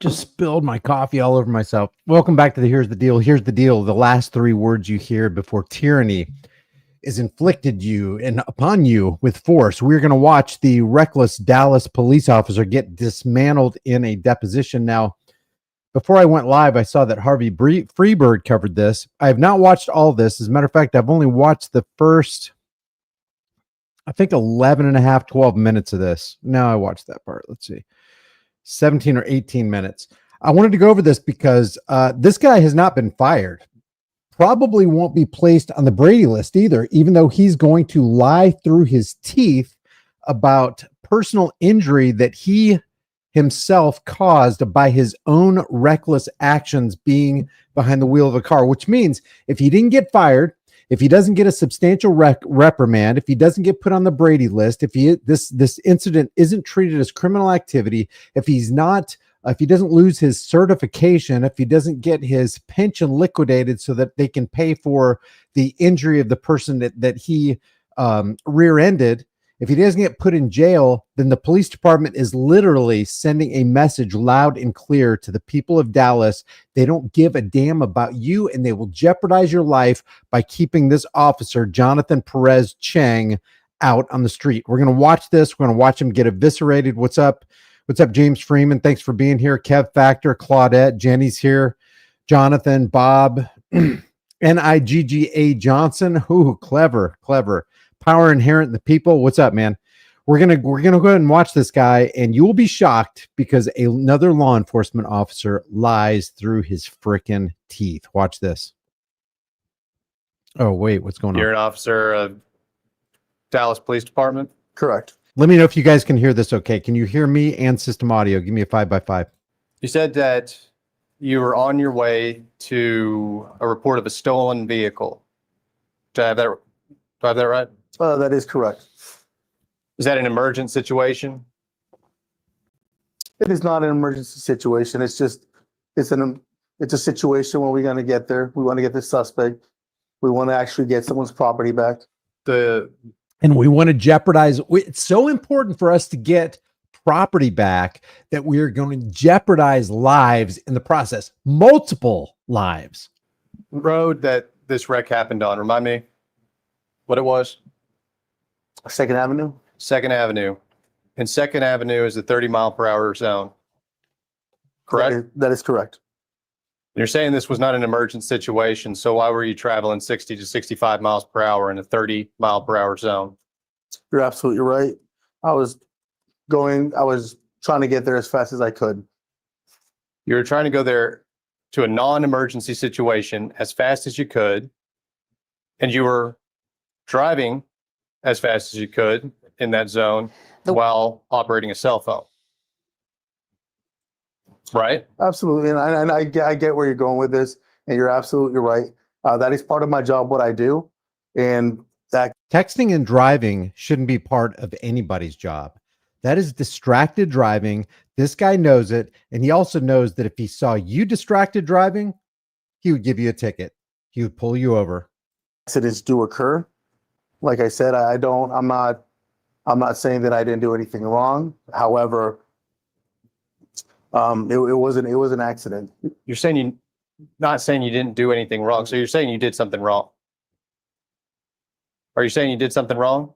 Just spilled my coffee all over myself. Welcome back to the Here's the Deal. Here's the deal. The last three words you hear before tyranny is inflicted you and upon you with force. We're going to watch the reckless Dallas police officer get dismantled in a deposition. Now, before I went live, I saw that Harvey Freebird covered this. I have not watched all this. As a matter of fact, I've only watched the first, I think, 11 and a half, 12 minutes of this. No, I watched that part. Let's see. 17 or 18 minutes. I wanted to go over this because this guy has not been fired. Probably won't be placed on the Brady list either, even though he's going to lie through his teeth about personal injury that he himself caused by his own reckless actions being behind the wheel of a car, which means if he didn't get fired, if he doesn't get a substantial reprimand, if he doesn't get put on the Brady list, if this incident isn't treated as criminal activity, if he doesn't lose his certification, if he doesn't get his pension liquidated so that they can pay for the injury of the person that he rear-ended, if he doesn't get put in jail, then the police department is literally sending a message loud and clear to the people of Dallas. They don't give a damn about you, and they will jeopardize your life by keeping this officer, Jonathan Perez Chang, out on the street. We're going to watch this. We're going to watch him get eviscerated. What's up? What's up, James Freeman? Thanks for being here. Kev Factor, Claudette, Jenny's here. Jonathan, Bob, Nigga Johnson. Ooh, clever. Power inherent in the people. What's up, man? We're gonna go ahead and watch this guy, and you will be shocked because another law enforcement officer lies through his freaking teeth. Watch this. Oh wait, what's going on? You're an officer of Dallas Police Department? Correct. Let me know if you guys can hear this. Okay, can you hear me and system audio? Give me a 5x5. You said that you were on your way to a report of a stolen vehicle. Do I have that right? That is correct. Is that an emergent situation? It is not an emergency situation. It's a situation where we're going to get there. We want to get the suspect. We want to actually get someone's property back. And we want to jeopardize. It's so important for us to get property back that we are going to jeopardize lives in the process, multiple lives. Road that this wreck happened on, remind me what it was? Second Avenue? Second Avenue. And Second Avenue is a 30-mile-per-hour zone. Correct? That is correct. You're saying this was not an emergent situation, so why were you traveling 60 to 65 miles per hour in a 30-mile-per-hour zone? You're absolutely right. I was trying to get there as fast as I could. You were trying to go there to a non-emergency situation as fast as you could, and you were driving as fast as you could in that zone while operating a cell phone. Right? Absolutely. And I get where you're going with this, and you're absolutely right. That is part of my job, what I do. And that texting and driving shouldn't be part of anybody's job. That is distracted driving. This guy knows it. And he also knows that if he saw you distracted driving, he would give you a ticket. He would pull you over. Accidents do occur. Like I said, I'm not saying that I didn't do anything wrong. However, it was an accident. You're saying not saying you didn't do anything wrong. So you're saying you did something wrong. Are you saying you did something wrong?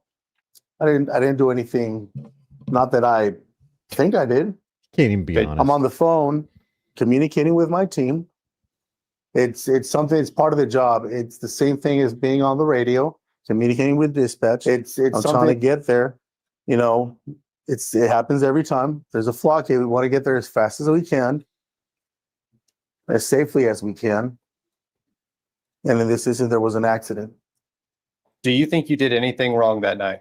I didn't do anything. Not that I think I did. Can't even be honest. I'm on the phone communicating with my team. It's something, it's part of the job. It's the same thing as being on the radio, communicating with dispatch. It's I'm trying to get there. You know, it happens every time. There's a flock here. We want to get there as fast as we can, as safely as we can. And in this instance, there was an accident. Do you think you did anything wrong that night?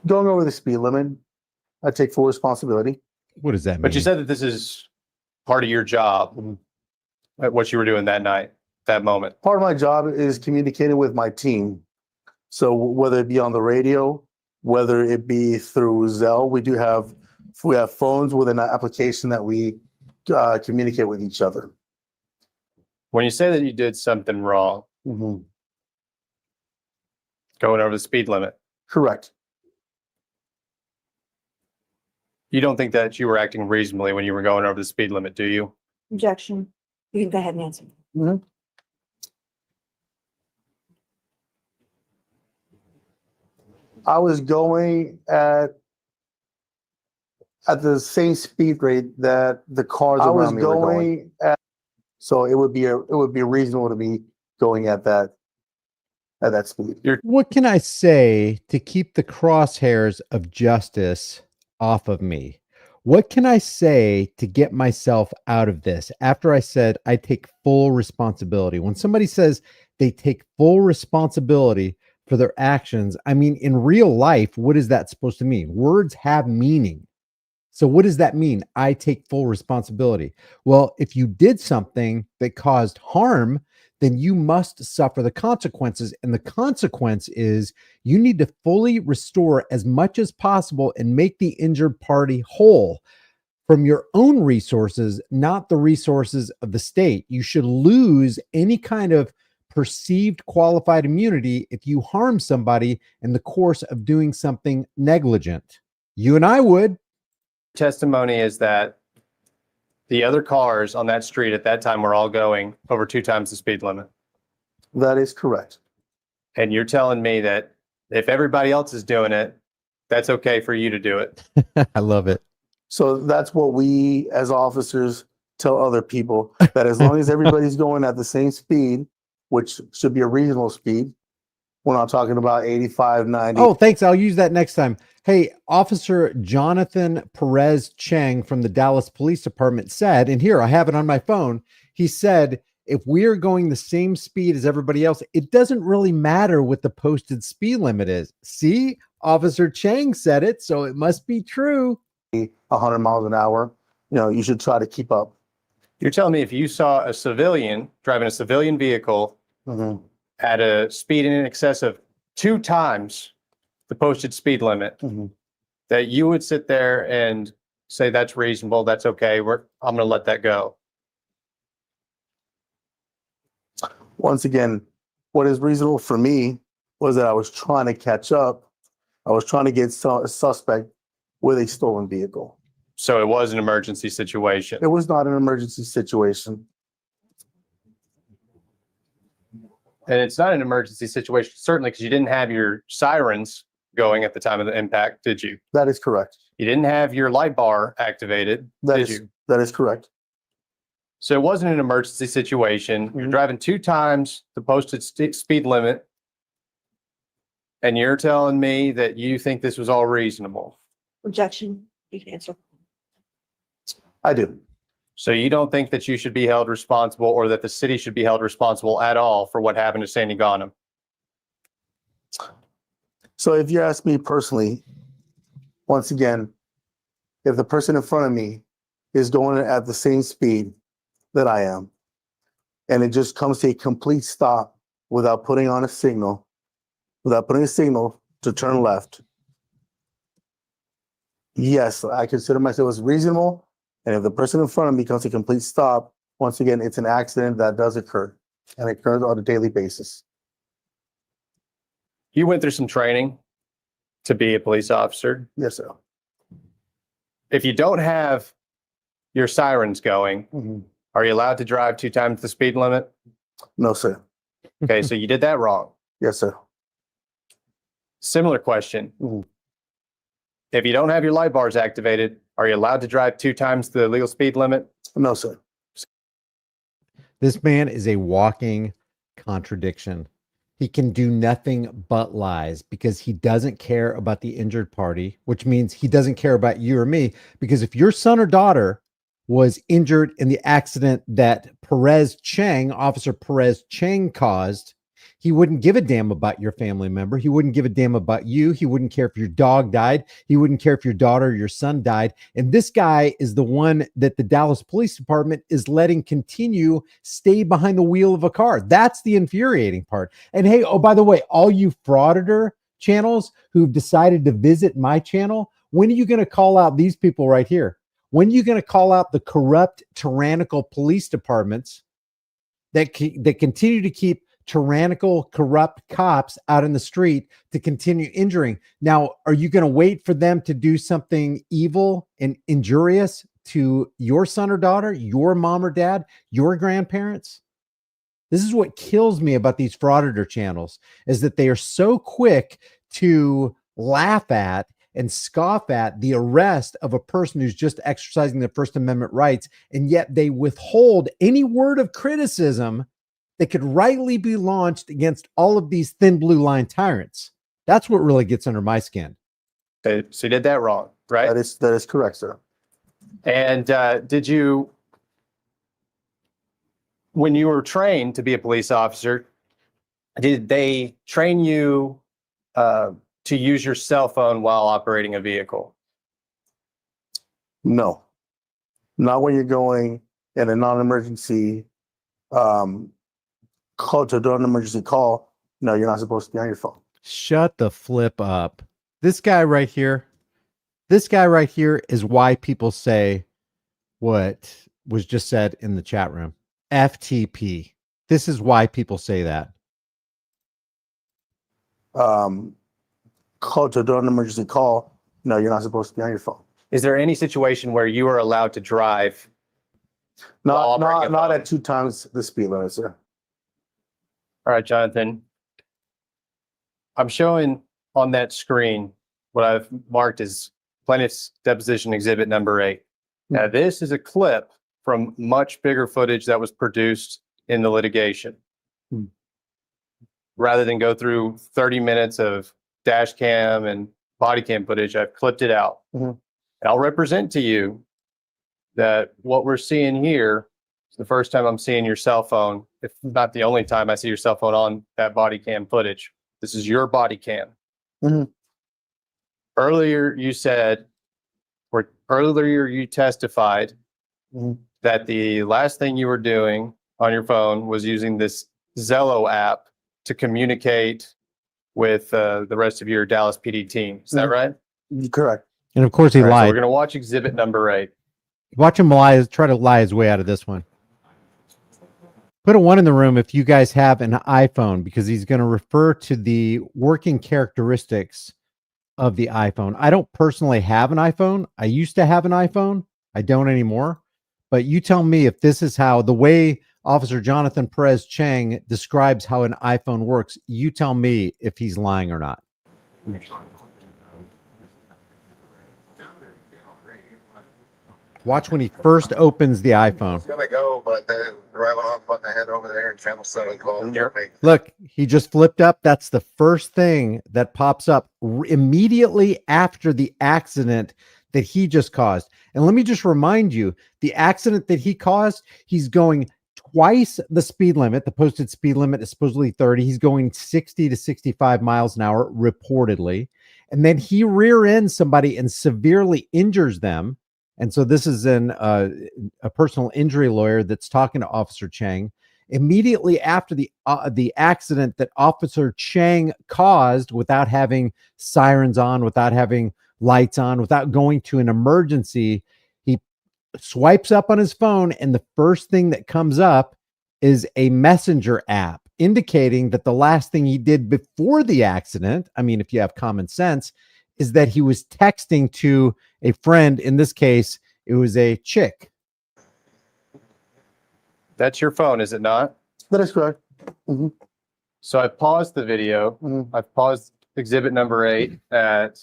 Going over the speed limit, I take full responsibility. What does that mean? But you said that this is part of your job, what you were doing that night, that moment. Part of my job is communicating with my team. So whether it be on the radio, whether it be through Zelle, we have phones with an application that we communicate with each other. When you say that you did something wrong, Mm-hmm. Going over the speed limit, Correct. You don't think that you were acting reasonably when you were going over the speed limit, do you? Objection. You can go ahead and answer. I was going at the same speed rate that the cars around me were going at. So it would be reasonable to be going at that speed. What can I say to keep the crosshairs of justice off of me? What can I say to get myself out of this after I said I take full responsibility? When somebody says they take full responsibility for their actions, I mean, in real life, what is that supposed to mean? Words have meaning. So what does that mean? I take full responsibility. Well, if you did something that caused harm, then you must suffer the consequences. And the consequence is you need to fully restore as much as possible and make the injured party whole from your own resources, not the resources of the state. You should lose any kind of perceived qualified immunity if you harm somebody in the course of doing something negligent. You and I would. Testimony is that the other cars on that street at that time were all going over 2 times the speed limit. That is correct. And you're telling me that if everybody else is doing it, that's okay for you to do it. I love it. So that's what we as officers tell other people, that as long as everybody's going at the same speed, which should be a reasonable speed, we're not talking about 85, 90. Oh, thanks. I'll use that next time. Hey, Officer Jonathan Perez Chang from the Dallas Police Department said, and here I have it on my phone, he said, if we're going the same speed as everybody else, it doesn't really matter what the posted speed limit is. See, Officer Chang said it, so it must be true. 100 miles an hour, you should try to keep up. You're telling me if you saw a civilian driving a civilian vehicle at a speed in excess of 2 times the posted speed limit, that you would sit there and say, that's reasonable, that's okay, I'm going to let that go. Once again, what is reasonable for me was that I was trying to catch up. I was trying to get a suspect with a stolen vehicle. So it was an emergency situation. It was not an emergency situation. And it's not an emergency situation, certainly, because you didn't have your sirens going at the time of the impact, did you? That is correct. You didn't have your light bar activated, did you? That is correct. So it wasn't an emergency situation. You're driving 2 times the posted speed limit, and you're telling me that you think this was all reasonable. Objection. You can answer. I do. So you don't think that you should be held responsible, or that the city should be held responsible at all for what happened to Sandy Ghanem? So if you ask me personally, once again, if the person in front of me is going at the same speed that I am, and it just comes to a complete stop without putting a signal to turn left, yes, I consider myself as reasonable. And if the person in front of me comes to a complete stop, once again, it's an accident that does occur, and it occurs on a daily basis. You went through some training to be a police officer. Yes, sir. If you don't have your sirens going, are you allowed to drive 2 times the speed limit? No, sir. Okay, so you did that wrong. Yes, sir. Similar question. If you don't have your light bars activated, are you allowed to drive 2 times the legal speed limit? No, sir. This man is a walking contradiction. He can do nothing but lies because he doesn't care about the injured party, which means he doesn't care about you or me. Because if your son or daughter was injured in the accident that Officer Perez Chang caused, he wouldn't give a damn about your family member. He wouldn't give a damn about you. He wouldn't care if your dog died. He wouldn't care if your daughter or your son died. And this guy is the one that the Dallas Police Department is letting continue stay behind the wheel of a car. That's the infuriating part. And hey, oh, by the way, all you frauditor channels who've decided to visit my channel, when are you going to call out these people right here? When are you going to call out the corrupt, tyrannical police departments that continue to keep tyrannical, corrupt cops out in the street to continue injuring. Now, are you going to wait for them to do something evil and injurious to your son or daughter, your mom or dad, your grandparents? This is what kills me about these frauditor channels, is that they are so quick to laugh at and scoff at the arrest of a person who's just exercising their First Amendment rights, and yet they withhold any word of criticism that could rightly be launched against all of these thin blue line tyrants. That's what really gets under my skin. Okay, so you did that wrong, right? That is correct, sir. And did you, when you were trained to be a police officer, did they train you to use your cell phone while operating a vehicle? No, not when you're going in a non-emergency call to do an emergency call. No, you're not supposed to be on your phone. Shut the flip up. This guy right here is why people say what was just said in the chat room. FTP. This is why people say that. Call to do an emergency call. No, you're not supposed to be on your phone. Is there any situation where you are allowed to drive? while operating a Not phone? at 2 times the speed limit, sir. All right, Jonathan. I'm showing on that screen what I've marked as plaintiff's deposition exhibit number 8. Now, this is a clip from much bigger footage that was produced in the litigation. Rather than go through 30 minutes of dash cam and body cam footage, I've clipped it out. Mhm. And I'll represent to you that what we're seeing here is the first time I'm seeing your cell phone, if not the only time I see your cell phone on that body cam footage. This is your body cam. Mhm. Earlier you said, or earlier you testified Mhm. that the last thing you were doing on your phone was using this Zello app to communicate with the rest of your Dallas PD team. Is that Mhm. right? Correct. And of course he All right, so lied. we're going to watch exhibit number 8. Watch him try to lie his way out of this one. Put a 1 in the room if you guys have an iPhone, because he's going to refer to the working characteristics of the iPhone. I don't personally have an iPhone. I used to have an iPhone. I don't anymore. But you tell me if this is how the way Officer Jonathan Perez Chang describes how an iPhone works. You tell me if he's lying or not. Watch when he first opens the iPhone. It's gonna go, but then right when I'm putting the head over there and channel 7 call. Look, he just flipped up. That's the first thing that pops up immediately after the accident that he just caused. And let me just remind you, the accident that he caused, he's going twice the speed limit. The posted speed limit is supposedly 30. He's going 60 to 65 miles an hour, reportedly. And then he rear ends somebody and severely injures them. And so this is a personal injury lawyer that's talking to Officer Chang immediately after the accident that Officer Chang caused, without having sirens on, without having lights on, without going to an emergency. He swipes up on his phone, and the first thing that comes up is a messenger app indicating that the last thing he did before the accident, I mean, if you have common sense, is that he was texting to a friend. In this case, it was a chick. That's your phone, is it not? That is correct. Mhm. So I paused the video. Mhm. I've paused exhibit number 8 at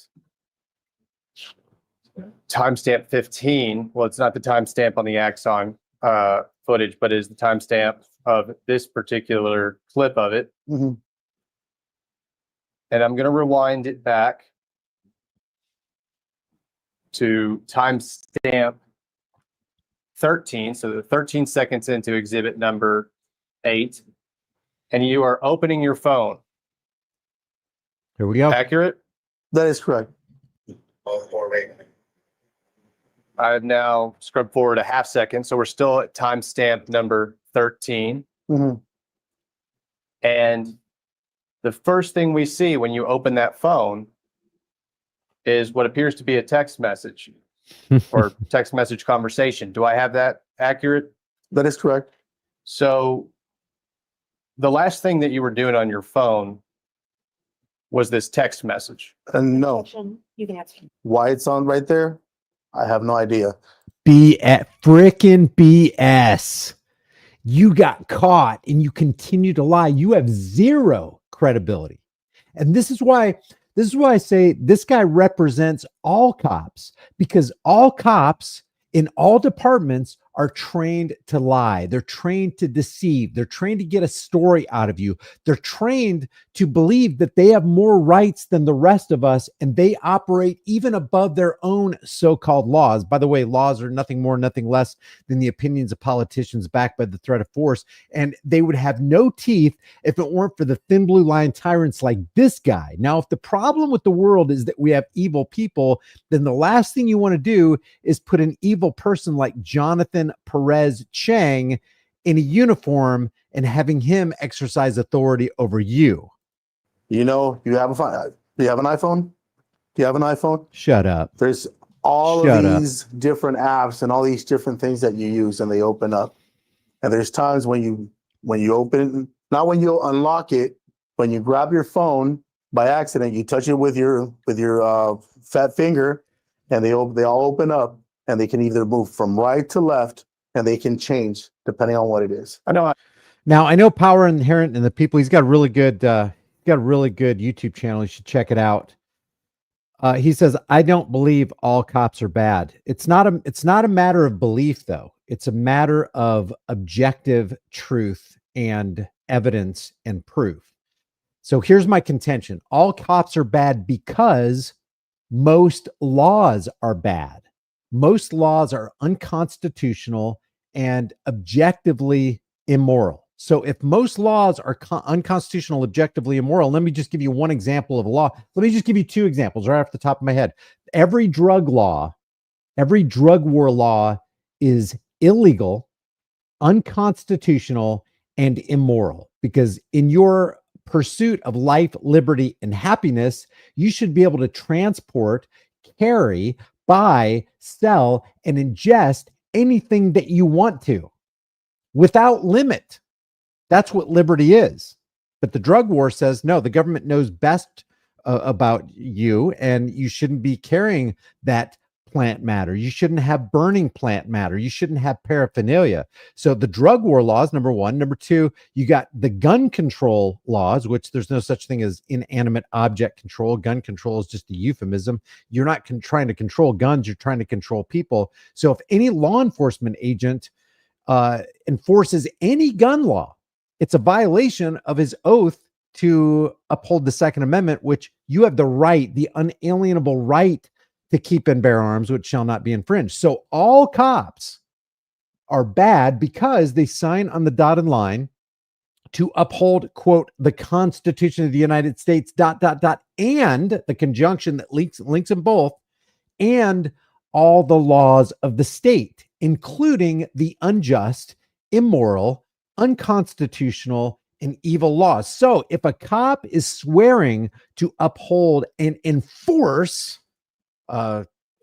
timestamp 15. Well, it's not the timestamp on the Axon footage, but it is the timestamp of this particular clip of it. Mhm. And I'm going to rewind it back to timestamp 13. So the 13 seconds into exhibit number 8. And you are opening your phone. Here we go. Accurate? That is correct. All 4 waiting. I've now scrubbed forward a half second. So we're still at timestamp number 13. Mhm. And the first thing we see when you open that phone is what appears to be a text message or text message conversation. Do I have that accurate? That is correct. So the last thing that you were doing on your phone was this text message. And no, Objection. You can answer. why it's on right there, I have no idea. Frickin' BS. You got caught and you continue to lie. You have zero credibility. And this is why I say this guy represents all cops, because all cops in all departments are trained to lie. They're trained to deceive. They're trained to get a story out of you. They're trained to believe that they have more rights than the rest of us, and they operate even above their own so-called laws. By the way, laws are nothing more, nothing less than the opinions of politicians backed by the threat of force, and they would have no teeth if it weren't for the thin blue line tyrants like this guy. Now, if the problem with the world is that we have evil people, then the last thing you want to do is put an evil person like Jonathan Perez Chang in a uniform and having him exercise authority over you. You know, you have do you have an iPhone? Do you have an iPhone? Shut up. There's all Shut of up. these different apps and all these different things that you use, and they open up. And there's times when you open, not when you unlock it, when you grab your phone by accident, you touch it with your fat finger, and they all open up, and they can either move from right to left, and they can change depending on what it is. Now, I know Power Inherent and the people, he's got a really good YouTube channel. You should check it out. He says, I don't believe all cops are bad. It's not a matter of belief, though. It's a matter of objective truth and evidence and proof. So here's my contention. All cops are bad because most laws are bad. Most laws are unconstitutional and objectively immoral. So if most laws are unconstitutional, objectively immoral, let me just give you one example of a law. Let me just give you two examples right off the top of my head. Every drug war law is illegal, unconstitutional, and immoral, because in your pursuit of life, liberty, and happiness, you should be able to transport, carry, buy, sell, and ingest anything that you want to without limit. That's what liberty is. But the drug war says, no, the government knows best about you, and you shouldn't be carrying that plant matter. You shouldn't have burning plant matter. You shouldn't have paraphernalia. So the drug war laws, number one. Number two, you got the gun control laws, which there's no such thing as inanimate object control. Gun control is just a euphemism. You're not trying to control guns. You're trying to control people. So if any law enforcement agent enforces any gun law, it's a violation of his oath to uphold the Second Amendment, which you have the right, the unalienable right to keep and bear arms, which shall not be infringed. So all cops are bad because they sign on the dotted line to uphold, quote, the Constitution of the United States, ... and the conjunction that links them both, and all the laws of the state, including the unjust, immoral, unconstitutional, and evil laws. So if a cop is swearing to uphold and enforce,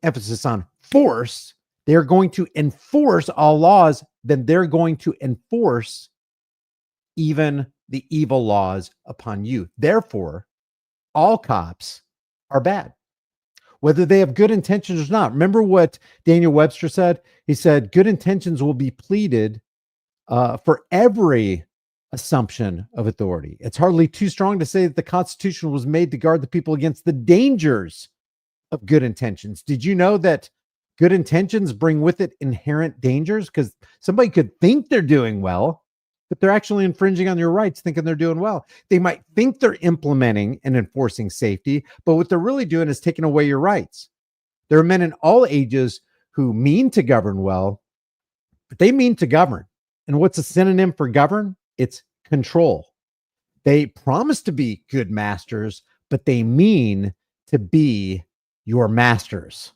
emphasis on force, they're going to enforce all laws, then they're going to enforce even the evil laws upon you. Therefore, all cops are bad, whether they have good intentions or not. Remember what Daniel Webster said? He said, good intentions will be pleaded for every assumption of authority. It's hardly too strong to say that the Constitution was made to guard the people against the dangers of good intentions. Did you know that good intentions bring with it inherent dangers? Because somebody could think they're doing well, but they're actually infringing on your rights, thinking they're doing well. They might think they're implementing and enforcing safety, but what they're really doing is taking away your rights. There are men in all ages who mean to govern well, but they mean to govern. And what's a synonym for govern? It's control. They promise to be good masters, but they mean to be your masters.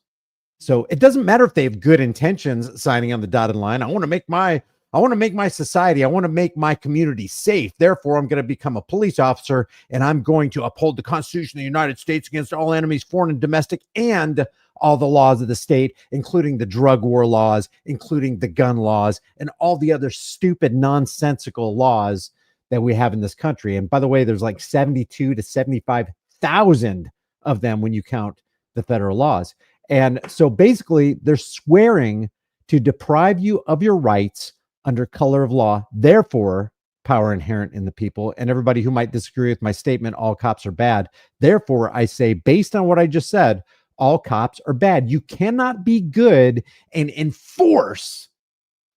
So it doesn't matter if they have good intentions signing on the dotted line. I want to make my society, I want to make my community safe. Therefore, I'm going to become a police officer, and I'm going to uphold the Constitution of the United States against all enemies, foreign and domestic, and all the laws of the state, including the drug war laws, including the gun laws, and all the other stupid, nonsensical laws that we have in this country. And by the way, there's like 72 to 75,000 of them when you count the federal laws. And so basically they're swearing to deprive you of your rights under color of law. Therefore, power inherent in the people. And everybody who might disagree with my statement, all cops are bad. Therefore, I say, based on what I just said, all cops are bad. You cannot be good and enforce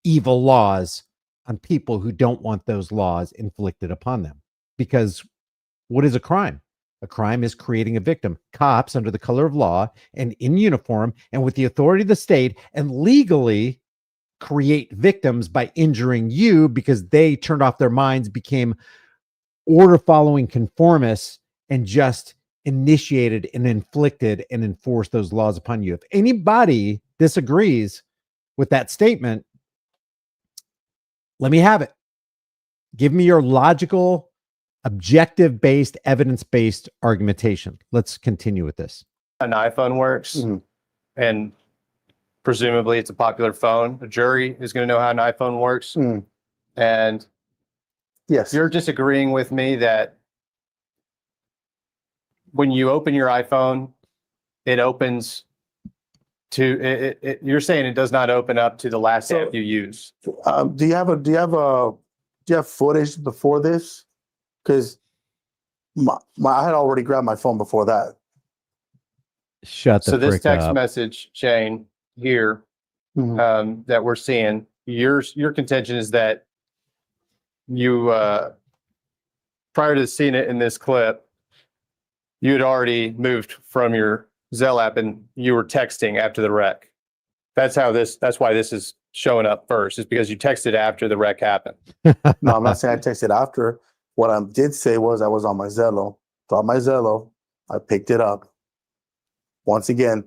evil laws on people who don't want those laws inflicted upon them. Because what is a crime? A crime is creating a victim. Cops, under the color of law and in uniform and with the authority of the state and legally, create victims by injuring you because they turned off their minds, became order following conformists, and just initiated and inflicted and enforced those laws upon you. If anybody disagrees with that statement, let me have it. Give me your logical, objective-based, evidence-based argumentation. Let's continue with this. An iPhone works, and presumably it's a popular phone. A jury is going to know how an iPhone works. And Yes. you're disagreeing with me that when you open your iPhone, it opens to you're saying it does not open up to the last app you use. Do you have footage before this? Because I had already grabbed my phone before that. Shut the So this frick text up. message chain here that we're seeing, your contention is that you prior to seeing it in this clip, you had already moved from your Zelle app and you were texting after the wreck. That's why this is showing up first, is because you texted after the wreck happened. No, I'm not saying I texted after. What I did say was I was on my Zello, dropped my Zello, I picked it up. Once again,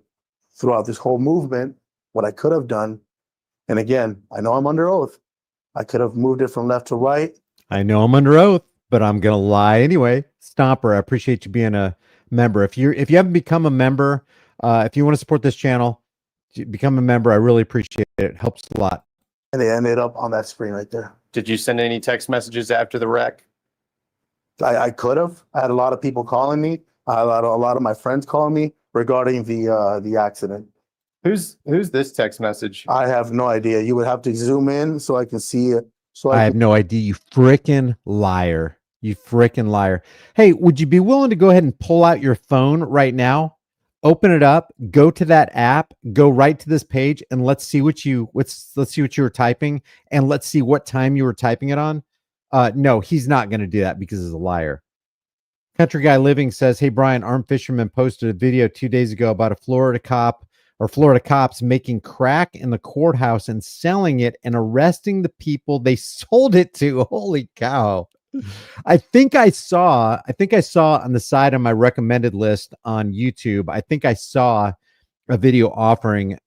throughout this whole movement, what I could have done, and again, I know I'm under oath, I could have moved it from left to right. I know I'm under oath, but I'm gonna lie anyway. Stomper, I appreciate you being a member. If you haven't become a member, if you want to support this channel, become a member. I really appreciate it. It helps a lot. And it ended up on that screen right there. Did you send any text messages after the wreck? I could have. I had a lot of people calling me. I had a lot of my friends calling me regarding the accident. Who's this text message? I have no idea. You would have to zoom in so I can see it. So I have no idea. You frickin' liar. You frickin' liar. Hey, would you be willing to go ahead and pull out your phone right now? Open it up, go to that app, go right to this page, and let's see what you were typing, and let's see what time you were typing it on. No, he's not going to do that because he's a liar. Country Guy Living says, hey, Brian, armed fisherman posted a video 2 days ago about a Florida cops making crack in the courthouse and selling it and arresting the people they sold it to. Holy cow. I think I saw on the side of my recommended list on YouTube, I think I saw a video offering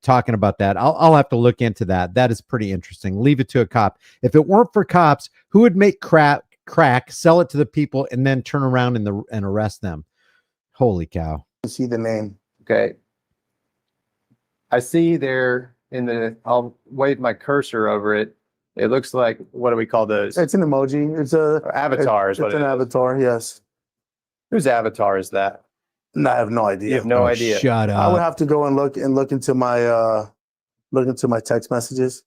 talking about that. I'll have to look into that. That is pretty interesting. Leave it to a cop. If it weren't for cops, who would make crack, sell it to the people, and then turn around and arrest them? Holy cow. see the name. Okay. I see there I'll wave my cursor over it. It looks like, what do we call those? It's an emoji. It's a Avatar is it's what an it is. avatar. Yes. Whose avatar is that? No, I have no idea. You have no idea. Shut up. I would have to go and look into my text messages.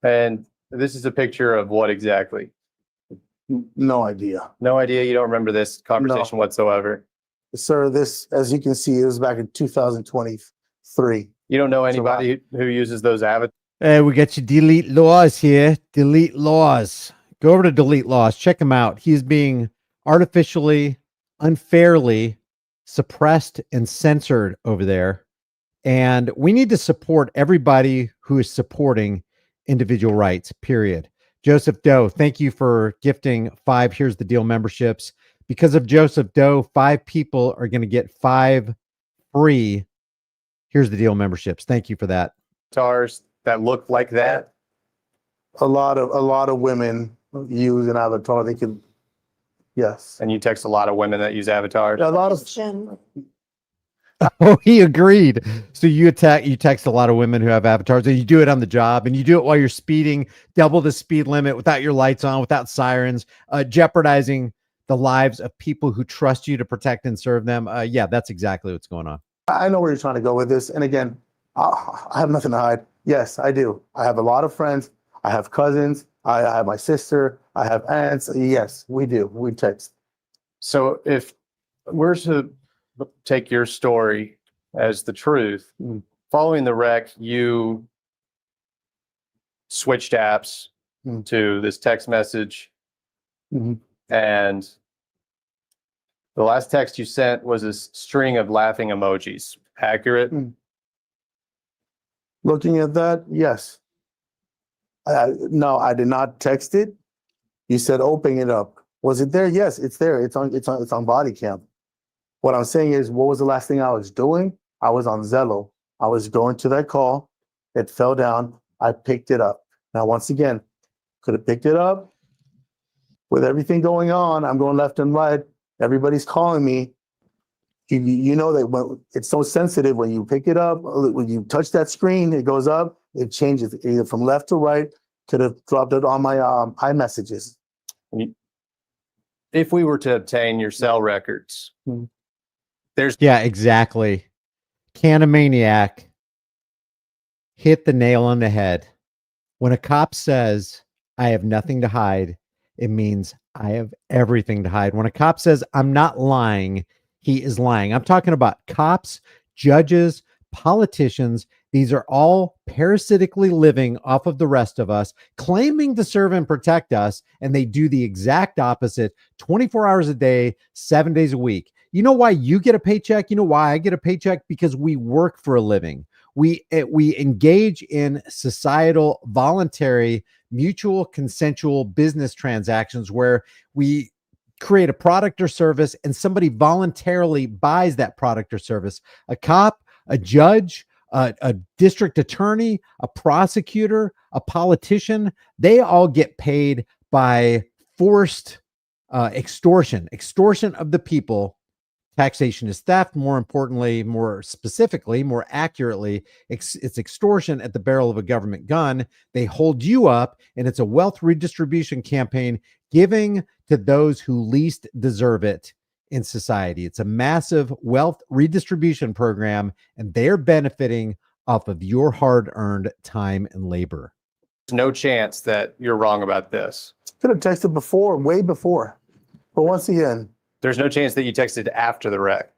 And this is a picture of what exactly? No idea. No idea. You don't remember this conversation whatsoever. Sir, this, as you can see, it was back in 2023. You don't know anybody who uses those avatars? Hey, we got you delete laws here. Delete laws. Go over to delete laws. Check him out. He's being artificially, unfairly suppressed and censored over there. And we need to support everybody who is supporting individual rights, period. Joseph Doe, thank you for gifting 5 Here's the Deal memberships. Because of Joseph Doe, 5 people are going to get 5 free Here's the Deal memberships. Thank you for that. Avatars that look like that? A lot of women use an avatar. They could, yes. And you text a lot of women that use avatars? A lot of Question. Oh, he agreed. So you text a lot of women who have avatars, and you do it on the job, and you do it while you're speeding, double the speed limit without your lights on, without sirens, jeopardizing the lives of people who trust you to protect and serve them. Yeah, that's exactly what's going on. I know where you're trying to go with this. And again, I have nothing to hide. Yes, I do. I have a lot of friends. I have cousins. I have my sister. I have aunts. Yes, we do. We text. So if we're to take your story as the truth, following the wreck, you switched apps to this text message, and the last text you sent was a string of laughing emojis. Accurate? Looking at that, yes. No, I did not text it. You said open it up. Was it there? Yes, it's there. It's on body cam. What I'm saying is, what was the last thing I was doing? I was on Zello. I was going to that call. It fell down. I picked it up. Now, once again, could have picked it up. With everything going on, I'm going left and right. Everybody's calling me. You know that when it's so sensitive, when you pick it up, when you touch that screen, it goes up, it changes either from left to right. Could have dropped it on my iMessages. If we were to obtain your cell records, Yeah, exactly. Canamaniac hit the nail on the head. When a cop says, I have nothing to hide, it means I have everything to hide. When a cop says, I'm not lying, he is lying. I'm talking about cops, judges, politicians. These are all parasitically living off of the rest of us, claiming to serve and protect us, and they do the exact opposite 24 hours a day, 7 days a week. You know why you get a paycheck? You know why I get a paycheck? Because we work for a living. We engage in societal, voluntary, mutual, consensual business transactions where we create a product or service and somebody voluntarily buys that product or service. A cop, a judge, a district attorney, a prosecutor, a politician, they all get paid by forced extortion of the people. Taxation is theft. More importantly, more specifically, more accurately, it's extortion at the barrel of a government gun. They hold you up, and it's a wealth redistribution campaign giving to those who least deserve it in society. It's a massive wealth redistribution program, and they're benefiting off of your hard-earned time and labor. There's no chance that you're wrong about this. Could have texted before, way before. But once again, there's no chance that you texted after the wreck,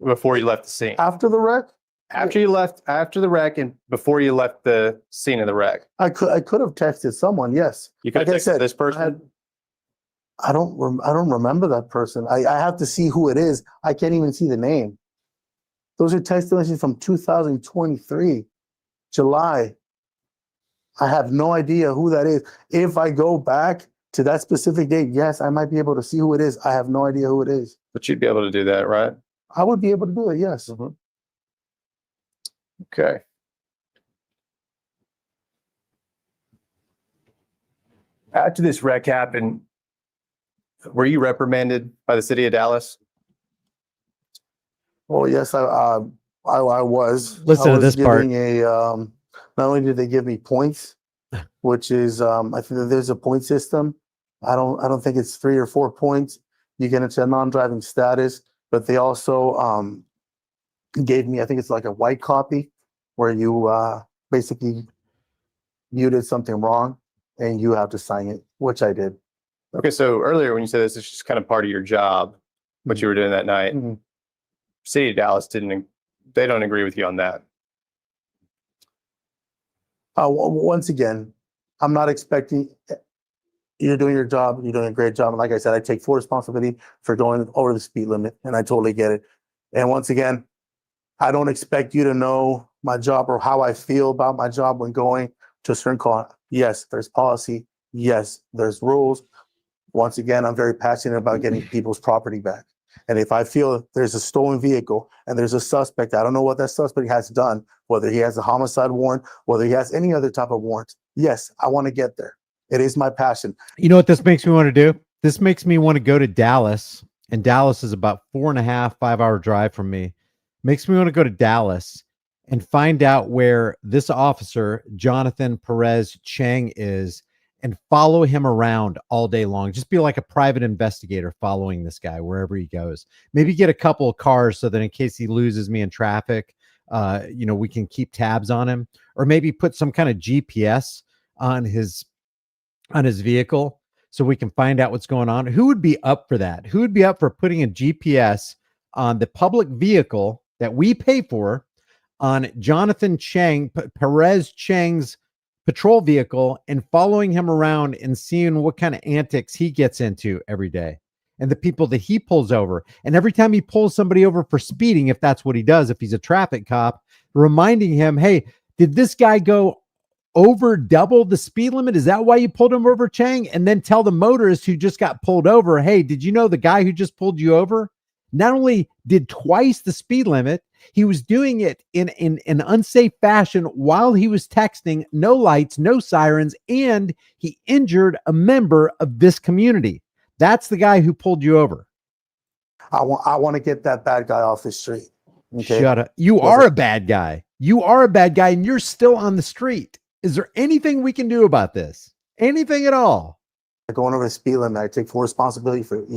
before you left the scene. After the wreck? After the wreck and before you left the scene of the wreck. I could have texted someone, yes. You could have texted this person? I don't remember that person. I have to see who it is. I can't even see the name. Those are text messages from 2023, July. I have no idea who that is. If I go back to that specific date, yes, I might be able to see who it is. I have no idea who it is. But you'd be able to do that, right? I would be able to do it, yes. Okay. After this wreck happened, were you reprimanded by the city of Dallas? Oh, yes, I was. Listen to this part. Not only did they give me points, which is I think that there's a point system. I don't think it's 3 or 4 points. You get into a non-driving status, but they also gave me, I think it's like a white copy where you basically you did something wrong and you have to sign it, which I did. Okay, so earlier when you said this is just kind of part of your job, what you were doing that night, city of Dallas they don't agree with you on that. Once again, I'm not expecting. You're doing your job. You're doing a great job. And like I said, I take full responsibility for going over the speed limit, and I totally get it. And once again, I don't expect you to know my job or how I feel about my job when going to a certain call. Yes, there's policy. Yes, there's rules. Once again, I'm very passionate about getting people's property back. And if I feel there's a stolen vehicle and there's a suspect, I don't know what that suspect has done, whether he has a homicide warrant, whether he has any other type of warrant. Yes, I want to get there. It is my passion. You know what this makes me want to do? This makes me want to go to Dallas, and Dallas is about 4.5, 5 hour drive from me. Makes me want to go to Dallas and find out where this officer, Jonathan Perez Chang, is and follow him around all day long. Just be like a private investigator following this guy wherever he goes. Maybe get a couple of cars so that in case he loses me in traffic, we can keep tabs on him, or maybe put some kind of GPS on his vehicle so we can find out what's going on. Who would be up for that? Who would be up for putting a GPS on the public vehicle that we pay for on Jonathan Perez Chang's patrol vehicle, and following him around and seeing what kind of antics he gets into every day and the people that he pulls over? And every time he pulls somebody over for speeding, if that's what he does, if he's a traffic cop, reminding him, hey, did this guy go over double the speed limit? Is that why you pulled him over, Chang? And then tell the motorist who just got pulled over, hey, did you know the guy who just pulled you over not only did twice the speed limit, he was doing it in an unsafe fashion while he was texting, no lights, no sirens, and he injured a member of this community. That's the guy who pulled you over. I want to get that bad guy off the street. Okay? Shut up. You are a bad guy. You are a bad guy, and you're still on the street. Is there anything we can do about this? Anything at all? Going over the speed limit, I take full responsibility for it.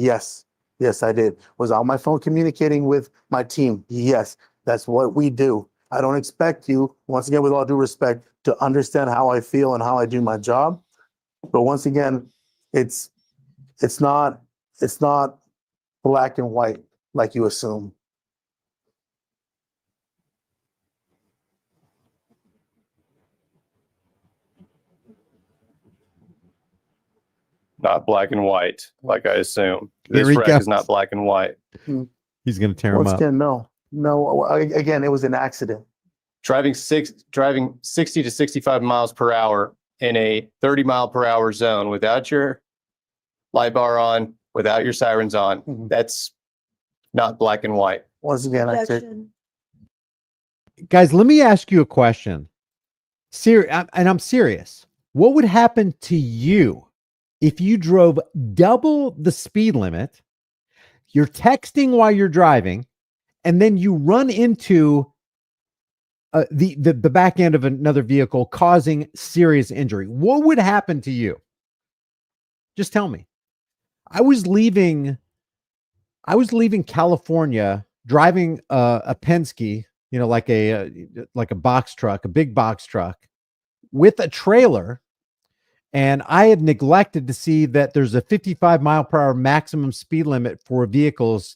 Yes, I did. Was on my phone communicating with my team? Yes. That's what we do. I don't expect you, once again, with all due respect, to understand how I feel and how I do my job. But once again, it's not black and white like you assume. Not black and white, like I assume. Here This he wreck goes. is not black and white. He's going to tear him Once up. again, no. Again, it was an accident. Driving 60 to 65 miles per hour in a 30 mile per hour zone without your light bar on, without your sirens on, that's not black and white. Once again, I take Objection. Guys, let me ask you a question. And I'm serious. What would happen to you if you drove double the speed limit, you're texting while you're driving, and then you run into the back end of another vehicle, causing serious injury? What would happen to you? Just tell me. I was leaving California, driving a Penske, like a box truck, a big box truck with a trailer. And I had neglected to see that there's a 55 mile per hour maximum speed limit for vehicles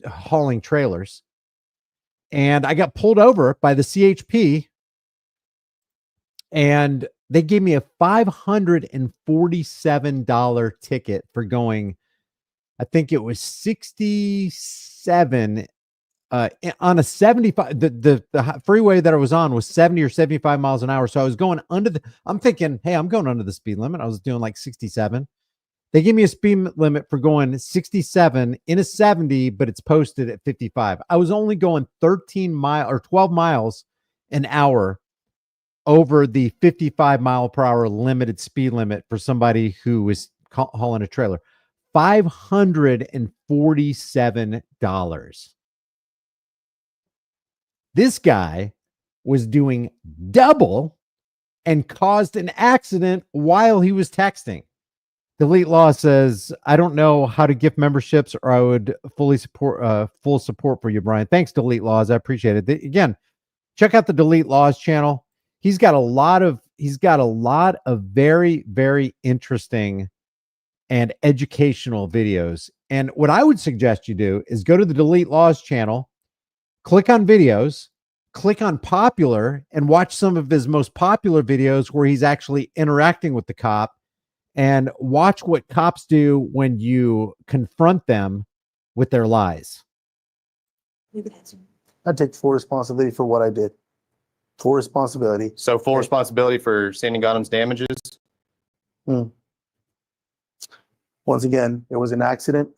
hauling trailers. And I got pulled over by the CHP, and they gave me a $547 ticket for going, I think it was 67 on a 75. The freeway that I was on was 70 or 75 miles an hour. So I was going I'm thinking, hey, I'm going under the speed limit. I was doing like 67. They gave me a speed limit for going 67 in a 70, but it's posted at 55. I was only going 12 miles an hour over the 55 mile per hour limited speed limit for somebody who was hauling a trailer. $547. This guy was doing double and caused an accident while he was texting. Delete Law says, I don't know how to gift memberships, or I would full support for you, Brian. Thanks, Delete Laws. I appreciate it. Again, check out the Delete Laws channel. He's got a lot of very, very interesting and educational videos. And what I would suggest you do is go to the Delete Laws channel, click on videos, click on popular, and watch some of his most popular videos where he's actually interacting with the cop, and watch what cops do when you confront them with their lies. You can answer. I take full responsibility for what I did. Full responsibility. So full responsibility for Sandy Gotham's damages. Once again, it was an accident.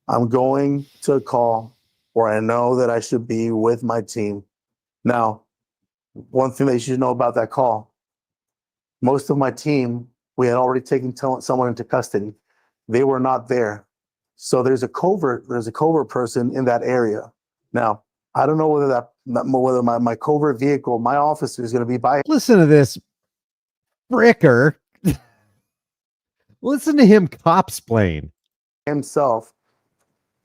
I'm going to a call where I know that I should be with my team. Now, one thing that you should know about that call, most of my team, we had already taken someone into custody. They were not there. So there's a covert person in that area. Now, I don't know whether my covert vehicle, my officer is going to be by Listen to this fricker. Listen to him cop-splain. himself,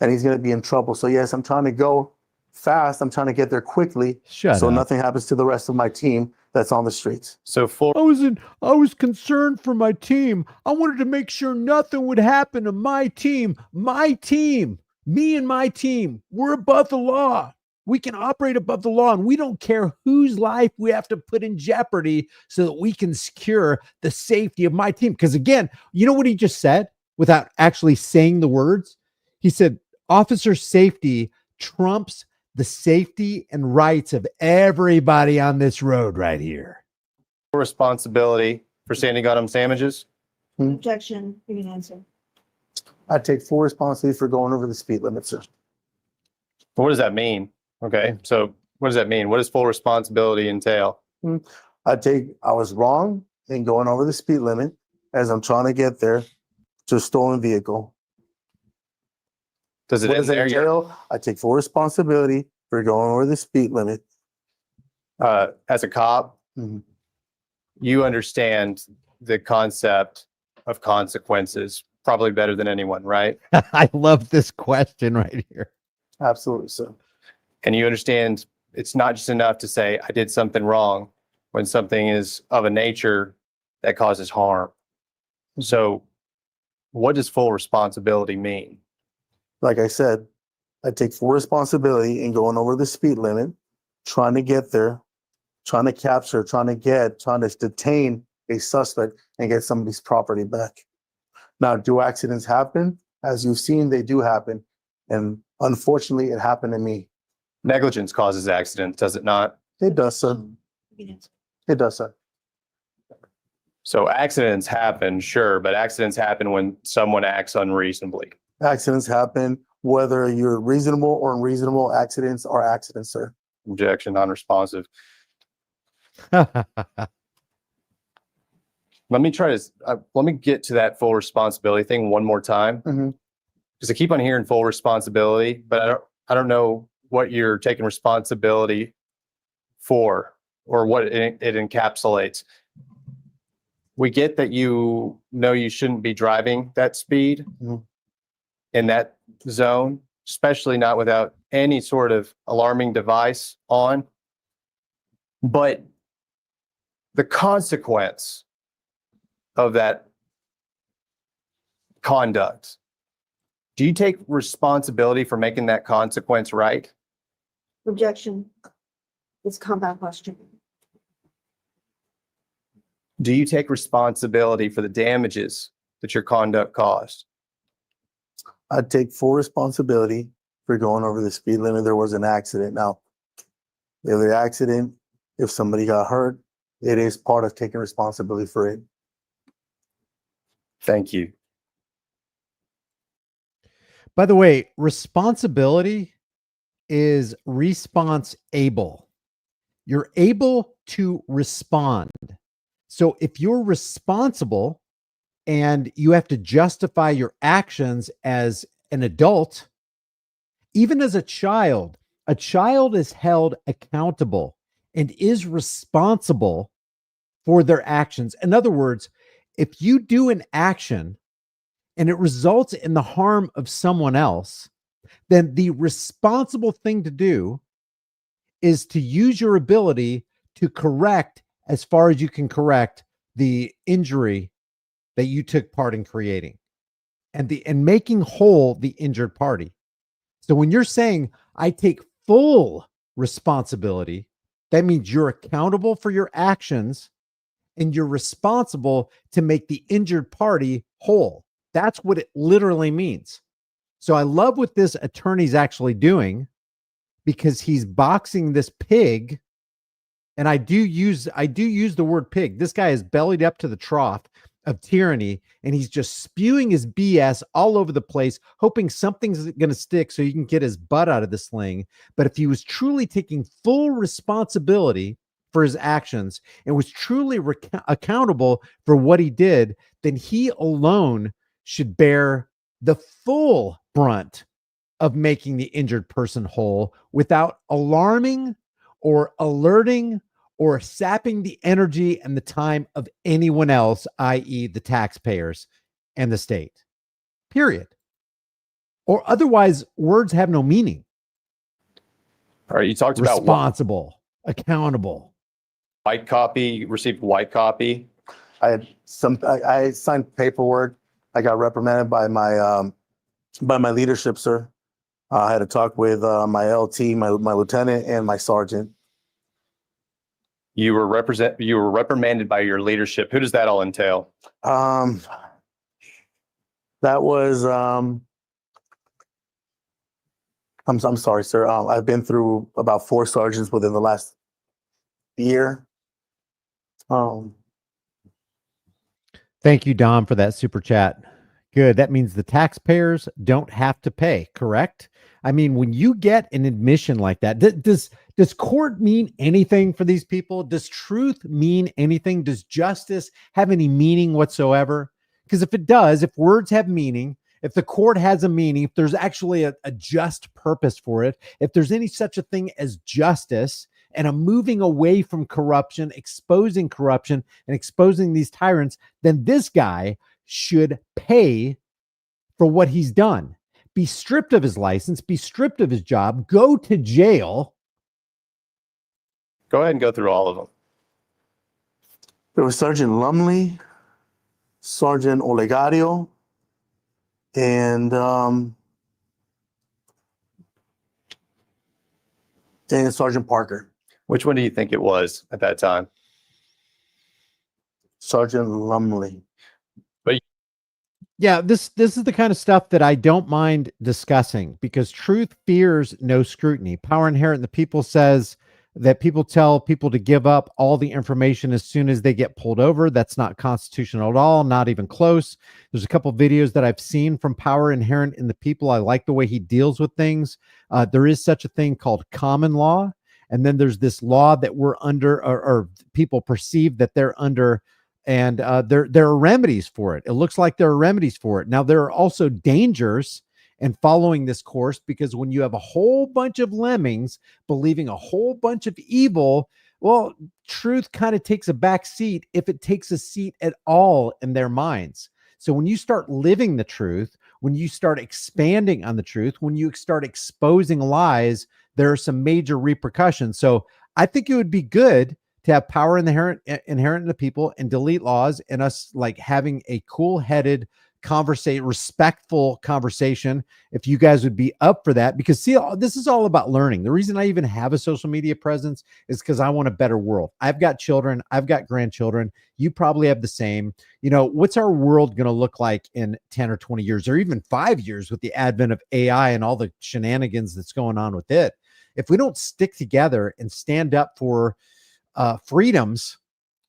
and he's going to be in trouble. So yes, I'm trying to go fast. I'm trying to get there quickly, Shut so up. nothing happens to the rest of my team that's on the streets. So full I was concerned for my team. I wanted to make sure nothing would happen to my team. My team, me and my team, we're above the law. We can operate above the law, and we don't care whose life we have to put in jeopardy so that we can secure the safety of my team. Because again, you know what he just said without actually saying the words? He said, officer safety trumps the safety and rights of everybody on this road right here. responsibility for standing on them sandwiches. Objection, you can answer. I take full responsibility for going over the speed limit, sir. What does that mean? Okay, so what does that mean? What does full responsibility entail? I was wrong in going over the speed limit as I'm trying to get there to a stolen vehicle. Does it What does that entail? entail? I take full responsibility for going over the speed limit. As a cop, Mhm. you understand the concept of consequences probably better than anyone, right? I love this question right here. Absolutely, sir. And you understand it's not just enough to say, I did something wrong when something is of a nature that causes harm. So, what does full responsibility mean? Like I said, I take full responsibility in going over the speed limit, trying to get there, trying to capture, trying to detain a suspect and get somebody's property back. Now, do accidents happen? As you've seen, they do happen. And unfortunately, it happened to me. Negligence causes accidents, does it not? It does, sir. You can answer. It does, sir. So accidents happen, sure, but accidents happen when someone acts unreasonably. Accidents happen, whether you're reasonable or unreasonable, accidents are accidents, sir. Objection, non-responsive. Let me get to that full responsibility thing one more time. Mhm. Because I keep on hearing full responsibility, but I don't know what you're taking responsibility for or what it encapsulates. We get that you know you shouldn't be driving that speed Mhm. in that zone, especially not without any sort of alarming device on. But the consequence of that conduct, do you take responsibility for making that consequence right? Objection. It's a compound question. Do you take responsibility for the damages that your conduct caused? I take full responsibility for going over the speed limit. There was an accident. Now, if somebody got hurt, it is part of taking responsibility for it. Thank you. By the way, responsibility is response able. You're able to respond. So if you're responsible and you have to justify your actions as an adult, even as a child is held accountable and is responsible for their actions. In other words, if you do an action and it results in the harm of someone else, then the responsible thing to do is to use your ability to correct as far as you can correct the injury that you took part in creating and making whole the injured party. So when you're saying I take full responsibility, that means you're accountable for your actions and you're responsible to make the injured party whole. That's what it literally means. So I love what this attorney's actually doing because he's boxing this pig. And I do use the word pig. This guy is bellied up to the trough of tyranny and he's just spewing his BS all over the place, hoping something's going to stick so he can get his butt out of the sling. But if he was truly taking full responsibility for his actions and was truly accountable for what he did, then he alone should bear the full brunt of making the injured person whole without alarming or alerting or sapping the energy and the time of anyone else, i.e., the taxpayers and the state. Period. Or otherwise, words have no meaning. All right, you talked about Responsible, accountable. white copy, you received white copy. I signed paperwork. I got reprimanded by my leadership, sir. I had to talk with my LT, my lieutenant, and my sergeant. You were reprimanded by your leadership. Who does that all entail? That was I'm sorry, sir. I've been through about 4 sergeants within the last year. Thank you, Dom, for that super chat. Good. That means the taxpayers don't have to pay, correct? I mean, when you get an admission like that, does court mean anything for these people? Does truth mean anything? Does justice have any meaning whatsoever? Because if it does, if words have meaning, if the court has a meaning, if there's actually a just purpose for it, if there's any such a thing as justice and a moving away from corruption, exposing corruption and exposing these tyrants, then this guy should pay for what he's done. Be stripped of his license, be stripped of his job, go to jail. Go ahead and go through all of them. There was Sergeant Lumley, Sergeant Olegario, and Sergeant Parker. Which one do you think it was at that time? Sergeant Lumley. Yeah, this is the kind of stuff that I don't mind discussing because truth fears no scrutiny. Power inherent in the people says that people tell people to give up all the information as soon as they get pulled over. That's not constitutional at all, not even close. There's a couple videos that I've seen from Power inherent in the people. I like the way he deals with things. There is such a thing called common law. And then there's this law that we're under, or people perceive that they're under, and there are remedies for it. It looks like there are remedies for it. Now, there are also dangers in following this course, because when you have a whole bunch of lemmings believing a whole bunch of evil, well, truth kind of takes a back seat, if it takes a seat at all in their minds. So when you start living the truth, when you start expanding on the truth, when you start exposing lies, there are some major repercussions. So I think it would be good to have power inherent in the people and delete laws, and us like having a cool-headed respectful conversation, if you guys would be up for that. Because see, this is all about learning. The reason I even have a social media presence is because I want a better world. I've got children, I've got grandchildren, you probably have the same. You know, what's our world going to look like in 10 or 20 years, or even 5 years, with the advent of AI and all the shenanigans that's going on with it? If we don't stick together and stand up for freedoms,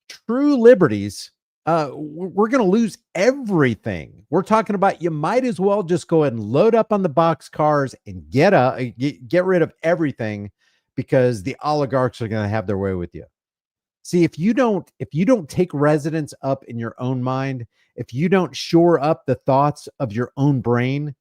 true liberties, we're going to lose everything. We're talking about, you might as well just go ahead and load up on the box cars and get rid of everything, because the oligarchs are going to have their way with you. See, if you don't take residence up in your own mind, if you don't shore up the thoughts of your own brain,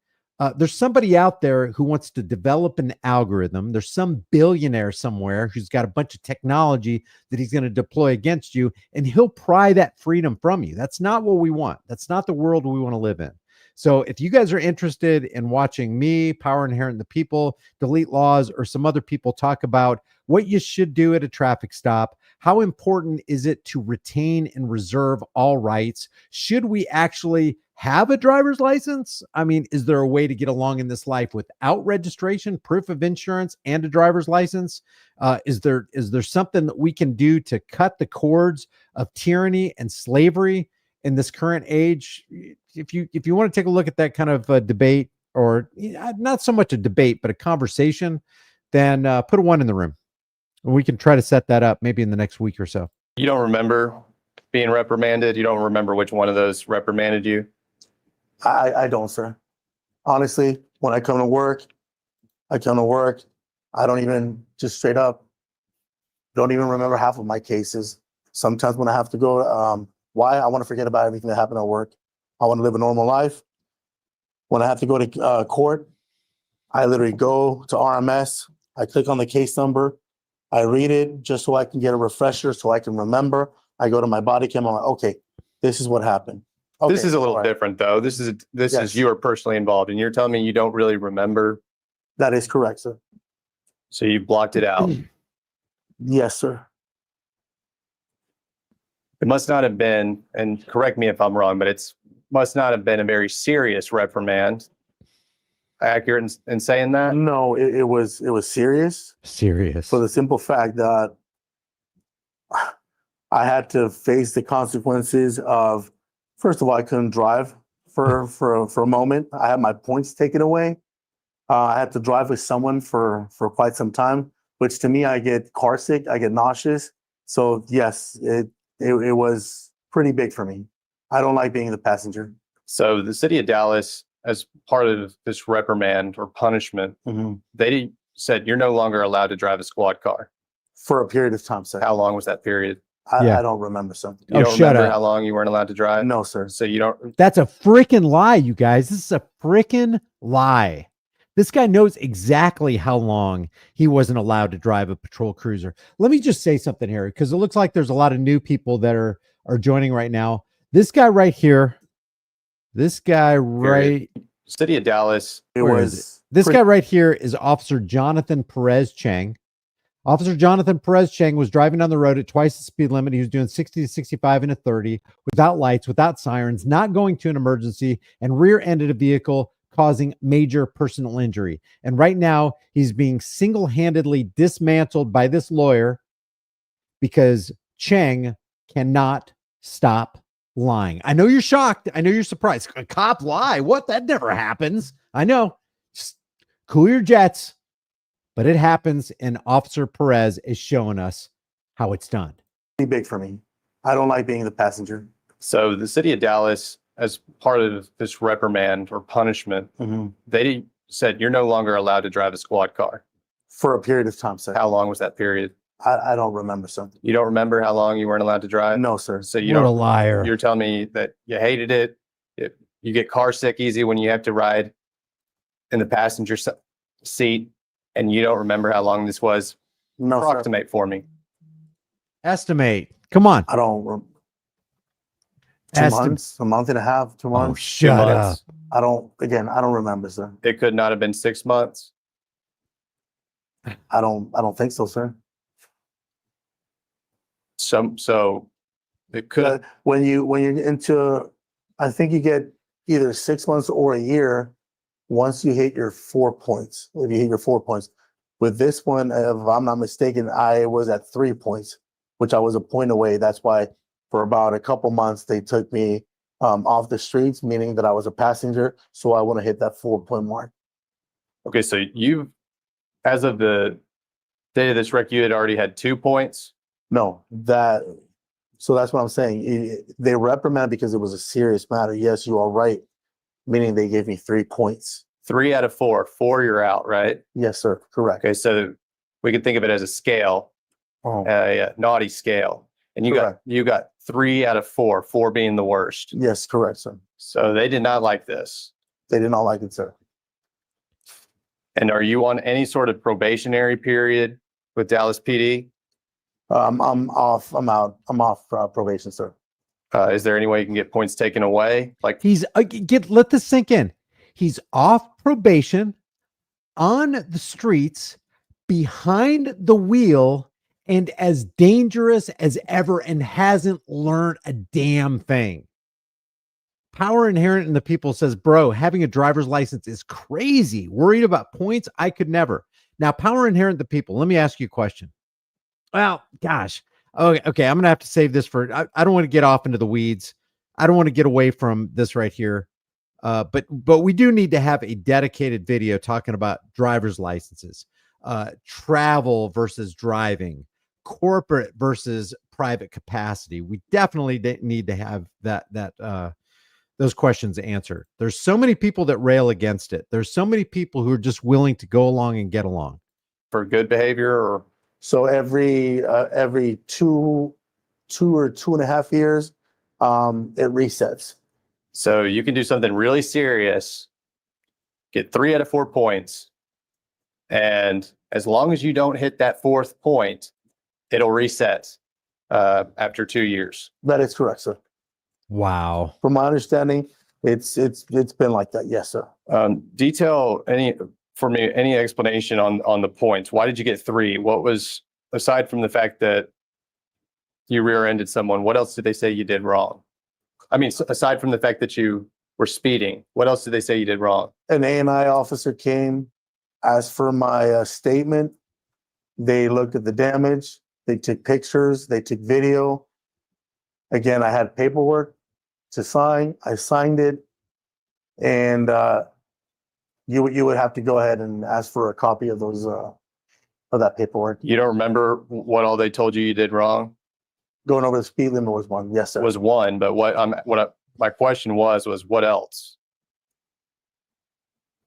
there's somebody out there who wants to develop an algorithm. There's some billionaire somewhere who's got a bunch of technology that he's going to deploy against you, and he'll pry that freedom from you. That's not what we want. That's not the world we want to live in. So if you guys are interested in watching me, Power Inherent in the People, delete laws, or some other people talk about what you should do at a traffic stop, how important is it to retain and reserve all rights? Should we actually have a driver's license? I mean, is there a way to get along in this life without registration, proof of insurance, and a driver's license? Is there something that we can do to cut the cords of tyranny and slavery in this current age? If you want to take a look at that kind of debate, or not so much a debate, but a conversation, then put a 1 in the room, and we can try to set that up maybe in the next week or so. You don't remember being reprimanded? You don't remember which one of those reprimanded you? I don't, sir. Honestly, when I come to work, I don't even, just straight up, don't even remember half of my cases. Sometimes when I have to go, why? I want to forget about everything that happened at work. I want to live a normal life. When I have to go to court, I literally go to RMS. I click on the case number. I read it just so I can get a refresher, so I can remember. I go to my body cam. I'm like, okay, this is what happened. Okay, This is a little all right. different though. This is Yes. you are personally involved, and you're telling me you don't really remember, That is correct, sir. so you blocked it out. Yes, sir. It must not have been, and correct me if I'm wrong, but must not have been a very serious reprimand. Accurate in saying that? No, it was serious Serious. for the simple fact that I had to face the consequences of, first of all, I couldn't drive for a moment. I had my points taken away. I had to drive with someone for quite some time, which to me, I get car sick, I get nauseous. So yes, it was pretty big for me. I don't like being the passenger. So the city of Dallas, as part of this reprimand or punishment, they said you're no longer allowed to drive a squad car. For a period of time, sir. How long was that period? Yeah. I don't remember, sir. You Oh, don't shut remember up. how long you weren't allowed to drive? No, sir. So you don't. That's a freaking lie, you guys. This is a freaking lie. This guy knows exactly how long he wasn't allowed to drive a patrol cruiser. Let me just say something here, because it looks like there's a lot of new people that are joining right now. This guy right here, this guy right, City of Dallas. Where is it? This guy right here is Officer Jonathan Perez Chang. Officer Jonathan Perez Chang was driving down the road at twice the speed limit. He was doing 60 to 65 in a 30 without lights, without sirens, not going to an emergency, and rear-ended a vehicle, causing major personal injury. And right now, he's being single-handedly dismantled by this lawyer because Chang cannot stop lying. I know you're shocked. I know you're surprised. A cop lie? What? That never happens. I know. Just cool your jets. But it happens, and Officer Perez is showing us how it's done. Pretty big for me. I don't like being the passenger. So the city of Dallas, as part of this reprimand or punishment, they said you're no longer allowed to drive a squad car. For a period of time, sir. How long was that period? I don't remember, sir. You don't remember how long you weren't allowed to drive? No, sir. So you What a don't. liar. You're telling me that you hated it. You get car sick easy when you have to ride in the passenger seat, and you don't remember how long this was. No, sir. Approximate for me. Estimate. Come on. I don't. 2 Estim- months, a month and a half, 2 Oh, months. 2 shut up. months. I don't remember, sir. It could not have been 6 months. I don't think so, sir. So it could. When you're into, I think you get either 6 months or a year once you hit your 4 points. If you hit your 4 points. With this one, if I'm not mistaken, I was at 3 points, which I was a point away. That's why for about a couple months they took me off the streets, meaning that I was a passenger. So I want to hit that 4 point mark. Okay, so you, as of the day of this wreck, you had already had 2 points. No, so that's what I'm saying. They reprimanded because it was a serious matter. Yes, you are right. Meaning they gave me 3 points. 3 out of 4. 4, you're out, right? Yes, sir. Correct. Okay, so we can think of it as a scale, Oh, a naughty scale, and Correct. you got 3 out of 4. 4 being the worst. yes, correct, sir. So they did not like this. They did not like it, sir. And are you on any sort of probationary period with Dallas PD? I'm off. I'm out. I'm off probation, sir. Is there any way you can get points taken away? Like, He's let this sink in. He's off probation, on the streets, behind the wheel, and as dangerous as ever, and hasn't learned a damn thing. Power inherent in the people says, bro, having a driver's license is crazy. Worried about points? I could never. Now, power inherent in the people. Let me ask you a question. Well, gosh. Okay. I'm going to have to save this for, I don't want to get off into the weeds. I don't want to get away from this right here. But we do need to have a dedicated video talking about driver's licenses, travel versus driving, corporate versus private capacity. We definitely need to have those questions answered. There's so many people that rail against it. There's so many people who are just willing to go along and get along. for good behavior, or So every 2 or 2.5 years, it resets. so you can do something really serious get 3 out of 4 points. And as long as you don't hit that 4th point, it'll reset after 2 years. That is correct, sir. Wow. From my understanding, it's been like that. Yes, sir. Detail any explanation on the points. Why did you get 3? What was, aside from the fact that you rear-ended someone, what else did they say you did wrong? I mean, aside from the fact that you were speeding, what else did they say you did wrong? An A&I officer came, asked for my statement. They looked at the damage. They took pictures. They took video. Again, I had paperwork to sign. I signed it. And you would have to go ahead and ask for a copy of those of that paperwork. You don't remember what all they told you did wrong? Going over the speed limit was one. Yes, sir. Was one, but my question was what else?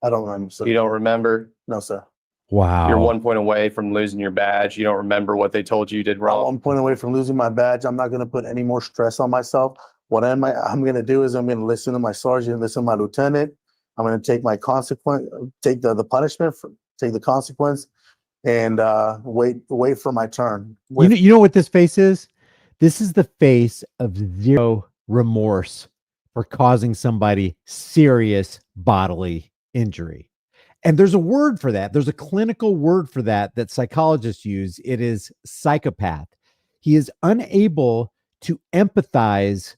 I don't remember, sir. You don't remember? No, sir. Wow. You're 1 point away from losing your badge. You don't remember what they told you did I'm wrong? 1 point away from losing my badge. I'm not going to put any more stress on myself. What I'm going to do is I'm going to listen to my sergeant, listen to my lieutenant. I'm going to take my consequence, take the punishment, take the consequence, and wait for my turn. You know what this face is? This is the face of zero remorse for causing somebody serious bodily injury. And there's a word for that. There's a clinical word for that psychologists use. It is psychopath. He is unable to empathize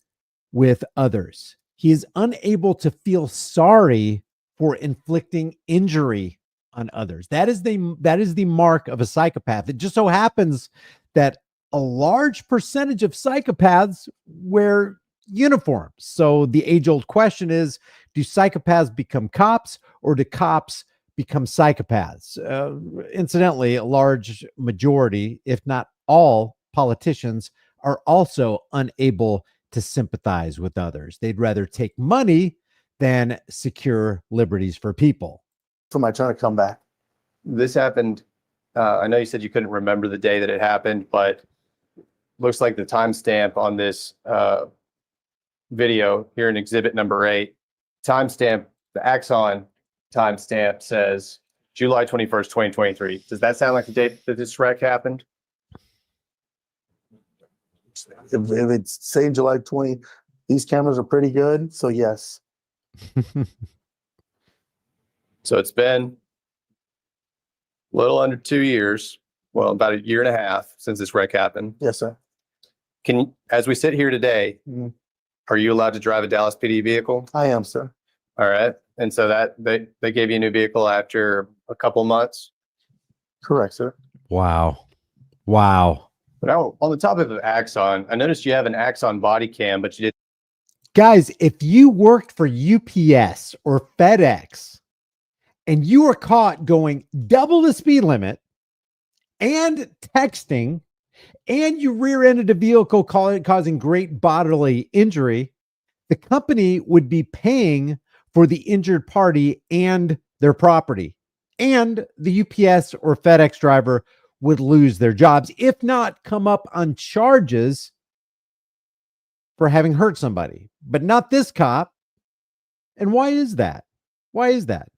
with others. He is unable to feel sorry for inflicting injury on others. That is the mark of a psychopath. It just so happens that a large percentage of psychopaths wear uniforms. So the age-old question is, do psychopaths become cops or do cops become psychopaths? Incidentally, a large majority, if not all, politicians are also unable to sympathize with others. They'd rather take money than secure liberties for people. For my turn to come back. This happened, I know you said you couldn't remember the day that it happened, but looks like the timestamp on this video here in exhibit number 8, timestamp, the Axon timestamp says July 21st, 2023. Does that sound like the date that this wreck happened? If it's saying July 20, these cameras are pretty good. So yes. So it's been a little under 2 years, well, about 1.5 years since this wreck happened. Yes, sir. As we sit here today, Mhm. are you allowed to drive a Dallas PD vehicle? I am, sir. All right. And so that they gave you a new vehicle after a couple months. Correct, sir. Wow. Wow. Now, on the topic of Axon, I noticed you have an Axon body cam, but you did. Guys, if you worked for UPS or FedEx and you were caught going double the speed limit and texting, and you rear-ended a vehicle causing great bodily injury, the company would be paying for the injured party and their property. And the UPS or FedEx driver would lose their jobs, if not come up on charges for having hurt somebody. But not this cop. And why is that? Why is that?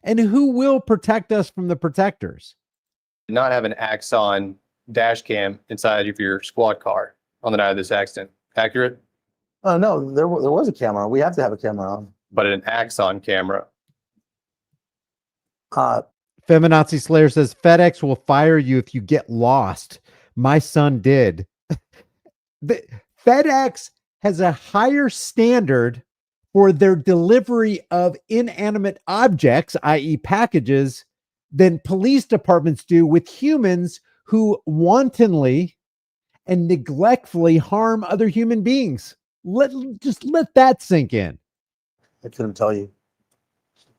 And who will protect us from the protectors? Not have an Axon dash cam inside of your squad car on the night of this accident. Accurate? No, there was a camera. We have to have a camera on. But an Axon camera. Feminazi Slayer says FedEx will fire you if you get lost. My son did. The FedEx has a higher standard for their delivery of inanimate objects, i.e. packages, than police departments do with humans who wantonly and neglectfully harm other human beings. Just let that sink in. I couldn't tell you.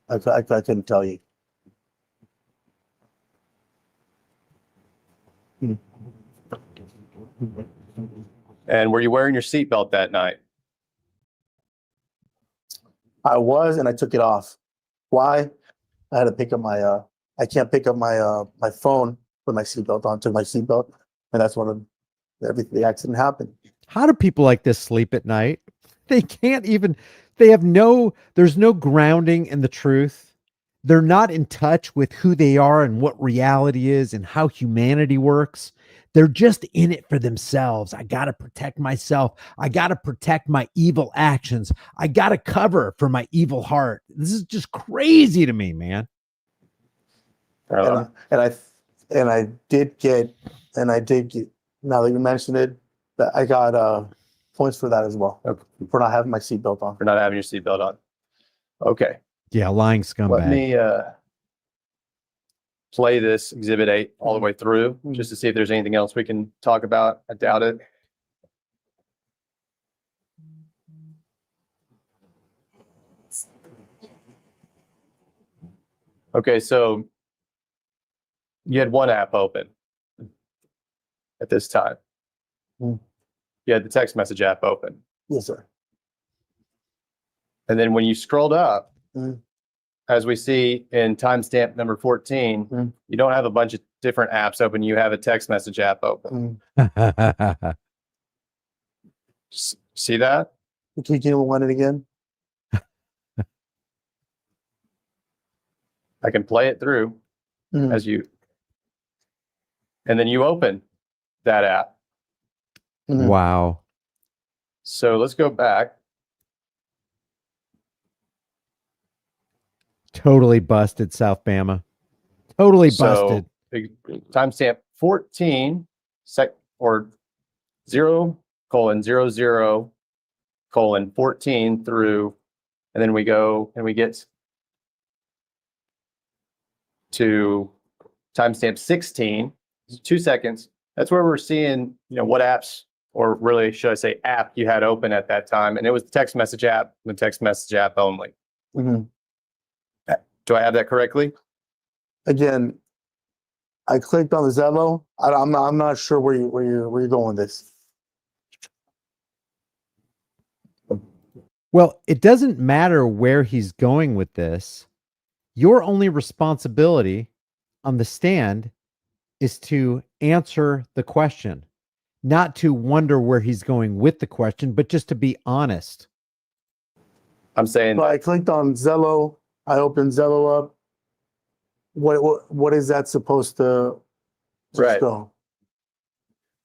I couldn't tell you. And were you wearing your seatbelt that night? I was, and I took it off. Why? I had to pick up my. I can't pick up my my phone with my seatbelt on. Took my seatbelt, and that's when the accident happened. How do people like this sleep at night? They can't even. They have no. There's no grounding in the truth. They're not in touch with who they are and what reality is and how humanity works. They're just in it for themselves. I got to protect myself. I got to protect my evil actions. I got to cover for my evil heart. This is just crazy to me, man. And I did get, now that you mentioned it, that I got points for that as well. Okay. For not having my seatbelt on. For not having your seatbelt on. Okay. Yeah, lying scumbag. Let me play this Exhibit 8 all the way through just to see if there's anything else we can talk about. I doubt it. Okay, so you had one app open at this time. Hmm. You had the text message app open. Yes, sir. And then when you scrolled up, Mm. as we see in timestamp number 14, you don't have a bunch of different apps open. You have a text message app open. See that? Can you want it again? I can play it through as you, and then you open that app. Wow. So let's go back. Totally busted, South Bama. Totally busted. Timestamp 14 or 0:00:14 through, and then we go and we get to timestamp 16, 2 seconds. That's where we're seeing, what apps, or really should I say app, you had open at that time. And it was the text message app, the text message app only. Do I have that correctly? Again, I clicked on the Zello. I'm not sure where you're going with this. Well, it doesn't matter where he's going with this. Your only responsibility on the stand is to answer the question, not to wonder where he's going with the question, but just to be honest. I'm saying, So I clicked on Zello. I opened Zello up. What is that supposed to Right. go?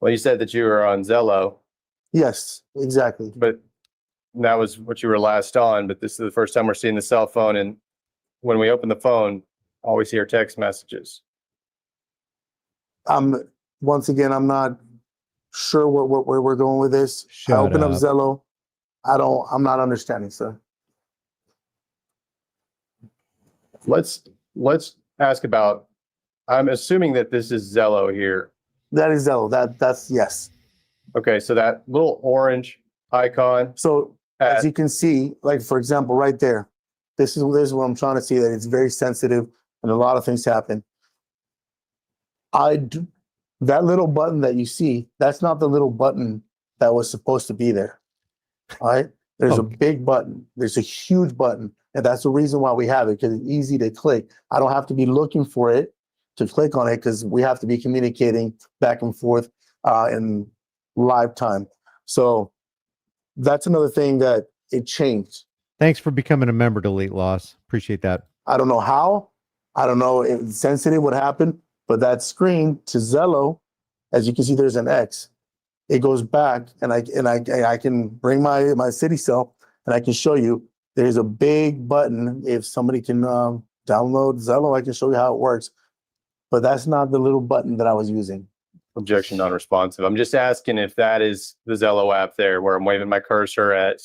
well, you said that you were on Zello, Yes, exactly. but that was what you were last on. But this is the first time we're seeing the cell phone. And when we open the phone, all we see are text messages. Once again, I'm not sure where we're going with this. I Shut open up up. Zello. I'm not understanding, sir. Let's ask about, I'm assuming that this is Zello here. That is Zello. That's yes. Okay, so that little orange icon. So as you can see, like for example, right there, this is what I'm trying to see, that it's very sensitive and a lot of things happen. That little button that you see, that's not the little button that was supposed to be there. All right. There's a big button. There's a huge button. And that's the reason why we have it, because it's easy to click. I don't have to be looking for it to click on it, because we have to be communicating back and forth in live time. So that's another thing that it changed. Thanks for becoming a member, Delete Loss. Appreciate that. I don't know how. I don't know if it's sensitive what happened, but that screen to Zello, as you can see, there's an X. It goes back, and I can bring my city cell, and I can show you. There's a big button. If somebody can download Zello, I can show you how it works. But that's not the little button that I was using. Objection non-responsive. I'm just asking if that is the Zello app there, where I'm waving my cursor at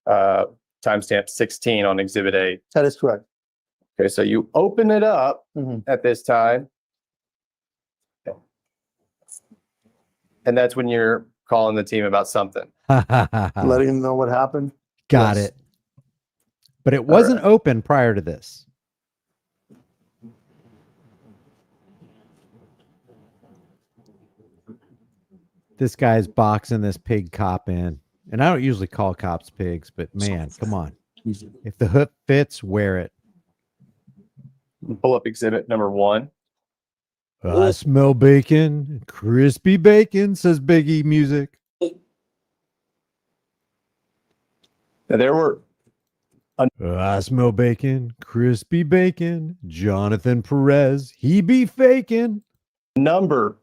timestamp 16 on Exhibit 8. That is correct. Okay, so you open it up at this time. And that's when you're calling the team about something. Letting them know what happened. Got Yes. it. But it wasn't open prior to this. This guy's boxing this pig cop in. And I don't usually call cops pigs, but man, come on. If the hook fits, wear it. Pull up Exhibit number 1. I smell bacon, crispy bacon, says Biggie Music. Now, there were I smell bacon, crispy bacon. Jonathan Perez, he be faking. number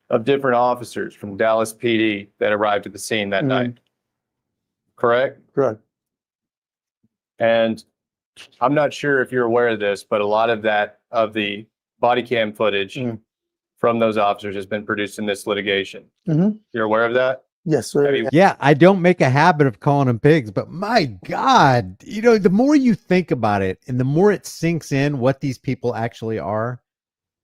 of different officers from Dallas PD that arrived at the scene that night. Correct? Correct. And I'm not sure if you're aware of this, but a lot of the body cam footage from those officers has been produced in this litigation. You're aware of that? Yes, sir. Yeah, I don't make a habit of calling them pigs, but my God, the more you think about it and the more it sinks in what these people actually are,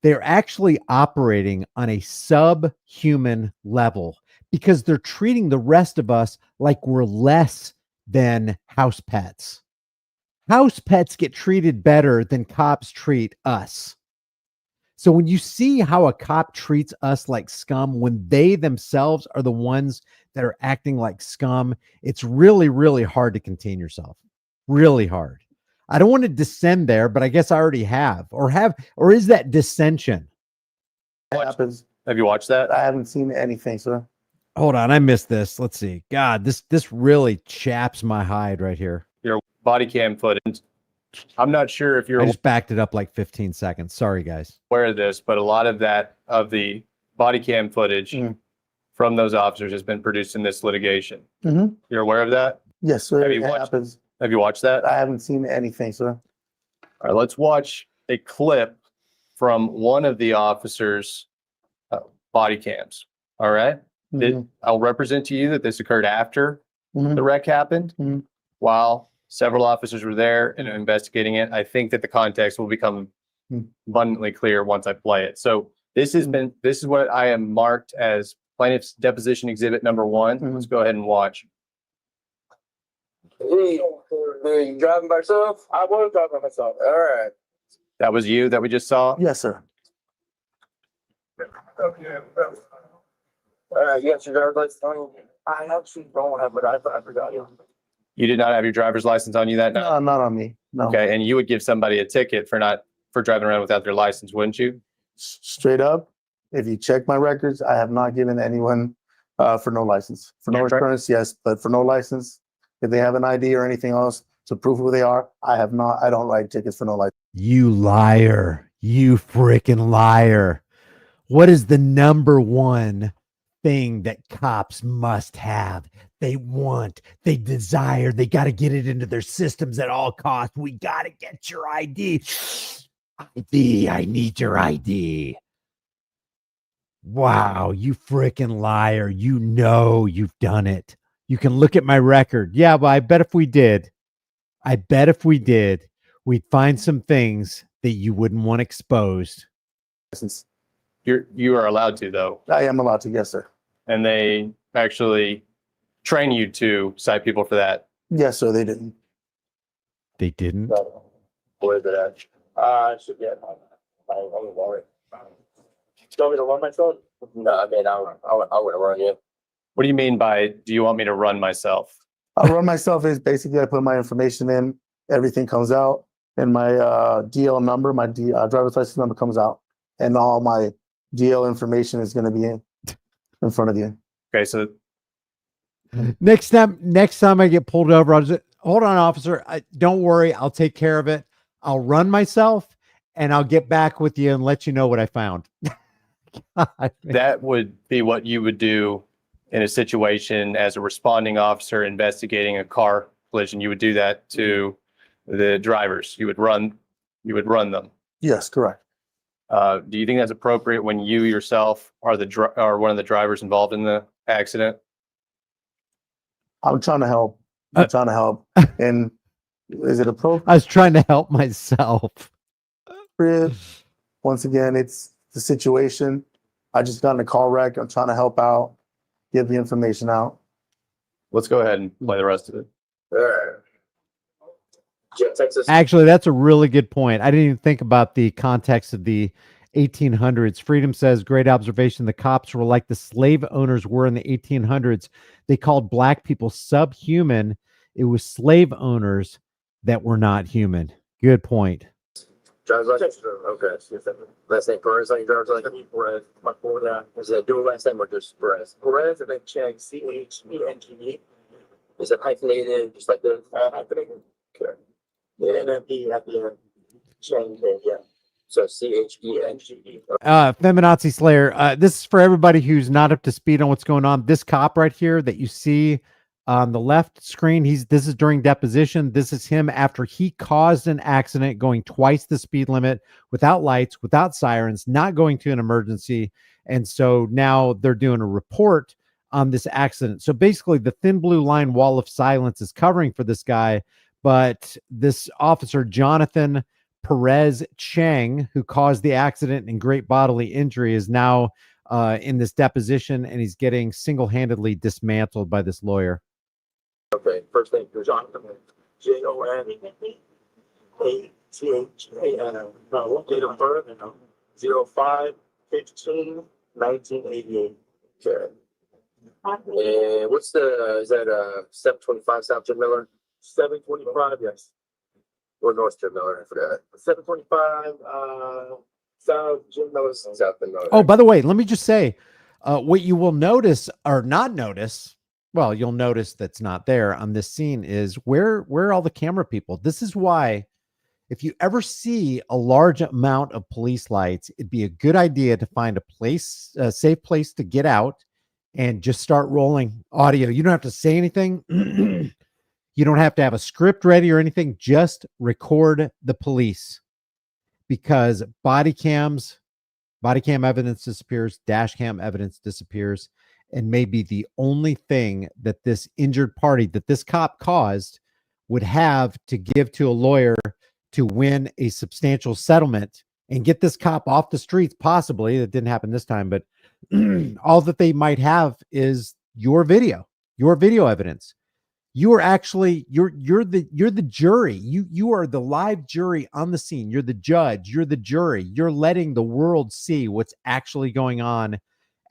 they're actually operating on a subhuman level because they're treating the rest of us like we're less than house pets. House pets get treated better than cops treat us. So when you see how a cop treats us like scum, when they themselves are the ones that are acting like scum, it's really, really hard to contain yourself. Really hard. I don't want to descend there, but I guess I already have. Or is that dissension? Happens. Have you watched that? I haven't seen anything, sir. Hold on, I missed this. Let's see. God, this really chaps my hide right here. Your body cam footage. I'm not sure if you're I just backed it up like 15 seconds. Sorry, guys. aware of this, but a lot of the body cam footage from those officers has been produced in this litigation. You're aware of that? Yes, sir. Have you It watched- happens. Have you watched that? I haven't seen anything, sir. All right, let's watch a clip from one of the officers' body cams. All right. I'll represent to you that this occurred after the wreck happened, while several officers were there and investigating it. I think that the context will become abundantly clear once I play it. So this is what I am marked as plaintiff's deposition exhibit number 1. Let's go ahead and watch. Hey, you driving by yourself? I was driving by myself. All right. That was you that we just saw? Yes, sir. Okay. All right, you got your driver's license on you? I actually don't have, but I forgot you. You did not have your driver's license on you that night? No, not on me. No. Okay, and you would give somebody a ticket for driving around without their license, wouldn't you? Straight up, if you check my records, I have not given anyone for no license. For no That's right. insurance, yes, but for no license, if they have an ID or anything else to prove who they are, I have not. I don't write tickets for no license. You liar. You freaking liar. What is the number one thing that cops must have? They want, they desire, they got to get it into their systems at all costs. We got to get your ID. ID, I need your ID. Wow, you freaking liar. You know you've done it. You can look at my record. Yeah, but I bet if we did, we'd find some things that you wouldn't want exposed. You are allowed to, though, I am allowed to, yes, sir. and they actually train you to cite people for that. Yes, sir, they didn't. They didn't. Where is it at? Should get. I'm worried. Do you want me to run myself? No, I mean, I would run you. What do you mean by, do you want me to run myself? I'll run myself is basically I put my information in, everything comes out, and my DL number, my driver's license number comes out, and all my DL information is going to be in front of you. Okay, so Next time I get pulled over, I'll just hold on, officer. Don't worry, I'll take care of it. I'll run myself and I'll get back with you and let you know what I found. God, that would be what you would do in a situation as a responding officer investigating a car collision. You would do that to the drivers. You would run them. Yes, correct. Do you think that's appropriate when you yourself are one of the drivers involved in the accident? I'm trying to help. And is it appropriate? I was trying to help myself. Once again, it's the situation. I just got in a car wreck. I'm trying to help out, give the information out. Let's go ahead and play the rest of it. All right. Yeah, Texas. Actually, that's a really good point. I didn't even think about the context of the 1800s. Freedom says, great observation. The cops were like the slave owners were in the 1800s. They called black people subhuman. It was slave owners that were not human. Good point. Driver's license. Okay. Last name Perez on your driver's license. Perez. Before that, is it dual last name or just Perez? Perez, and then check CHENG. Is it hyphenated? Just like the hyphenated? Okay. Yeah, and then P at the end. Change it, yeah. So CHENGE. Feminazi Slayer. This is for everybody who's not up to speed on what's going on. This cop right here that you see on the left screen, this is during deposition. This is him after he caused an accident, going twice the speed limit, without lights, without sirens, not going to an emergency. And so now they're doing a report on this accident. So basically the thin blue line wall of silence is covering for this guy, but this officer, Jonathan Perez Chang, who caused the accident and great bodily injury, is now in this deposition, and he's getting single-handedly dismantled by this lawyer. Okay, first name is Jonathan. JONATHAN. Date of birth, 05/15/1988. Okay. And what's is that 725 South Jim Miller? 725, yes. Or North Jim Miller, I forgot. 725 South Jim Miller. South Jim Miller. Oh, by the way, let me just say, what you will notice or not notice, well, you'll notice that's not there on this scene, is where are all the camera people? This is why, if you ever see a large amount of police lights, it'd be a good idea to find a safe place to get out and just start rolling audio. You don't have to say anything. You don't have to have a script ready or anything. Just record the police, because body cam evidence disappears, dash cam evidence disappears, and maybe the only thing that this injured party that this cop caused would have to give to a lawyer to win a substantial settlement and get this cop off the streets. Possibly that didn't happen this time, but all that they might have is your video evidence. You are actually you're the jury. You are the live jury on the scene. You're the judge. You're the jury. You're letting the world see what's actually going on,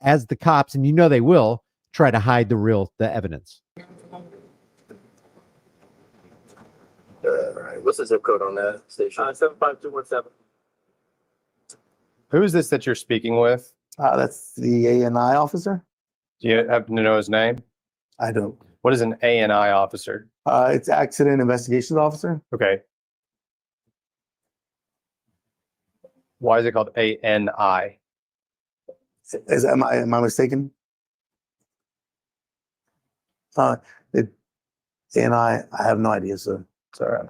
as the cops, and they will try to hide the evidence. All right. What's the zip code on that station? 75217. Who is this that you're speaking with? That's the ANI officer. Do you happen to know his name? I don't. What is an ANI officer? It's accident investigations officer. Okay. Why is it called ANI? Am I mistaken? ANI. I have no idea, sir. It's all right.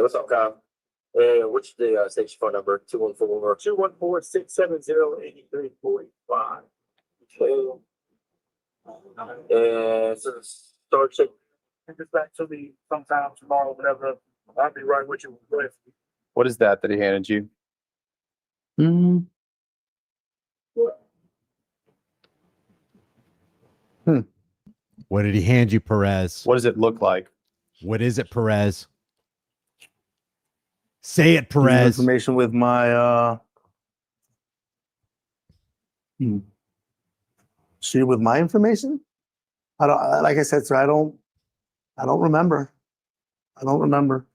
What's up, Kyle? What's the station phone number? 214-670-8345. Okay. So start check. Get back to me sometime tomorrow, whatever. I'll be right with you. What is that he handed you? What did he hand you, Perez? What does it look like? What is it, Perez? Say it, Perez. Information with my sheet with my information. I don't. Like I said, sir, I don't remember. I don't remember.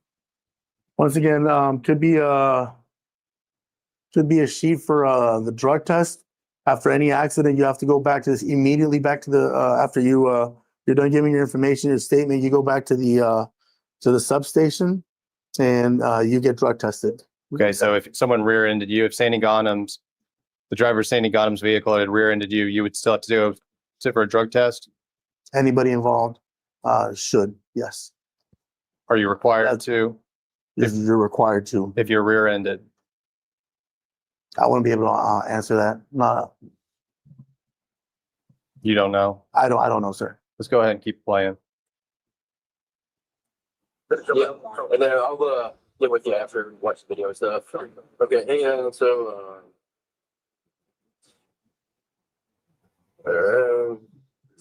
Once again, could be a sheet for the drug test. After any accident, you have to go back to this immediately. Back to the after you're done giving your information, your statement, you go back to the substation, and you get drug tested. Okay, so if someone rear-ended you, if the driver of Sandy Gotham's vehicle had rear-ended you, you would still have to sit for a drug test? Anybody involved should, yes. Are you required to? You're required to. If you're rear-ended? I wouldn't be able to answer that. No, You don't know? I don't know, sir. Let's go ahead and keep playing. Yeah, and then I'll get with you after we watch the video and stuff. Okay, hang on.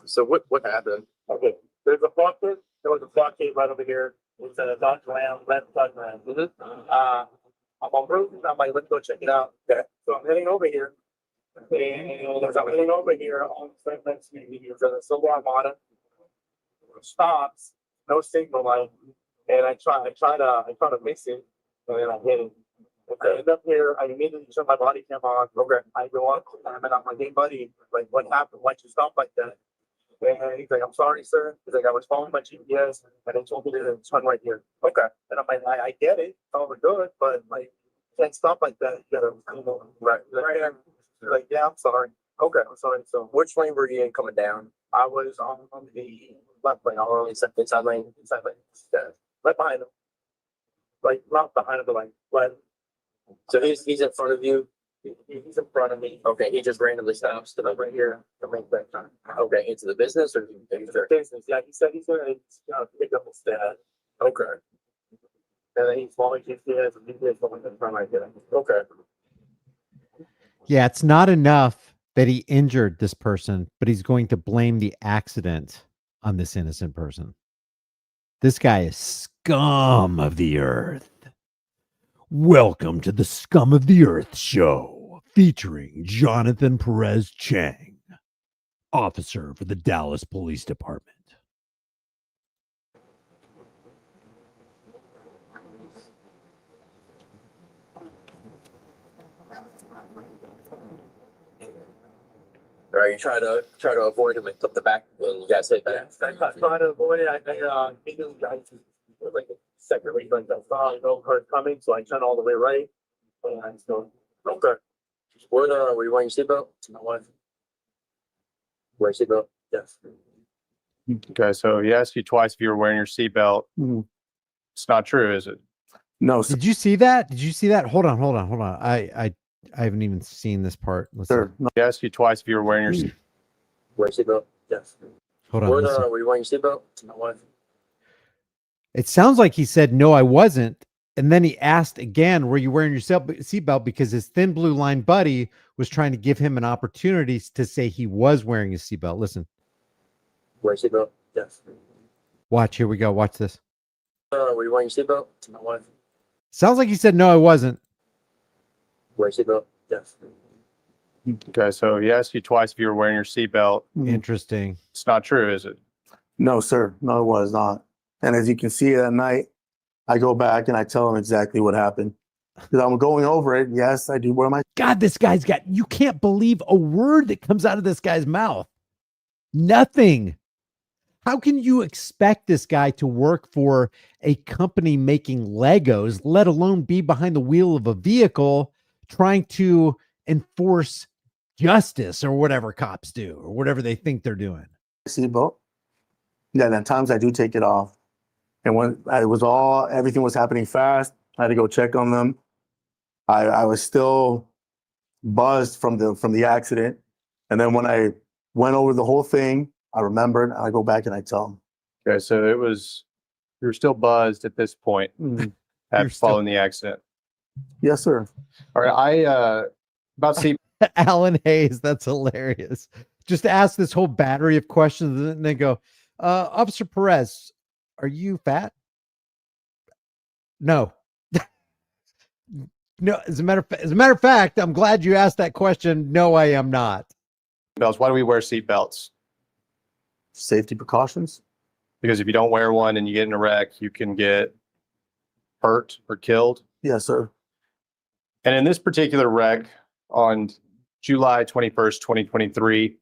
So what happened? Okay, there's a blockade. There was a blockade right over here. It's a Dodge Ram, red Dodge Ram. I'm on route. Let's go check it out. Okay, so I'm heading over here. And as I'm heading over here, all of a sudden, let's see, there's a silver Armada. Stops, no signal light, and I try to miss it, and then I hit it. I end up here. I immediately turn my body cam on. Okay, I go up, and I'm like, "Hey, buddy, like, what happened? Why'd you stop like that?" And he's like, I'm sorry, sir. He's like, I was following my GPS and they told me to turn right here. Okay. And I'm like, I get it. It's all good, but like, you can't stop like that. You gotta, right. You're like, yeah, I'm sorry. Okay, I'm sorry. So which lane were you in coming down? I was on the left lane, all inside lane, yeah, right behind him. Like not behind him, but like right. So he's in front of you. He's in front of me. Okay, he just randomly stops right here. Okay, into the business or business? Yeah, he said he's gonna pick up his dad. Okay. And then he's following GPS and he's going in front right there. Okay. Yeah, it's not enough that he injured this person, but he's going to blame the accident on this innocent person. This guy is scum of the earth. Welcome to the Scum of the Earth show, featuring Jonathan Perez Chang, officer for the Dallas Police Department. Or are you trying to avoid him and flip the back when you guys hit that? I trying to avoid it. I like separately, like I saw no car coming, so I turned all the way right. And I still okay. Were you wearing your seatbelt? I was Wearing your seatbelt? yes. Okay, so he asked you twice if you were wearing your seatbelt. Mhm. It's not true, is it? No, sir. Did you see that? Did you see that? Hold on. I haven't even seen this part. Let's see. Sir. No, He asked you twice if you were wearing your Wearing your seatbelt? Yes. Hold on. listen. Were you wearing your seatbelt? I was It sounds like he said, no, I wasn't. And then he asked again, were you wearing your seatbelt? Because his thin blue line buddy was trying to give him an opportunity to say he was wearing his seatbelt. Listen, Wearing your seatbelt? yes. watch. Here we go. Watch this. Were you wearing your seatbelt? I was Sounds like he said, no, I wasn't. Wearing your seatbelt? yes. Okay, so he asked you twice if you were wearing your seatbelt. Interesting. It's not true, is it? no, sir. No, it was not. And as you can see that night, I go back and I tell him exactly what happened. Because I'm going over it. Yes, I do wear my God, this guy's got, you can't believe a word that comes out of this guy's mouth. Nothing. How can you expect this guy to work for a company making Legos, let alone be behind the wheel of a vehicle trying to enforce justice or whatever cops do or whatever they think they're doing? seatbelt. Yeah, and at times I do take it off. And when everything was happening fast, I had to go check on them. I was still buzzed from the accident. And then when I went over the whole thing, I remembered, I go back and I tell them. Okay, so you were still buzzed at this point You're after still- following the accident. Yes, sir. All right, about seat. Alan Hayes, that's hilarious. Just ask this whole battery of questions and then go, Officer Perez, are you fat? No. No, as a matter of fact, I'm glad you asked that question. No, I am not. Belts. Why do we wear seat belts? Safety precautions. Because if you don't wear one and you get in a wreck, you can get hurt or killed. Yes, sir. And in this particular wreck on July 21st, 2023,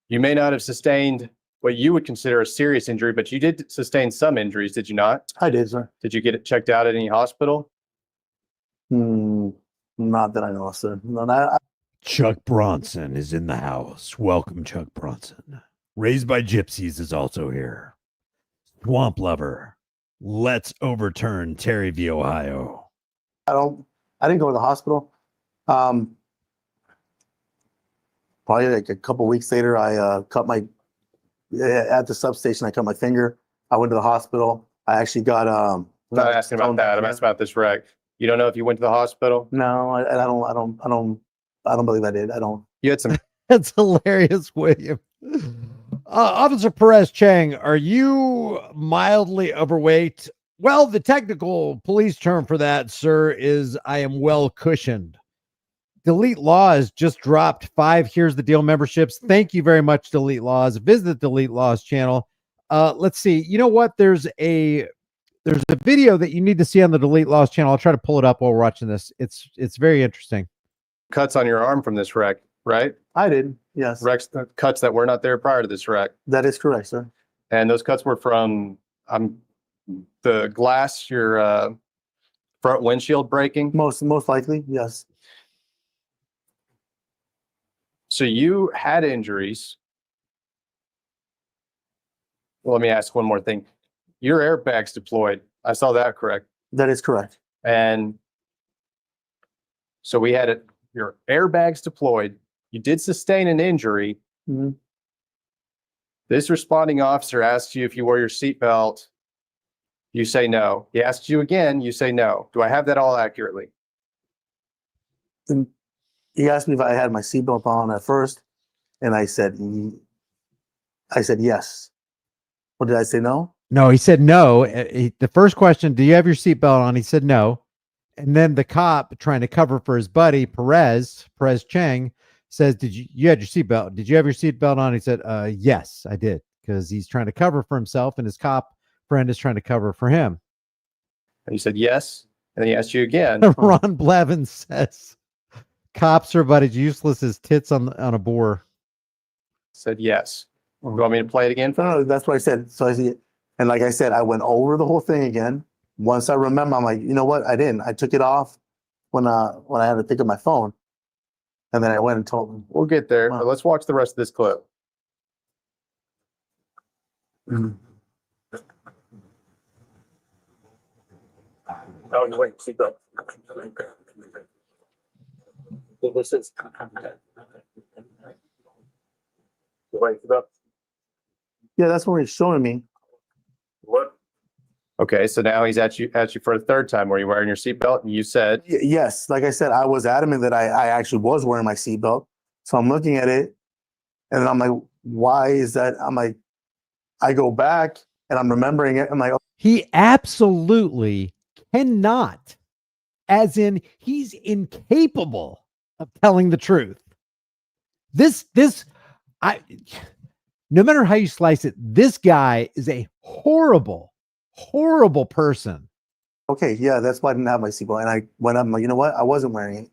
you may not have sustained what you would consider a serious injury, but you did sustain some injuries, did you not? I did, sir. Did you get it checked out at any hospital? Not that I know of, sir. No, Chuck Bronson is in the house. Welcome, Chuck Bronson. Raised by Gypsies is also here. Swamp Lover. Let's overturn Terry v. Ohio. I didn't go to the hospital. Probably like a couple weeks later, I at the substation, I cut my finger. I went to the hospital. I actually got I'm not asking about that. I'm asking about this wreck. You don't know if you went to the hospital? No, I don't believe I did. I don't. You had some That's hilarious, William. Officer Perez Chang, are you mildly overweight? Well, the technical police term for that, sir, is I am well cushioned. Delete Laws just dropped 5 Here's the Deal memberships. Thank you very much, Delete Laws. Visit Delete Laws channel. Let's see. You know what? There's a video that you need to see on the Delete Laws channel. I'll try to pull it up while we're watching this. It's very interesting. cuts on your arm from this wreck. right? I did. Yes, Cuts that were not there prior to this wreck. that is correct, sir. And those cuts were from the glass, your front windshield breaking. Most likely, yes. So you had injuries. Well, let me ask one more thing. Your airbag's deployed. I saw that correct. That is correct. And so we had it, your airbags deployed. You did sustain an injury. Mhm. This responding officer asked you if you wore your seatbelt. You say no. He asked you again. You say no. Do I have that all accurately? And he asked me if I had my seatbelt on at first, and I said yes. Or did I say no? No, he said no. The first question, do you have your seatbelt on? He said no. And then the cop trying to cover for his buddy, Perez Chang, says, you had your seatbelt? Did you have your seatbelt on? He said, yes, I did. Because he's trying to cover for himself and his cop friend is trying to cover for him. And you said yes. And then he asked you again. Ron Blevins says, cops are about as useless as tits on a boar. Said yes. You want me to play it again? No, that's what I said. So I see it. And like I said, I went over the whole thing again. Once I remember, I'm like, you know what? I didn't. I took it off when I had to pick up my phone. And then I went and told him. We'll get there. Wow. But let's watch the rest of this clip. Oh, you wait, seatbelt. This is. Wait, seatbelt. Yeah, that's what he's showing me. What? Okay, so now he's at you for a third time. Were you wearing your seatbelt? And you said, Yes, like I said, I was adamant that I actually was wearing my seatbelt. So I'm looking at it, and then I'm like, why is that? I'm like, I go back and I'm remembering it. I'm like, oh. He absolutely cannot, as in he's incapable of telling the truth. No matter how you slice it, this guy is a horrible person. Okay, yeah, that's why I didn't have my seatbelt. And I went up, I'm like, you know what? I wasn't wearing it.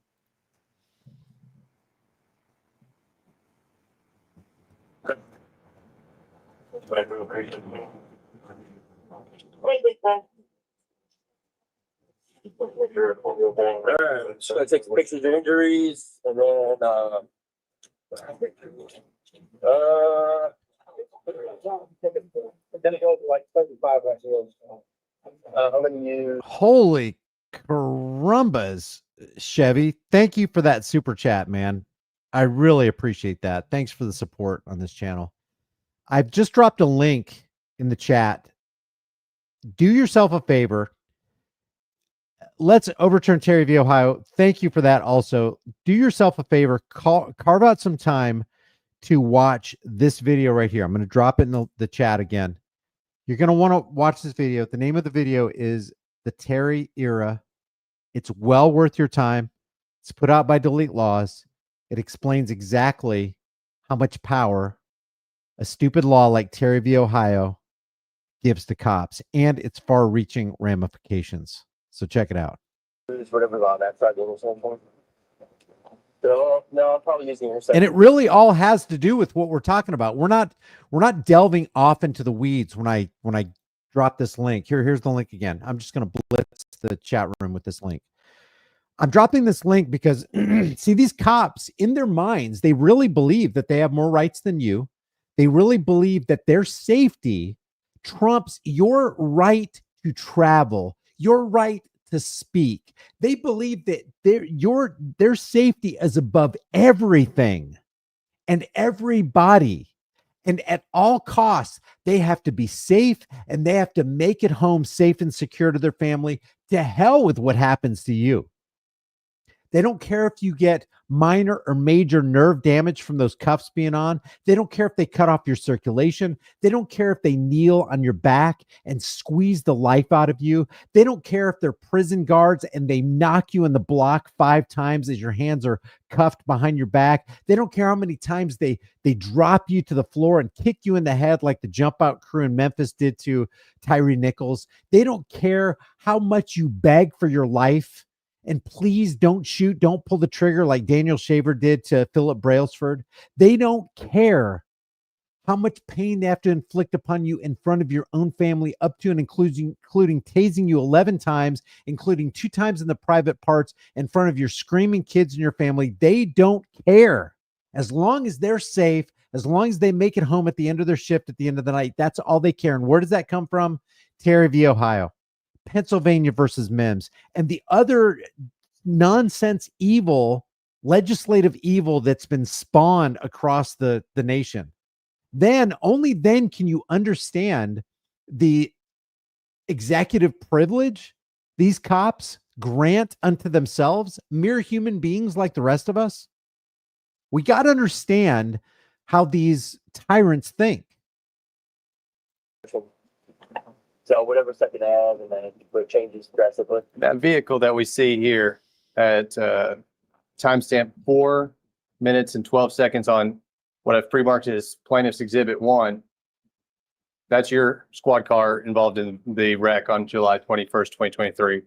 Alright, so I take some pictures of injuries and then Then it goes to like 75 actually. I'm gonna use. Holy carumbas, Chevy. Thank you for that super chat, man. I really appreciate that. Thanks for the support on this channel. I've just dropped a link in the chat. Do yourself a favor. Let's overturn Terry v. Ohio. Thank you for that. Also, do yourself a favor. Carve out some time to watch this video right here. I'm going to drop it in the chat again. You're going to want to watch this video. The name of the video is The Terry Era. It's well worth your time. It's put out by Delete Laws. It explains exactly how much power a stupid law like Terry v. Ohio gives to cops and its far-reaching ramifications. So check it out. whatever's on that side of the same point. So no, I'm probably using intersection. And it really all has to do with what we're talking about. We're not delving off into the weeds when I drop this link. Here's the link again. I'm just going to blitz the chat room with this link. I'm dropping this link because see, these cops in their minds, they really believe that they have more rights than you. They really believe that their safety trumps your right to travel, your right to speak. They believe that their safety is above everything and everybody. And at all costs, they have to be safe and they have to make it home safe and secure to their family. To hell with what happens to you. They don't care if you get minor or major nerve damage from those cuffs being on. They don't care if they cut off your circulation. They don't care if they kneel on your back and squeeze the life out of you. They don't care if they're prison guards and they knock you in the block 5 times as your hands are cuffed behind your back. They don't care how many times they drop you to the floor and kick you in the head like the jump out crew in Memphis did to Tyree Nichols. They don't care how much you beg for your life And please don't shoot, don't pull the trigger like Daniel Shaver did to Philip Brailsford. They don't care how much pain they have to inflict upon you in front of your own family, up to and including tasing you 11 times, including 2 times in the private parts in front of your screaming kids and your family. They don't care. As long as they're safe, as long as they make it home at the end of their shift at the end of the night, that's all they care. And where does that come from? Terry v. Ohio. Pennsylvania versus Mims, and the other nonsense evil, legislative evil that's been spawned across the nation. Then, only then can you understand the executive privilege these cops grant unto themselves, mere human beings like the rest of us. We got to understand how these tyrants think. So whatever second ad, and then it changes drastically. That vehicle that we see here at timestamp 4 minutes and 12 seconds on what I've pre-marked as plaintiff's exhibit 1, that's your squad car involved in the wreck on July 21st, 2023.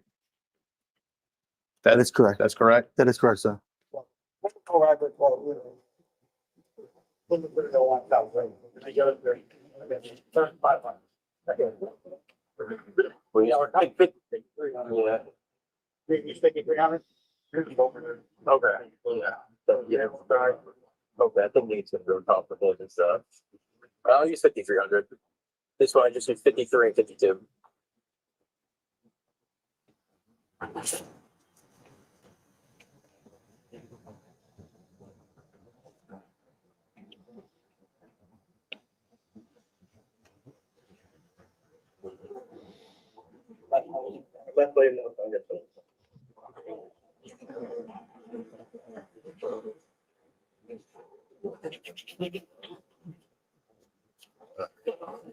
That is correct. That's correct? That is correct, sir. Yeah. You stick 300? Okay. Yeah. So, yeah. Okay, I think needs to go top of it and stuff. I'll use 5,300. This one I just use 53 and 52. Let's play another one.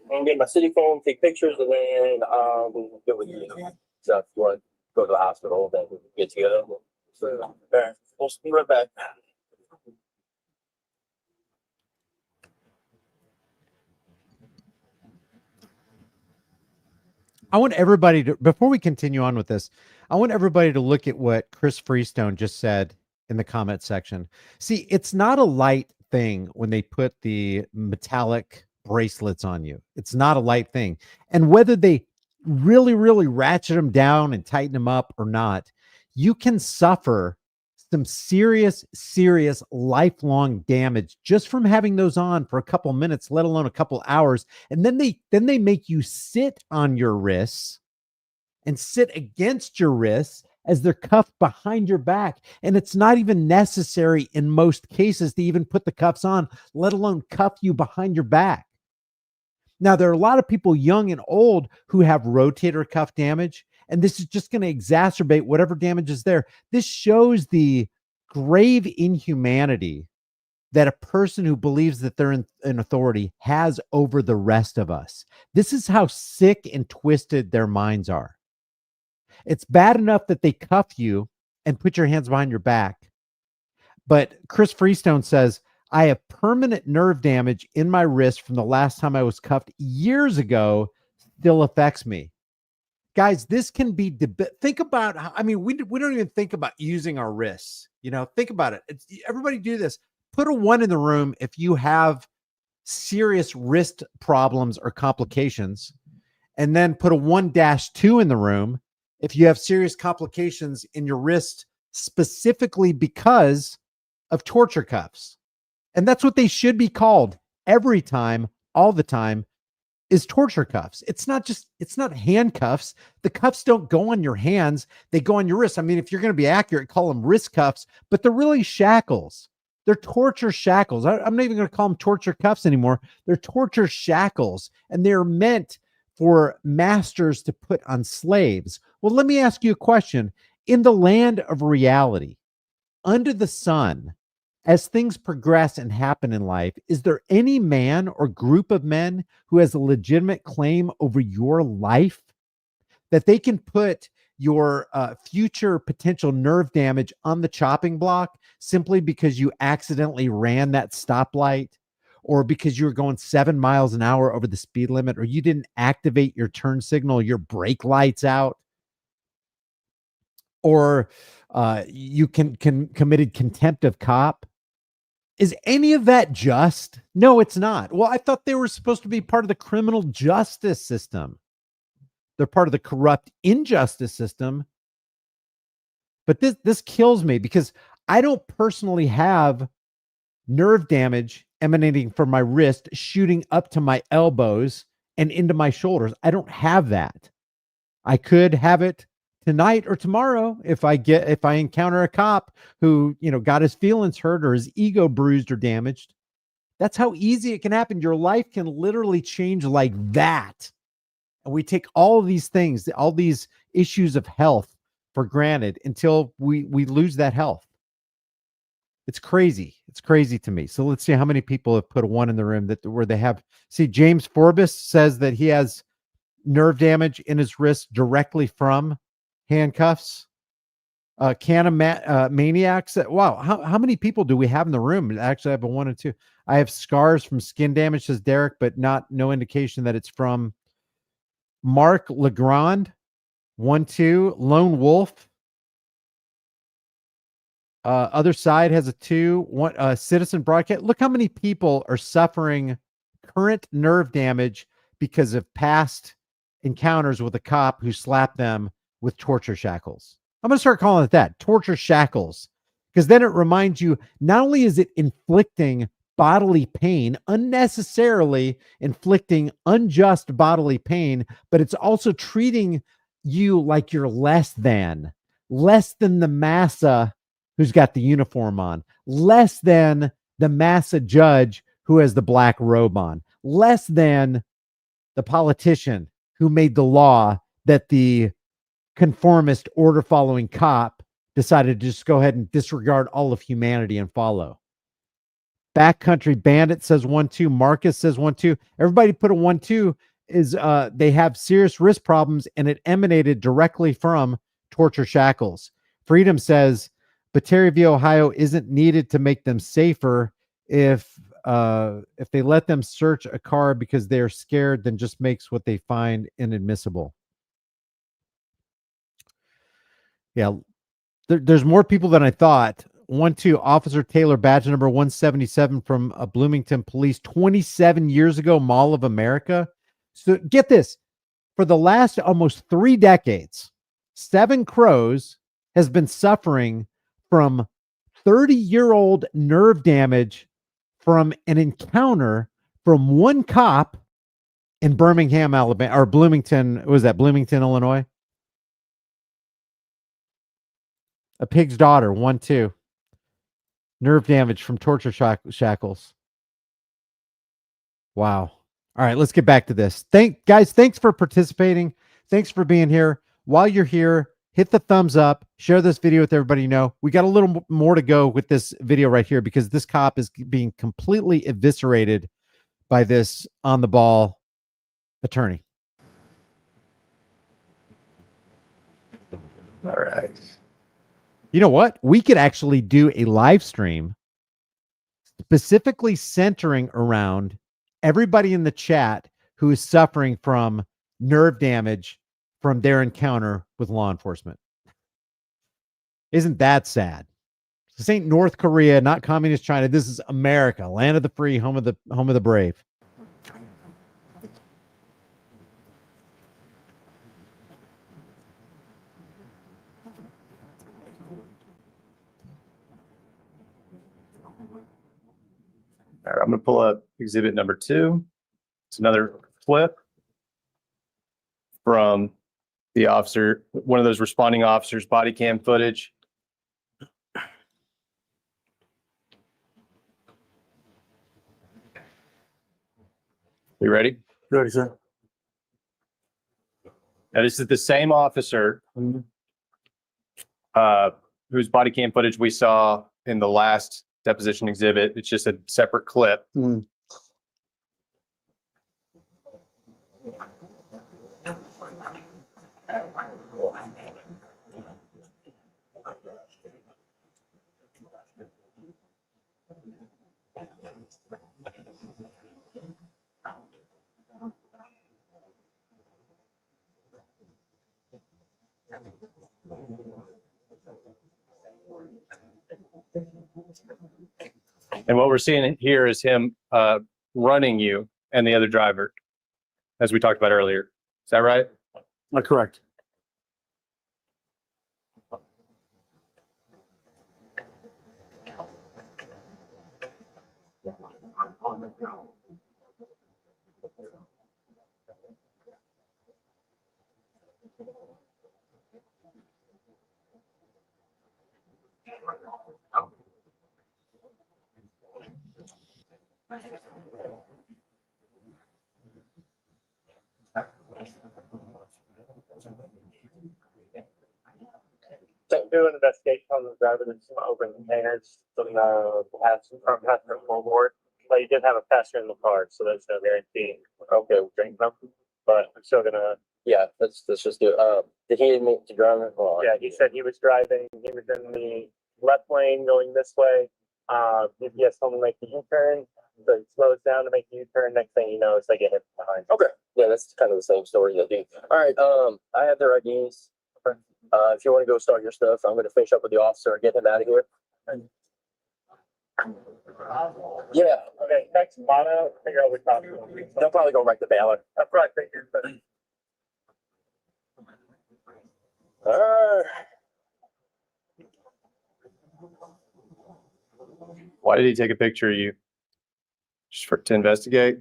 I'm getting my city phone, take pictures, and then we'll go with you. So if you want to go to the hospital, then we can get together. So, all right, we'll be right back. I want everybody to, before we continue on with this, I want everybody to look at what Chris Freestone just said in the comment section. See, it's not a light thing when they put the metallic bracelets on you. It's not a light thing. And whether they really, really ratchet them down and tighten them up or not, you can suffer some serious, serious lifelong damage just from having those on for a couple minutes, let alone a couple hours. And then they make you sit on your wrists and sit against your wrists as they're cuffed behind your back. And it's not even necessary in most cases to even put the cuffs on, let alone cuff you behind your back. Now, there are a lot of people, young and old, who have rotator cuff damage, and this is just going to exacerbate whatever damage is there. This shows the grave inhumanity that a person who believes that they're in authority has over the rest of us. This is how sick and twisted their minds are. It's bad enough that they cuff you and put your hands behind your back. But Chris Freestone says, I have permanent nerve damage in my wrist from the last time I was cuffed years ago, still affects me. Guys, this can be, think about, I mean, we don't even think about using our wrists. You know, think about it. Everybody do this. Put a 1 in the room if you have serious wrist problems or complications, and then put a 1-2 in the room if you have serious complications in your wrist, specifically because of torture cuffs. And that's what they should be called every time, all the time, is torture cuffs. It's not handcuffs. The cuffs don't go on your hands. They go on your wrists. I mean, if you're going to be accurate, call them wrist cuffs, but they're really shackles. They're torture shackles. I'm not even going to call them torture cuffs anymore. They're torture shackles, and they're meant for masters to put on slaves. Well, let me ask you a question. In the land of reality, under the sun, as things progress and happen in life, is there any man or group of men who has a legitimate claim over your life that they can put your future potential nerve damage on the chopping block simply because you accidentally ran that stoplight, or because you were going 7 miles an hour over the speed limit, or you didn't activate your turn signal, your brake lights out, or You committed contempt of cop. Is any of that just? No, it's not. Well, I thought they were supposed to be part of the criminal justice system. They're part of the corrupt injustice system. But this kills me because I don't personally have nerve damage emanating from my wrist, shooting up to my elbows and into my shoulders. I don't have that. I could have it tonight or tomorrow if I encounter a cop who, got his feelings hurt or his ego bruised or damaged. That's how easy it can happen. Your life can literally change like that. And we take all of these things, all these issues of health for granted until we lose that health. It's crazy. It's crazy to me. So let's see how many people have put a 1 in the room where they have. See, James Forbes says that he has nerve damage in his wrist directly from handcuffs. Maniacs. Wow. How many people do we have in the room? Actually, I have a 1 and 2. I have scars from skin damage, says Derek, but no indication that it's from. Mark Legrand, 1, 2. Lone Wolf. Other side has a 2. 1. Citizen Broadcast. Look how many people are suffering current nerve damage because of past encounters with a cop who slapped them with torture shackles. I'm going to start calling it that, torture shackles, because then it reminds you not only is it inflicting bodily pain, unnecessarily inflicting unjust bodily pain, but it's also treating you like you're less than the massa who's got the uniform on, less than the massa judge who has the black robe on, less than the politician who made the law that the conformist order following cop decided to just go ahead and disregard all of humanity and follow. Backcountry Bandit says 1, 2. Marcus says 1, 2. Everybody put a 1, 2 is they have serious wrist problems and it emanated directly from torture shackles. Freedom says Batavia v. Ohio isn't needed to make them safer. If they let them search a car because they're scared, then just makes what they find inadmissible. Yeah, there's more people than I thought. 1, 2. Officer Taylor, badge number 177 from Bloomington Police, 27 years ago, Mall of America. So get this. For the last almost 3 decades, Seven Crows has been suffering from 30-year-old nerve damage from an encounter from one cop in Birmingham, Alabama, or Bloomington. Was that Bloomington, Illinois? A pig's daughter, 1, 2. Nerve damage from torture shackles. Wow. All right, let's get back to this. Thanks for participating. Thanks for being here. While you're here, hit the thumbs up, share this video with everybody you know. We got a little more to go with this video right here because this cop is being completely eviscerated by this on the ball attorney. All right. You know what? We could actually do a live stream specifically centering around everybody in the chat who is suffering from nerve damage from their encounter with law enforcement. Isn't that sad? This ain't North Korea, not communist China. This is America, land of the free, home of the brave. All right, I'm going to pull up exhibit number 2. It's another clip from the officer, one of those responding officers' body cam footage. You ready? Ready, sir. Now, this is the same officer whose body cam footage we saw in the last deposition exhibit. It's just a separate clip. Mm. And what we're seeing here is him running you and the other driver, as we talked about earlier. Is that right? Correct. So do an investigation on the driver that's open containers, some front passenger floorboard. But you did have a passenger in the car, so that's no guarantee. Okay, we'll drink them, but I'm still gonna. Yeah, let's just do. Did he admit to driving? Well, Yeah, he said he was driving. He was in the left lane going this way. If he has someone make the U-turn, so he slows down to make the U-turn. Next thing you know, it's like a hit behind. okay. Yeah, that's kind of the same story you'll do. All right. I have their IDs. If you want to go start your stuff, I'm going to finish up with the officer and get him out of here. Yeah, Okay, next mono, figure out what talking about. they'll probably go write the ballot. I probably figured, but Why did he take a picture of you? Just to investigate?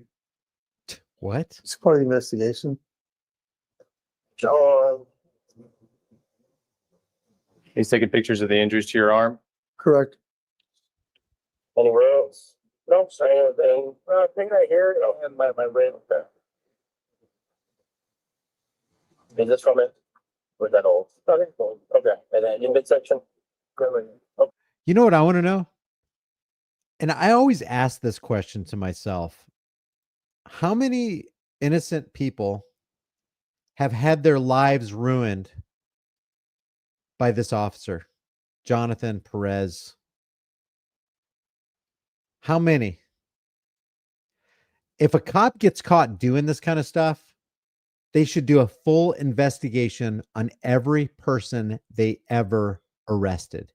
What? It's part of the investigation. so He's taking pictures of the injuries to your arm. Correct. anywhere else? Don't say anything. I think I hear it in my rib. Is this from it? Or is that old? I think so. Okay. And then in midsection? Really. You know what I want to know? And I always ask this question to myself. How many innocent people have had their lives ruined by this officer, Jonathan Perez? How many? If a cop gets caught doing this kind of stuff, they should do a full investigation on every person they ever arrested.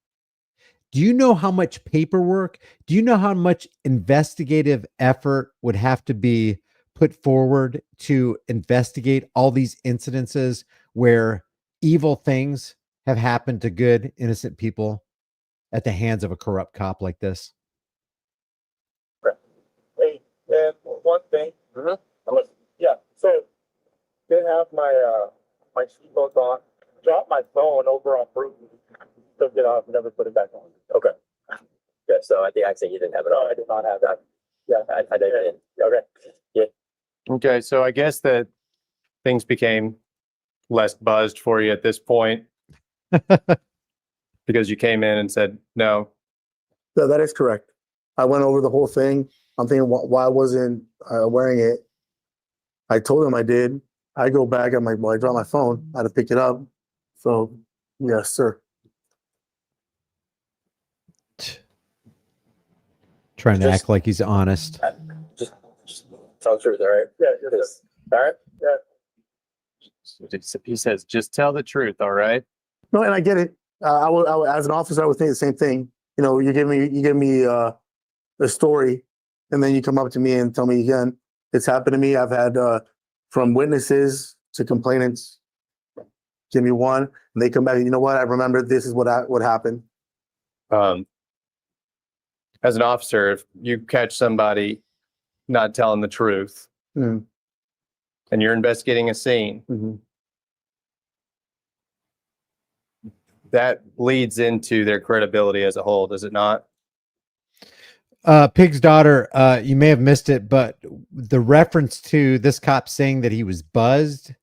Do you know how much paperwork? Do you know how much investigative effort would have to be put forward to investigate all these incidences where evil things have happened to good, innocent people at the hands of a corrupt cop like this? Hey, and one thing. Mm-hmm. Yeah, so did have my my seatbelt on. Dropped my phone over on Bruton. Took it off, never put it back on. Okay. Yeah, so at the accident, you didn't have it No, on. I did not have that. Yeah, I did. Okay. Yeah. Okay, so I guess that things became less buzzed for you at this point because you came in and said no. No, that is correct. I went over the whole thing. I'm thinking why I wasn't wearing it. I told him I did. I go back. I'm like, well, I dropped my phone. I had to pick it up. So, yes, sir. Trying to Just- act like he's honest. Just tell the truth, all right? Yeah, Just- all right. He says, just tell the truth, all right? No, and I get it. I would, as an officer, I would think the same thing. You know, you give me a story, and then you come up to me and tell me again. It's happened to me. I've had from witnesses to complainants. Give me one, and they come back. You know what? I remember this is what happened. As an officer, if you catch somebody not telling the truth Mm. and you're investigating a scene, Mm-hmm. that leads into their credibility as a whole, does it not? Pig's daughter, you may have missed it, but the reference to this cop saying that he was buzzed,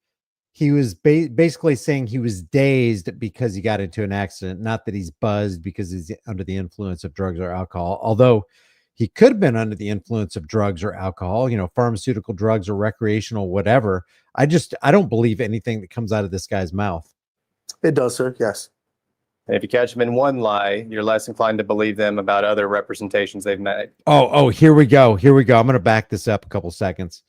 he was basically saying he was dazed because he got into an accident, not that he's buzzed because he's under the influence of drugs or alcohol. Although he could have been under the influence of drugs or alcohol, you know, pharmaceutical drugs or recreational, whatever. I don't believe anything that comes out of this guy's mouth. It does, sir. Yes. And if you catch them in one lie, you're less inclined to believe them about other representations they've made. Oh, here we go. I'm going to back this up a couple seconds.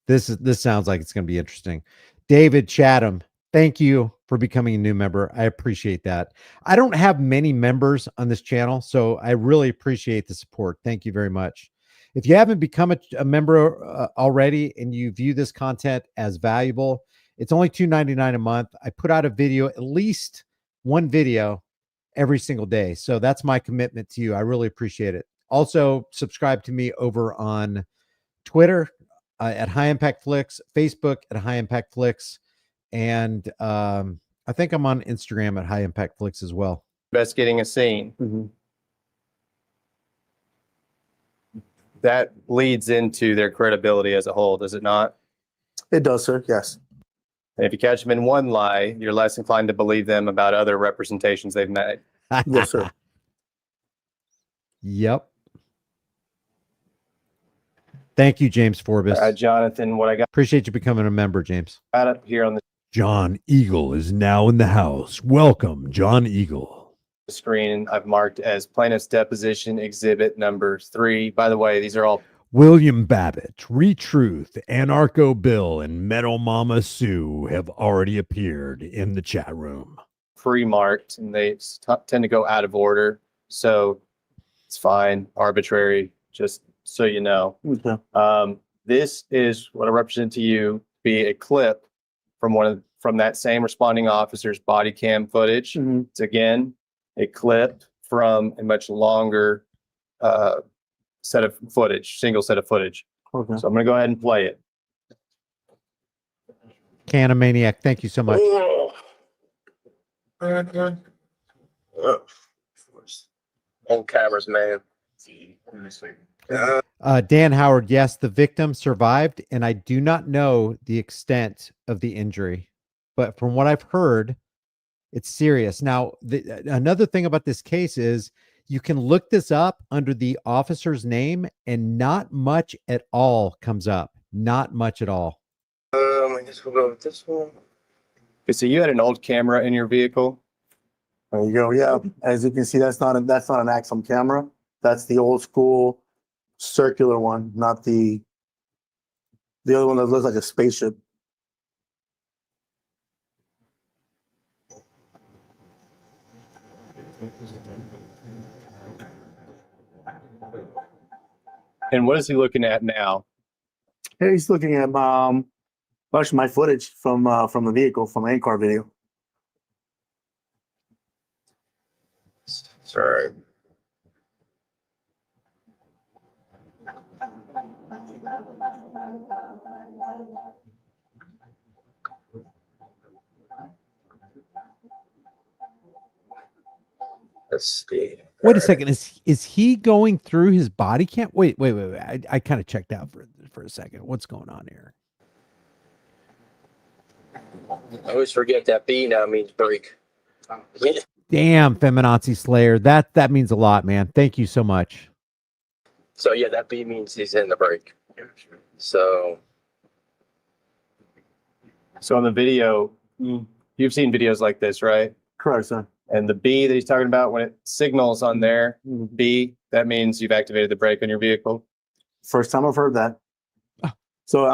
This sounds like it's going to be interesting. David Chatham, Thank you for becoming a new member. I appreciate that. I don't have many members on this channel, so I really appreciate the support. Thank you very much. If you haven't become a member already and you view this content as valuable, it's only $2.99 a month. I put out a video, at least one video every single day. So that's my commitment to you. I really appreciate it. Also, subscribe to me over on Twitter at High Impact Flicks, Facebook at High Impact Flicks, and I think I'm on Instagram at High Impact Flicks as well. Investigating a scene. Mm-hmm. That leads into their credibility as a whole, does it not? It does, sir. Yes. And if you catch them in one lie, you're less inclined to believe them about other representations they've made. Yes, sir. Yep. Thank you, James Forbes. Jonathan, what I got Appreciate you becoming a member, James. up here on the John Eagle is now in the house. Welcome, John Eagle. screen, I've marked as plaintiff's deposition exhibit number 3. By the way, these are all William Babbitt, Retruth, Anarcho Bill, and Metal Mama Sue have already appeared in the chat room. pre-marked and they tend to go out of order. So it's fine, arbitrary, just so you know. Okay. This is what I represent to you be a clip from from that same responding officer's body cam footage. Mhm. It's again a clip from a much longer set of footage, single set of footage. Okay. So I'm going to go ahead and play it. Canamaniac, thank you so much. On cameras, man. Dan Howard, yes, the victim survived, and I do not know the extent of the injury, but from what I've heard, it's serious. Now, another thing about this case is you can look this up under the officer's name, and not much at all comes up. Not much at all. I guess we'll go with this one. Okay, so you had an old camera in your vehicle. There you go. Yeah. As you can see, that's not an Axum camera. That's the old school circular one, not the other one that looks like a spaceship. And what is he looking at now? Here he's looking at actually my footage from the vehicle, from an in-car video. Sorry. Let's see. Wait a second. Is he going through his body cam? Wait. I kind of checked out for a second. What's going on here? I always forget that B now means break. Damn, Feminazi Slayer. That means a lot, man. Thank you so much. So yeah, that B means he's in the break. So On the video, you've seen videos like this, right? Correct, sir. And the B that he's talking about, when it signals on there, Mhm. B, that means you've activated the brake on your vehicle. First time I've heard that. So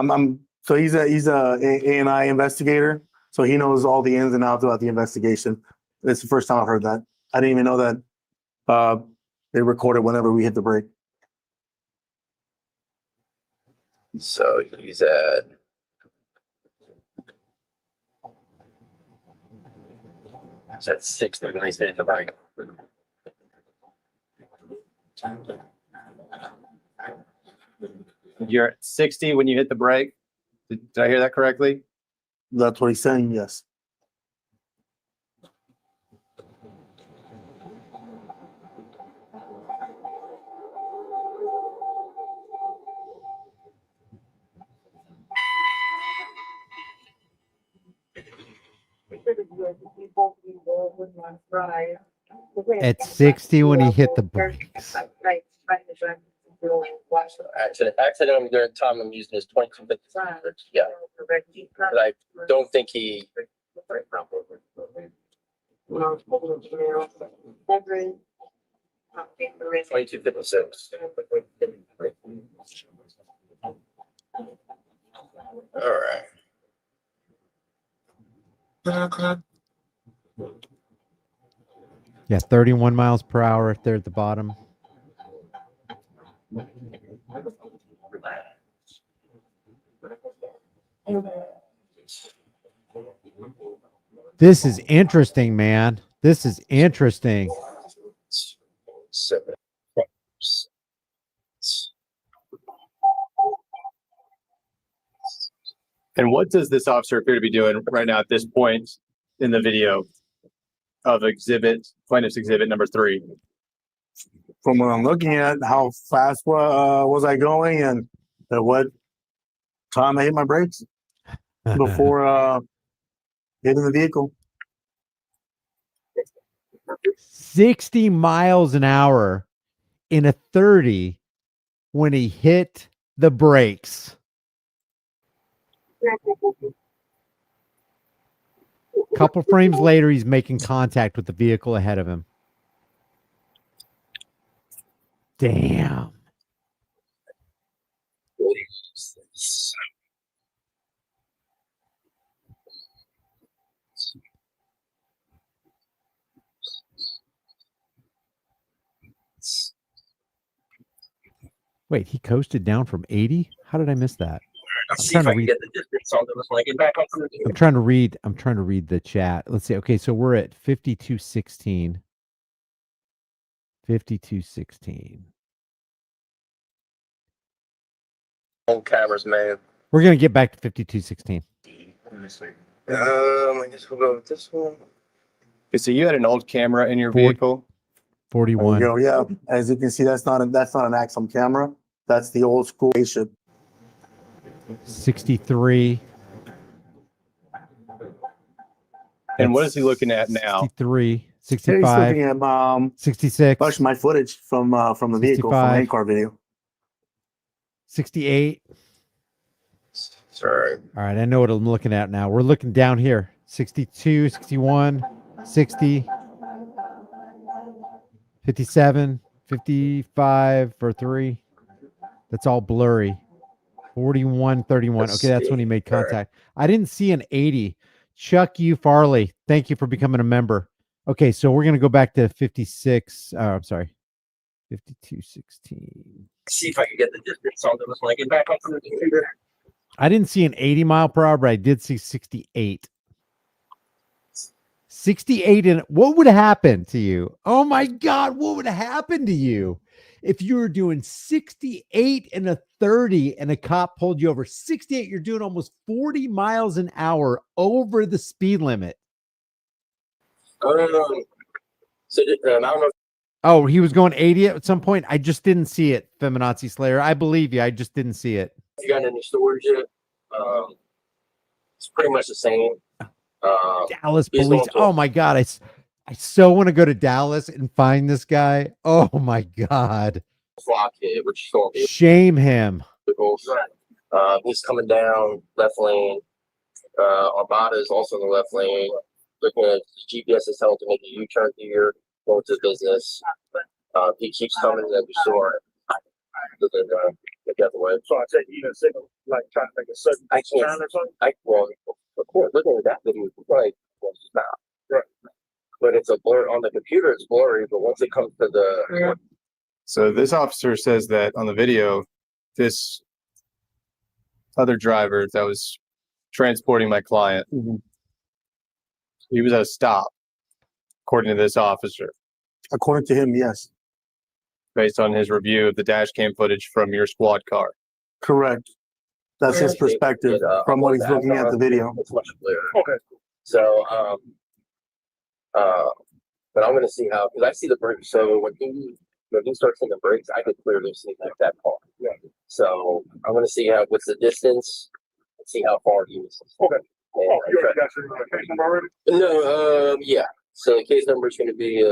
so he's a A&I investigator, so he knows all the ins and outs about the investigation. It's the first time I've heard that. I didn't even know that they recorded whenever we hit the brake. so he's at that's 60 when he's in the break. You're at 60 when you hit the brake. Did I hear that correctly? That's what he's saying. Yes. At 60 when he hit the brakes. Accidentally during the time I'm using his 2250. Yeah. But I don't think he. 2256. All right. Yeah, 31 miles per hour if they're at the bottom. This is interesting, man. This is interesting. And what does this officer appear to be doing right now at this point in the video of plaintiff's exhibit number 3? From what I'm looking at, how fast was I going, and at what time I hit my brakes before hitting the vehicle. 60 miles an hour in a 30 when he hit the brakes. Couple frames later, he's making contact with the vehicle ahead of him. Damn. Wait, he coasted down from 80? How did I miss that? I'll see if I can get the distance on this when I get back up to the I'm trying to read the chat. Let's see. Okay, so we're at 52:16. 52:16. old cameras, man. We're gonna get back to 52:16. I guess we'll go with this one. Okay, so you had an old camera in your Ford. vehicle. 41. There you go. Yeah, as you can see, that's not an Axum camera. That's the old school spaceship. 63. And what is he looking at now? 63. Here he's 65. looking at 66. bunch of my footage from the vehicle, from 65. the car video. 68. Sorry. All right, I know what I'm looking at now. We're looking down here. 62, 61, 60, 57, 55 for 3. That's all blurry. 41, 31. Okay, that's when he made contact. I didn't see an 80. Chuck U. Farley, thank you for becoming a member. Okay, so we're going to go back to 56. I'm sorry. 52:16. See if I can get the distance on this when I get back up to the computer. I didn't see an 80 mile per hour, but I did see 68. 68, and what would happen to you? Oh my God, what would happen to you if you were doing 68 and a 30 and a cop pulled you over? 68, you're doing almost 40 miles an hour over the speed limit. So I don't know. Oh, he was going 80 at some point. I just didn't see it, Feminazi Slayer. I believe you. I just didn't see it. If you got any storage yet? It's pretty much the same. Dallas he's police. going to- Oh my God. I so want to go to Dallas and find this guy. Oh my God. Flock hit, which is going to be Shame him. vehicles. He's coming down left lane. Armada is also in the left lane. Looking at the GPS is telling him to make a U-turn here, going to business. He keeps coming and we saw it. The other way. So I said, you know, signal, like trying to make a sudden I can't. turn or something. Well, of course, looking at that video, you probably won't stop. Right. But it's a blur on the computer. It's blurry, but once it comes to the So this officer says that on the video, this other driver that was transporting my client, he was at a stop, according to this officer, According to him, yes, based on his review of the dash cam footage from your squad car. correct. That's his perspective from what he's looking at the video. It's much clearer. Okay. So, but I'm gonna see how, because I see the brakes. So when he starts hitting the brakes, I could clearly see that car. Yeah. So I'm gonna see what's the distance and see how far he is. Okay. And Oh, you already got your case number already? No, yeah. So the case number is gonna be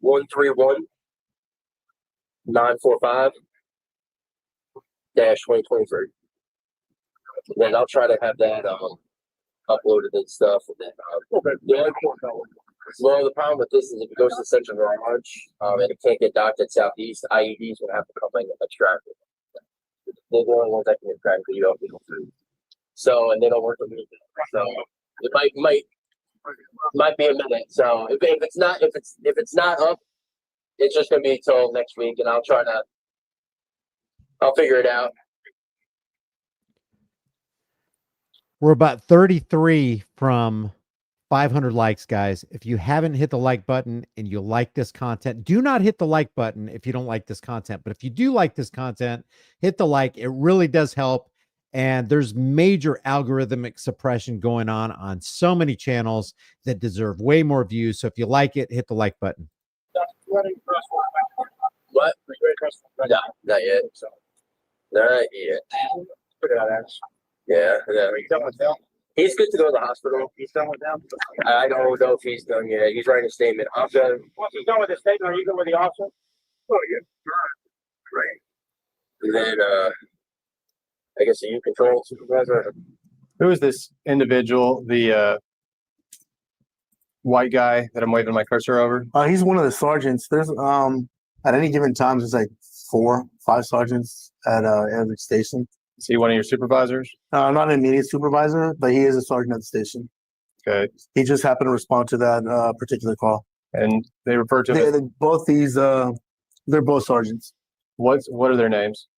131-945-2023. Then I'll try to have that uploaded and stuff. And then well, the problem with this is if it goes to Central Garage and it can't get docked at Southeast, IEDs would have to come in and extract it. They're the only ones that can extract it. You don't need to. So, and they don't work with me. So it might be a minute. So if it's not up, it's just gonna be till next week, and I'll figure it out. We're about 33 from 500 likes, guys. If you haven't hit the like button and you like this content, do not hit the like button if you don't like this content. But if you do like this content, hit the like. It really does help. And there's major algorithmic suppression going on so many channels that deserve way more views. So if you like it, hit the like button. What? No, not yet. Not yet. Yeah. He's good to go to the hospital. He's done with them. I don't know if he's done yet. He's writing a statement. I'm done. Once he's done with the statement, are you good with the officer? Oh yeah. Right. And then I guess the U control supervisor. Who is this individual? The white guy that I'm waving my cursor over? He's one of the sergeants. There's at any given time there's like 4, 5 sergeants at every station. Is he one of your supervisors? Not an immediate supervisor, but he is a sergeant at the station. Okay. He just happened to respond to that particular call. And they refer to him as, Both these they're both sergeants. what are their names?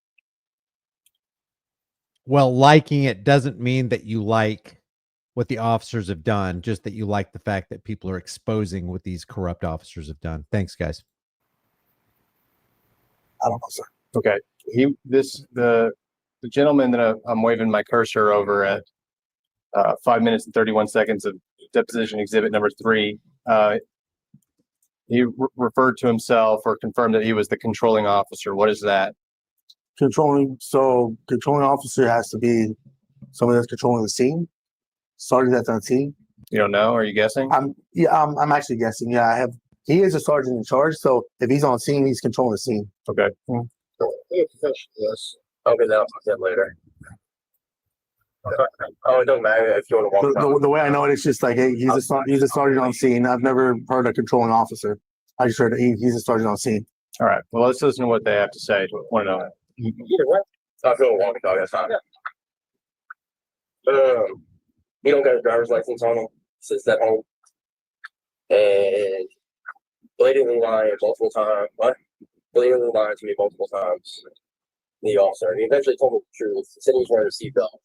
Well, liking it doesn't mean that you like what the officers have done, just that you like the fact that people are exposing what these corrupt officers have done. Thanks, guys. I don't know, sir. Okay. The gentleman that I'm waving my cursor over at 5 minutes and 31 seconds of deposition exhibit number 3, he referred to himself or confirmed that he was the controlling officer. What is that? Controlling officer has to be somebody that's controlling the scene. Sergeant that's on scene. You don't know? Are you guessing? I'm actually guessing. Yeah, he is a sergeant in charge, so if he's on scene, he's controlling the scene. Okay. Yes. Okay, then I'll talk to that later. Oh, it doesn't matter if you want to walk. The way I know it, it's just like, hey, he's a sergeant on scene. I've never heard a controlling officer. I just heard he's a sergeant on scene. All right. Well, let's listen to what they have to say. Want to know? Either way. I'll go walk and talk. That's fine. He don't got a driver's license on him. Sits at home. And blatantly lying multiple times. What? Blatantly lying to me multiple times. The officer. And he eventually told me the truth. He said he was wearing a seatbelt.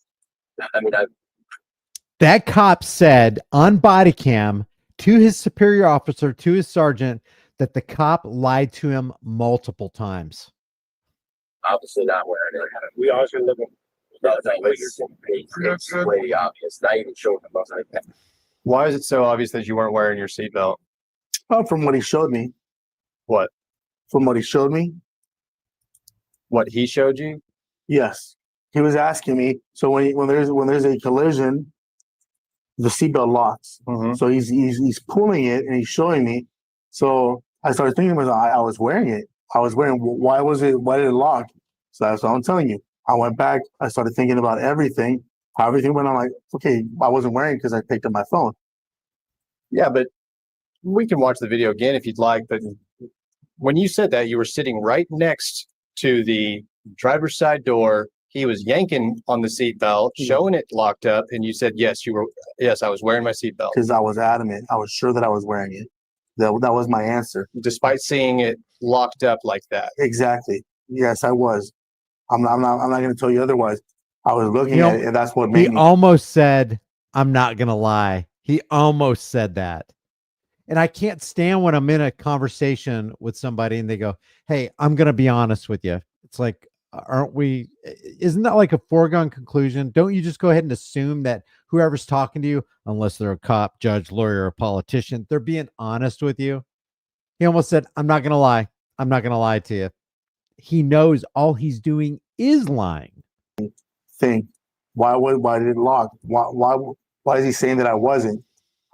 I mean, That cop said on body cam to his superior officer, to his sergeant, that the cop lied to him multiple times. obviously not wearing it. We always been looking. It's way obvious. Not even showing them. I was like, Why is it so obvious that you weren't wearing your seatbelt? From what he showed me. What? From what he showed me. What he showed you? Yes. He was asking me. So when there's a collision, the seatbelt locks. Mm-hmm. So he's pulling it and he's showing me. So I started thinking, I was wearing it. Why did it lock? So that's what I'm telling you. I went back. I started thinking about everything. How everything went on. Like, okay, I wasn't wearing it because I picked up my phone. Yeah, but we can watch the video again if you'd like. But when you said that, you were sitting right next to the driver's side door. He was yanking on the seatbelt, showing it locked up, and you said, yes, I was wearing my seatbelt. Because I was adamant. I was sure that I was wearing it. That was my answer. Despite seeing it locked up like that. Exactly. Yes, I was. I'm not going to tell you otherwise. I was looking at it, and that's what made me. He almost said, I'm not going to lie. He almost said that. And I can't stand when I'm in a conversation with somebody and they go, hey, I'm going to be honest with you. It's like, isn't that like a foregone conclusion? Don't you just go ahead and assume that whoever's talking to you, unless they're a cop, judge, lawyer, or politician, they're being honest with you? He almost said, I'm not going to lie. I'm not going to lie to you. He knows all he's doing is lying. Think, why did it lock? Why is he saying that I wasn't?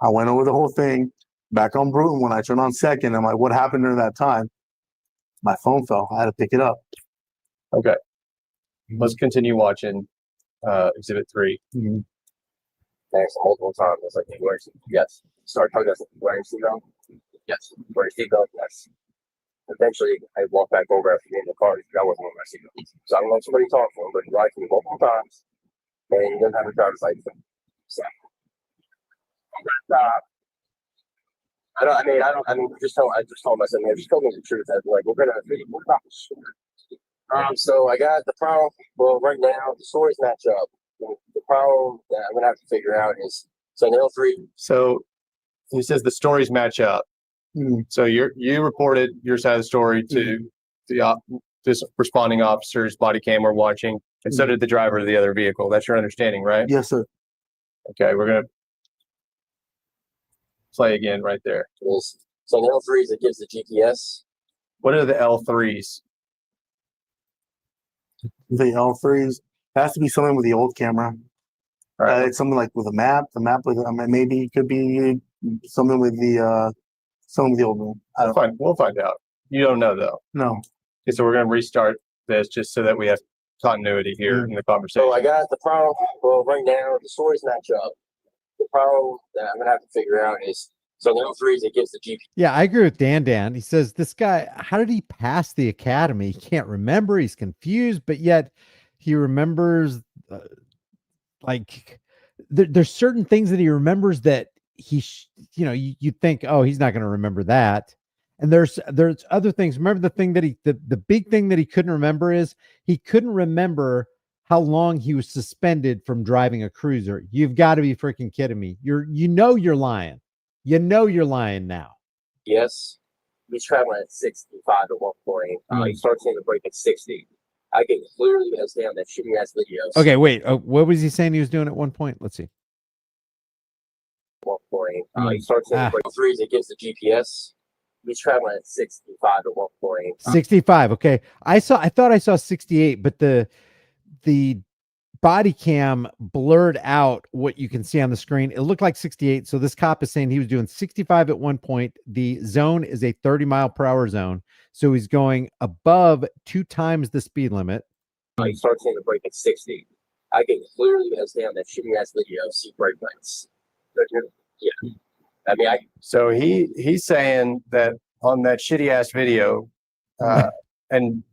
I went over the whole thing back on Bruton. When I turned on second, I'm like, what happened during that time? My phone fell. I had to pick it up. Okay. Let's continue watching Exhibit 3. Mm-hmm. Thanks multiple times. I was like, yes. Start talking about wearing seatbelt. Yes. Wearing seatbelt. Yes. Eventually, I walked back over after getting in the car. I wasn't wearing my seatbelt. So I don't know if somebody talked to him, but he lied to me multiple times. and he doesn't have a driver's license. So, I just told myself, man, just told me the truth. I was like, we're not sure. So I got the problem. Well, right now the stories match up. The problem that I'm gonna have to figure out is so in L3. So he says the stories match up. So you reported your side of the story to this responding officer's body cam we're watching, and so did the driver of the other vehicle. That's your understanding, right? Yes, sir. Okay, we're gonna play again right there. So in L3s, it gives the GPS. What are the L3s? The L3s has to be something with the old camera. Right. It's something like with a map. The map with maybe it could be something with the old one. I don't know. We'll find out. You don't know though. No. Okay, so we're gonna restart this just so that we have continuity here in the conversation. So I got the problem. Well, right now the stories match up. The problem that I'm gonna have to figure out is so in L3s, it gives the GPS. Yeah, I agree with Dan. He says, this guy, how did he pass the academy? He can't remember. He's confused, but yet he remembers there's certain things that he remembers that you think, oh, he's not going to remember that. And there's other things. Remember the thing that the big thing that he couldn't remember is he couldn't remember how long he was suspended from driving a cruiser. You've got to be freaking kidding me. You're lying. You know you're lying now. Yes, he's traveling at 65 at one point. He starts taking a break at 60. I can clearly understand that shitty ass videos. Okay, wait. What was he saying he was doing at one point? Let's see. At one point, he starts taking a break. Threes, it gives the GPS. He's traveling at 65 at one point. 65. Okay, I thought I saw 68, but the body cam blurred out what you can see on the screen. It looked like 68. So this cop is saying he was doing 65 at one point. The zone is a 30-mile-per-hour zone. So he's going above 2 times the speed limit. He starts taking a break at 60. I can clearly understand that shitty ass video, see brake lights. Yeah. I mean, So he's saying that on that shitty ass video, and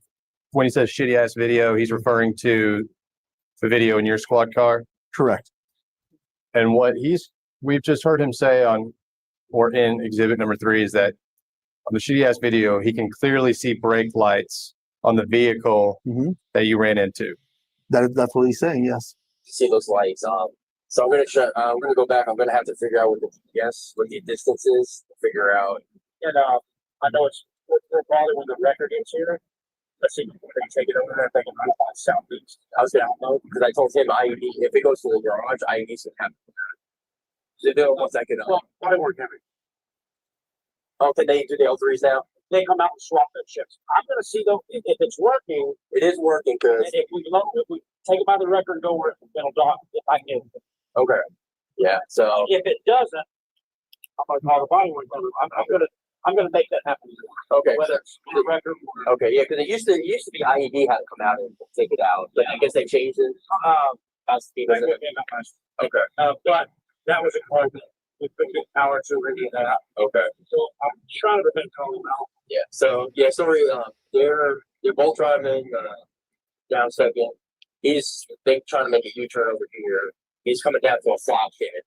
when he says shitty ass video, he's referring to the video in your squad car. Correct. And what we've just heard him say in exhibit number 3 is that on the shitty ass video, he can clearly see brake lights on the vehicle that you ran into. That's what he's saying. Yes. see those lights. So I'm gonna go back. I'm gonna have to figure out what the distance is. Figure out. And I know it's probably when the record is here. Let's see, we're gonna take it over there. Thinking about southeast. I was gonna know because I told him IED. If it goes to the garage, IED's gonna have to. So they don't want that get up. Well, why weren't heavy? Oh, can they do the L3s now? They come out and swap their chips. I'm gonna see though if it's working. It is working because if we take it by the record and go where it'll dock if I can. Okay. Yeah. So if it doesn't, I'm gonna call the body work. I'm gonna make that happen. Okay. Whether it's the record. Okay. Yeah, because it used to be IED had to come out and take it out, but I guess they changed it. Okay. But that was a call with good power to remedy that out. Okay. So I'm trying to prevent calling out. Yeah. So they're both driving down second. He's trying to make a U-turn over here. He's coming down to a flop hit.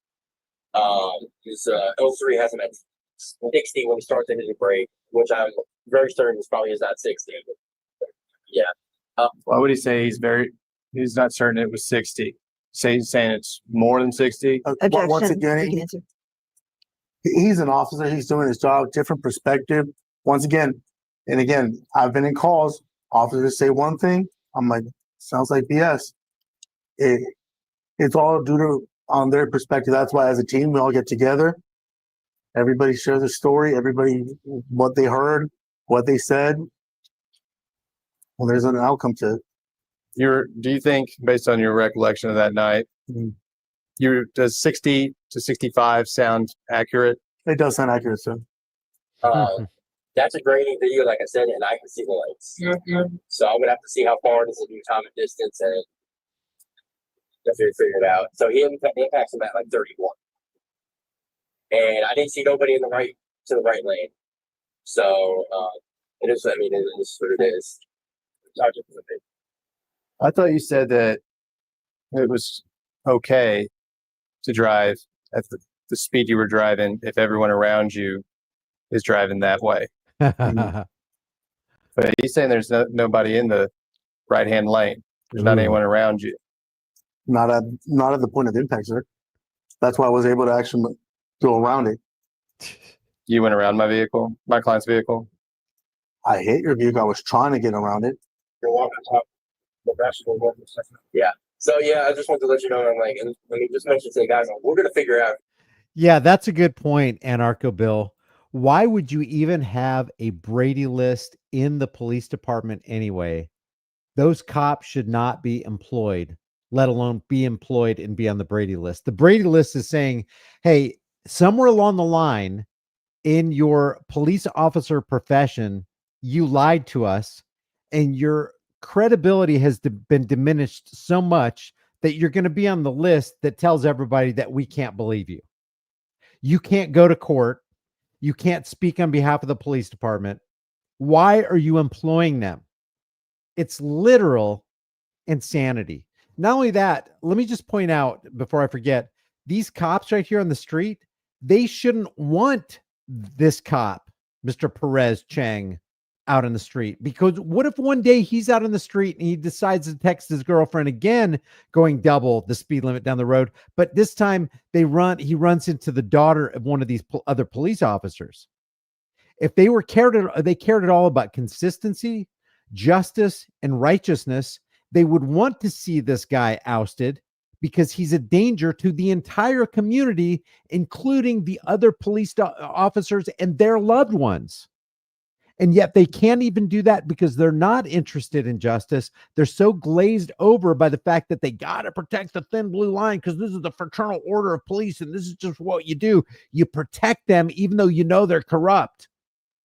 His L3 has him at 60 when he starts to hit the brake, which I'm very certain is probably is at 60. Yeah. Why would he say he's not certain it was 60? He's saying it's more than 60? Objection. Once again, You can answer. he's an officer. He's doing his job, different perspective. Once again, and again, I've been in calls. Officers say one thing. I'm like, sounds like BS. It's all due to on their perspective. That's why as a team, we all get together. Everybody shares their story. Everybody, what they heard, what they said. Well, there's an outcome to it. Do you think, based on your recollection of that night, does 60 to 65 sound accurate? It does sound accurate, sir. That's a grading video, like I said, and I can see the lights. So I'm gonna have to see how far it is in time and distance and definitely figure it out. So he impacts him at like 31. And I didn't see nobody in the right lane. So it is what it is. I thought you said that it was okay to drive at the speed you were driving if everyone around you is driving that way. But he's saying there's nobody in the right-hand lane. There's not Ooh. anyone around you. Not at the point of impact, sir. That's why I was able to actually go around it. You went around my client's vehicle. I hit your vehicle. I was trying to get around it. You're walking top the rest of the Yeah. So yeah, I just want to let you know. I'm like, and let me just mention to the guys, we're gonna figure out. Yeah, that's a good point, Anarcho Bill. Why would you even have a Brady list in the police department anyway? Those cops should not be employed, let alone be employed and be on the Brady list. The Brady list is saying, hey, somewhere along the line in your police officer profession, you lied to us and your credibility has been diminished so much that you're going to be on the list that tells everybody that we can't believe you. You can't go to court. You can't speak on behalf of the police department. Why are you employing them? It's literal insanity. Not only that, let me just point out before I forget, these cops right here on the street, they shouldn't want this cop, Mr. Perez Chang, out in the street. Because what if one day he's out in the street and he decides to text his girlfriend again, going double the speed limit down the road, but this time he runs into the daughter of one of these other police officers. If they cared at all about consistency, justice, and righteousness, they would want to see this guy ousted because he's a danger to the entire community, including the other police officers and their loved ones. And yet they can't even do that because they're not interested in justice. They're so glazed over by the fact that they got to protect the thin blue line because this is the fraternal order of police and this is just what you do. You protect them even though you know they're corrupt.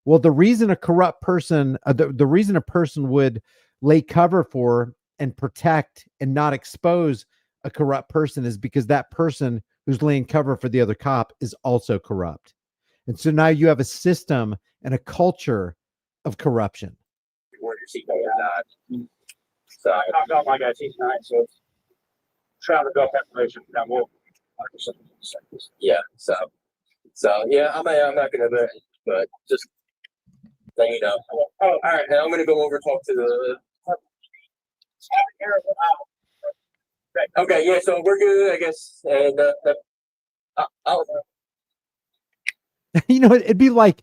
Well, the reason a corrupt person, the reason a person would lay cover for and protect and not expose a corrupt person is because that person who's laying cover for the other cop is also corrupt. And so now you have a system and a culture of corruption. Where your seatbelt or not. So I knocked out my guy's teeth tonight, so it's trying to go preparation. Now we'll. yeah. So yeah, I'm not gonna, but just let you know. Oh, all right. Now I'm gonna go over and talk to the. Okay. Yeah. So we're good, I guess. And I'll. You know, it'd be like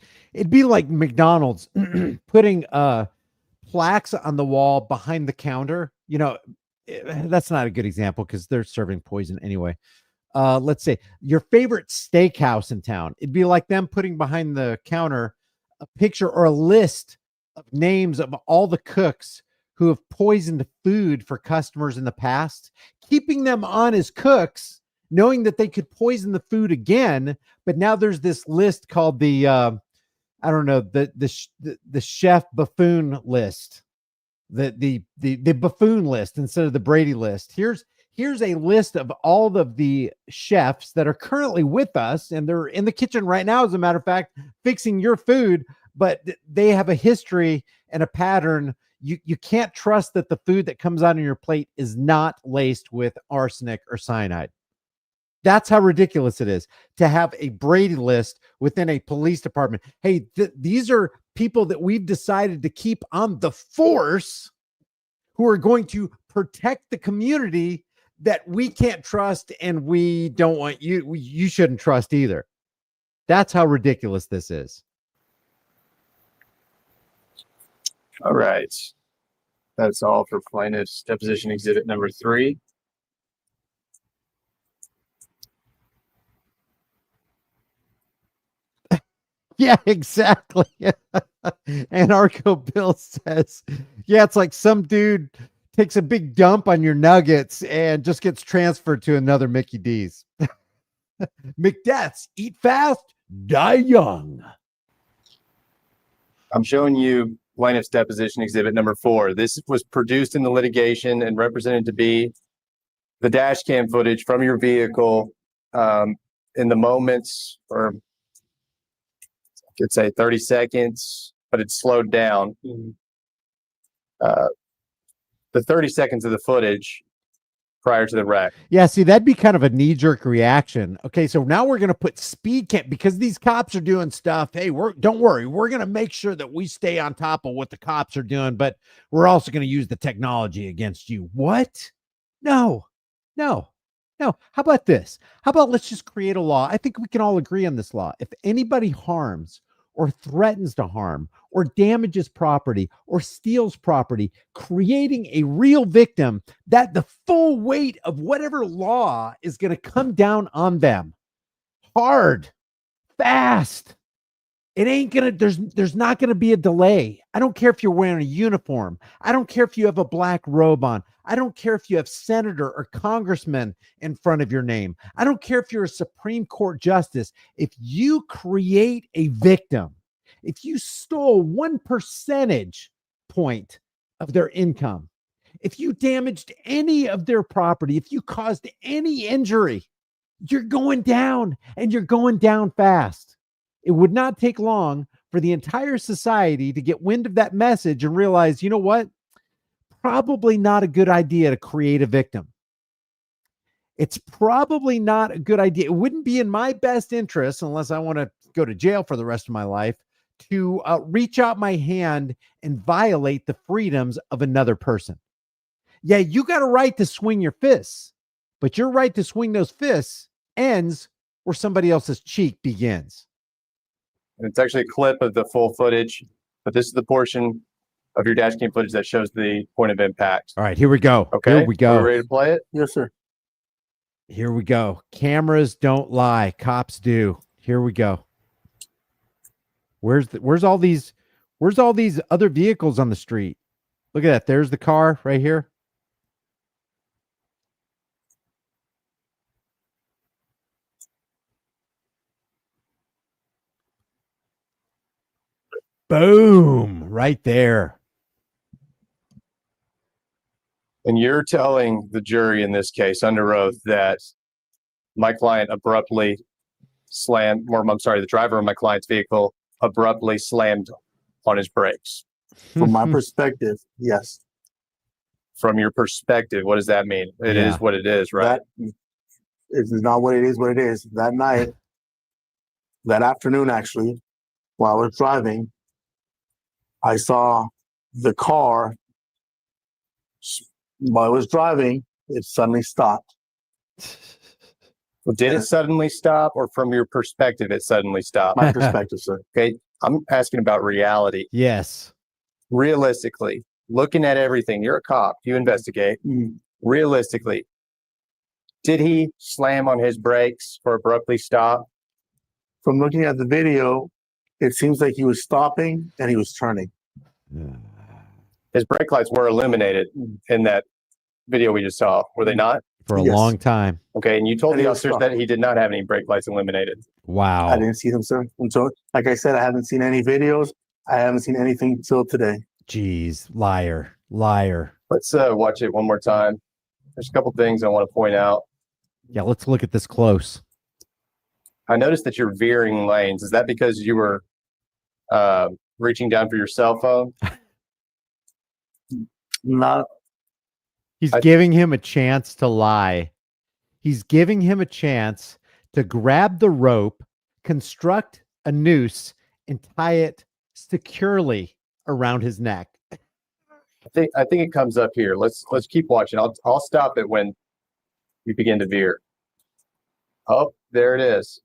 McDonald's putting plaques on the wall behind the counter. You know, that's not a good example because they're serving poison anyway. Let's say your favorite steakhouse in town. It'd be like them putting behind the counter a picture or a list of names of all the cooks who have poisoned food for customers in the past, keeping them on as cooks, knowing that they could poison the food again. But now there's this list called the I don't know, the chef buffoon list, the buffoon list instead of the Brady list. Here's a list of all of the chefs that are currently with us, and they're in the kitchen right now, as a matter of fact, fixing your food, but they have a history and a pattern. You can't trust that the food that comes out on your plate is not laced with arsenic or cyanide. That's how ridiculous it is to have a Brady list within a police department. Hey, these are people that we've decided to keep on the force who are going to protect the community that we can't trust and we don't want you. You shouldn't trust either. That's how ridiculous this is. All right. That's all for plaintiff's deposition exhibit number 3. Yeah, exactly. Anarcho Bill says, yeah, it's like some dude takes a big dump on your nuggets and just gets transferred to another Mickey D's. McDeath's, eat fast, die young. I'm showing you plaintiff's deposition exhibit number 4. This was produced in the litigation and represented to be the dash cam footage from your vehicle in the moments, or I could say 30 seconds, but it's slowed down. The 30 seconds of the footage prior to the wreck. Yeah, see, that'd be kind of a knee-jerk reaction. Okay, so now we're gonna put speed camp because these cops are doing stuff. Hey, don't worry, we're gonna make sure that we stay on top of what the cops are doing, but we're also gonna use the technology against you. What? No, no, no. How about this? How about let's just create a law? I think we can all agree on this law. If anybody harms or threatens to harm or damages property or steals property, creating a real victim, that the full weight of whatever law is going to come down on them hard, fast. It ain't gonna, there's not gonna be a delay. I don't care if you're wearing a uniform. I don't care if you have a black robe on. I don't care if you have senator or congressman in front of your name. I don't care if you're a Supreme Court justice. If you create a victim, if you stole 1 percentage point of their income, if you damaged any of their property, if you caused any injury, you're going down, and you're going down fast. It would not take long for the entire society to get wind of that message and realize, you know what? Probably not a good idea to create a victim. It's probably not a good idea. It wouldn't be in my best interest, unless I want to go to jail for the rest of my life, to reach out my hand and violate the freedoms of another person. Yeah, you got a right to swing your fists, but your right to swing those fists ends where somebody else's cheek begins. And it's actually a clip of the full footage, but this is the portion of your dash cam footage that shows the point of impact. All right, here we go. Okay. Here we go. Are we ready to play it? Yes, sir. Here we go. Cameras don't lie. Cops do. Here we go. Where's all these other vehicles on the street? Look at that. There's the car right here. Boom, right there. And you're telling the jury in this case under oath that my client abruptly slammed, or I'm sorry, the driver of my client's vehicle abruptly slammed on his brakes. From my perspective, yes. From your perspective, what does that mean? It Yeah. is what it is, right? That is not what it is, what it is. That night, that afternoon, actually, while I was driving, I saw the car. While I was driving, it suddenly stopped. Well, did it suddenly stop, or from your perspective, it suddenly stopped? My perspective, sir. Okay. I'm asking about reality. Yes. Realistically, looking at everything, you're a cop, you investigate. Realistically, did he slam on his brakes or abruptly stop? From looking at the video, it seems like he was stopping and he was turning. His brake lights were illuminated in that video we just saw, were they not? For a Yes. long time. Okay, and you told And the he was officers stopped. that he did not have any brake lights illuminated. Wow. I didn't see them, sir. And so, like I said, I haven't seen any videos. I haven't seen anything till today. Jeez, liar, liar. Let's watch it one more time. There's a couple things I want to point out. Yeah, let's look at this close. I noticed that you're veering lanes. Is that because you were reaching down for your cell phone? Not He's giving him a chance to lie. He's giving him a chance to grab the rope, construct a noose, and tie it securely around his neck. I think it comes up here. Let's keep watching. I'll stop it when you begin to veer. Oh, there it is.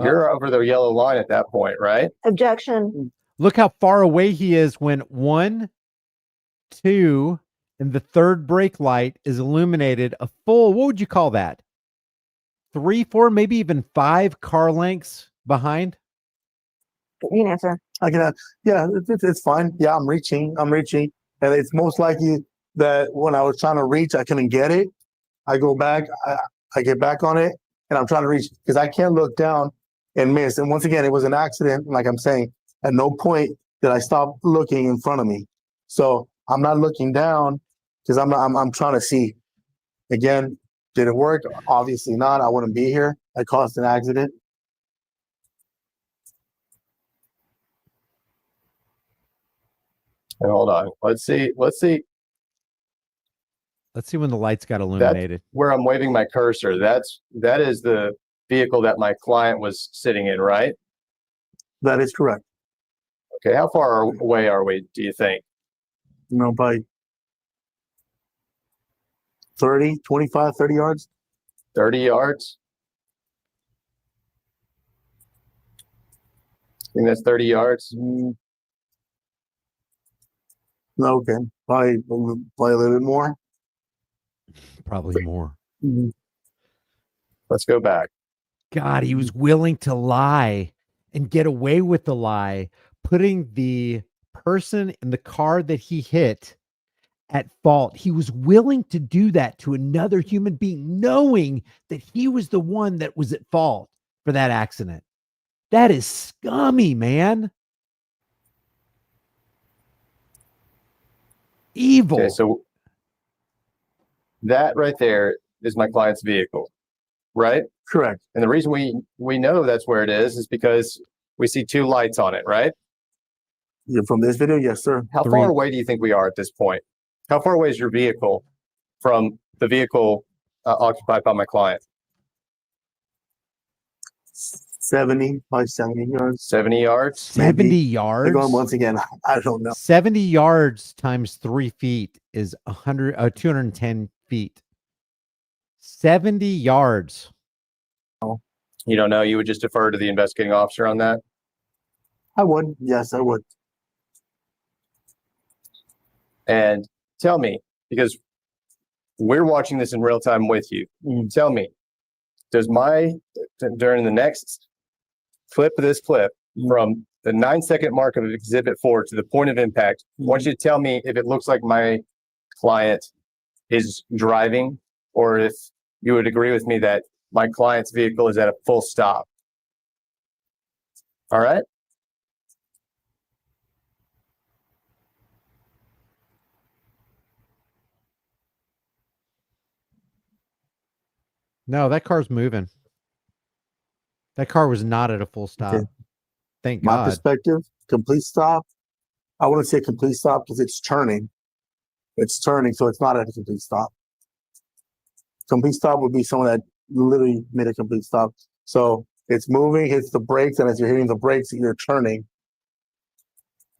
You're over the yellow line at that point, right? Objection. Look how far away he is when 1, 2, and the third brake light is illuminated a full, what would you call that? 3, 4, maybe even 5 car lengths behind? You can answer. I can. Yeah, it's fine. Yeah, I'm reaching. And it's most likely that when I was trying to reach, I couldn't get it. I go back, I get back on it, and I'm trying to reach because I can't look down and miss. And once again, it was an accident. Like I'm saying, at no point did I stop looking in front of me. So I'm not looking down because I'm trying to see. Again, did it work? Obviously not. I wouldn't be here. I caused an accident. And hold on. Let's see. Let's see when the lights got illuminated. Where I'm waving my cursor, that is the vehicle that my client was sitting in, right? That is correct. Okay, how far away are we, do you think? You know, by 30, 25, 30 yards. 30 yards? I think that's 30 yards. No, okay. Probably a little bit more. Probably more. Let's go back. God, he was willing to lie and get away with the lie, putting the person in the car that he hit at fault. He was willing to do that to another human being, knowing that he was the one that was at fault for that accident. That is scummy, man. Evil. Okay, so that right there is my client's vehicle, right? Correct. And the reason we know that's where it is because we see two lights on it, right? Yeah, from this video, yes, sir. How far away do you think we are at this point? How far away is your vehicle from the vehicle occupied by my client? 70, probably 70 yards. 70 yards? 70 Maybe. yards. They're going once again. I don't know. 70 yards times 3 feet is 210 feet. 70 yards. You don't know. You would just defer to the investigating officer on that? I would. Yes, I would. And tell me, because we're watching this in real time with you, tell me, during the next clip of this clip, from the 9-second mark of exhibit 4 to the point of impact, I want you to tell me if it looks like my client is driving, or if you would agree with me that my client's vehicle is at a full stop. All right? No, that car's moving. That car was not at a full stop. Okay. Thank My God. perspective, complete stop. I wouldn't say complete stop because it's turning. It's turning, so it's not at a complete stop. Complete stop would be someone that literally made a complete stop. So it's moving, hits the brakes, and as you're hitting the brakes, you're turning.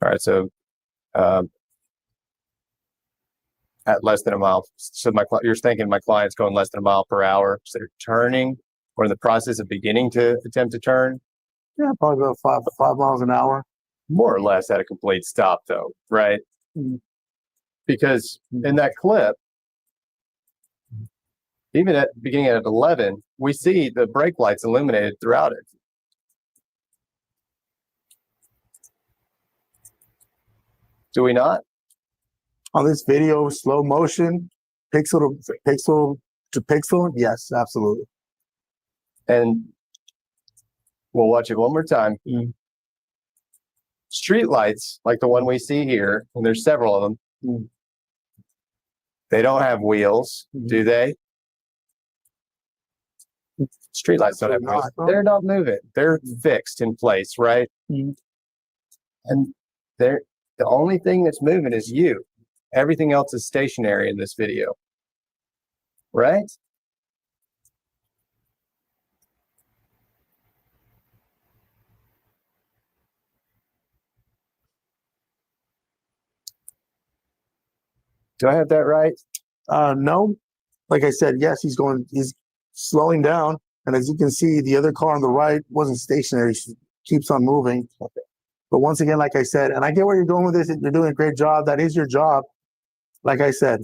All right, so at less than a mile. So you're thinking my client's going less than a mile per hour. So they're turning or in the process of beginning to attempt to turn. Yeah, probably about 5 miles an hour. More or less at a complete stop though, right? Because in that clip, even at beginning at 11, we see the brake lights illuminated throughout it. Do we not? On this video, slow motion, pixel to pixel, yes, absolutely. And we'll watch it one more time. Street lights, like the one we see here, and there's several of them, they don't have wheels, do they? Street lights don't have wheels. They're not moving. They're fixed in place, right? And the only thing that's moving is you. Everything else is stationary in this video, right? Do I have that right? No, like I said, yes, he's slowing down. And as you can see, the other car on the right wasn't stationary. She keeps on moving. But once again, like I said, and I get where you're going with this. You're doing a great job. That is your job. Like I said,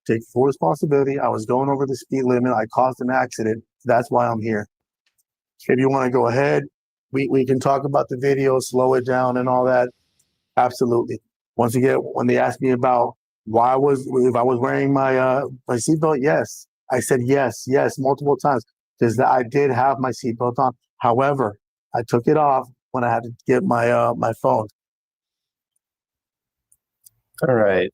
take full responsibility. I was going over the speed limit. I caused an accident. That's why I'm here. If you want to go ahead, we can talk about the video, slow it down and all that. Absolutely. Once again, when they asked me about if I was wearing my seatbelt, yes. I said yes, multiple times. Because I did have my seatbelt on. However, I took it off when I had to get my my phone. All right.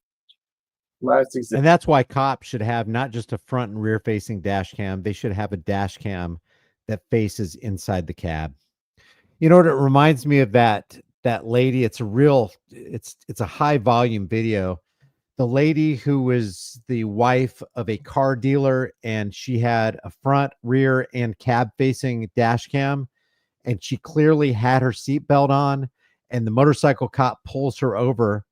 And that's why cops should have not just a front and rear facing dash cam. They should have a dash cam that faces inside the cab. You know what? It reminds me of that lady. It's a high volume video the lady who was the wife of a car dealer, and she had a front, rear, and cab facing dash cam, and she clearly had her seatbelt on, and the motorcycle cop pulls her over,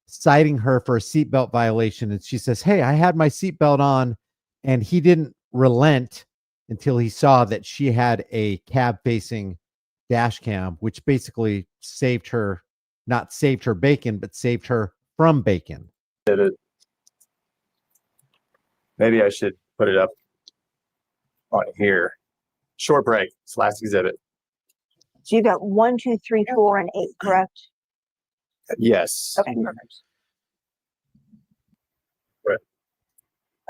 citing her for a seatbelt violation. And she says, "Hey, I had my seatbelt on," and he didn't relent until he saw that she had a cab facing dash cam, which basically saved her, not saved her bacon, but saved her from bacon. Maybe I should put it up on here. Short break. It's last exhibit. So you got 1, 2, 3, 4, and 8, correct? Yes. Okay, perfect.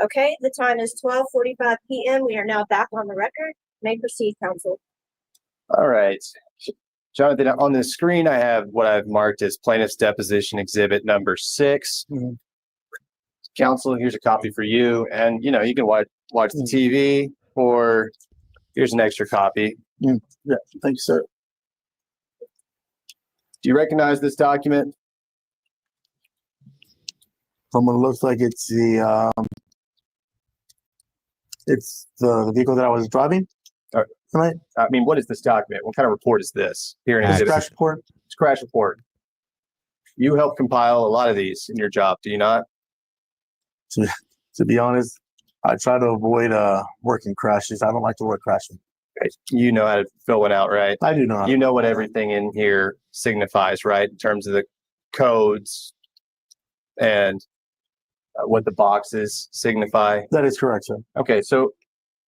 Okay, the time is 12:45 p.m. We are now back on the record. May proceed, counsel. All right. Jonathan, on the screen, I have what I've marked as plaintiff's deposition exhibit number 6. Counsel, here's a copy for you. And, you know, you can watch the TV, or here's an extra copy. Yeah, thank you, sir. Do you recognize this document? From what it looks like, it's the vehicle that I was driving. Right? I mean, what is this document? What kind of report is this? Here in It's exhibit. Crash report. It's a crash report. You help compile a lot of these in your job, do you not? To be honest, I try to avoid working crashes. I don't like to work crashing. Okay. You know how to fill one out, right? I do not. You know what everything in here signifies, right? In terms of the codes and what the boxes signify. That is correct, sir. Okay, so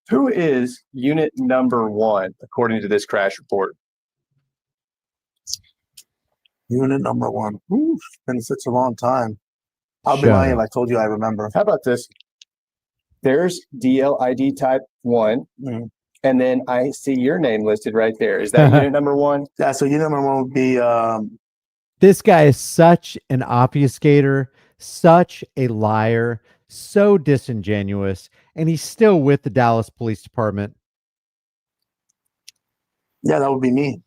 who is unit number 1 according to this crash report? Unit number 1. Ooh, it's been such a long time. I'll be Shut lying up. if I told you I remember. How about this? There's DLID type 1, and then I see your name listed right there. Is that unit number 1? Yeah, so unit number 1 would be This guy is such an obfuscator, such a liar, so disingenuous, and he's still with the Dallas Police Department. yeah, that would be me.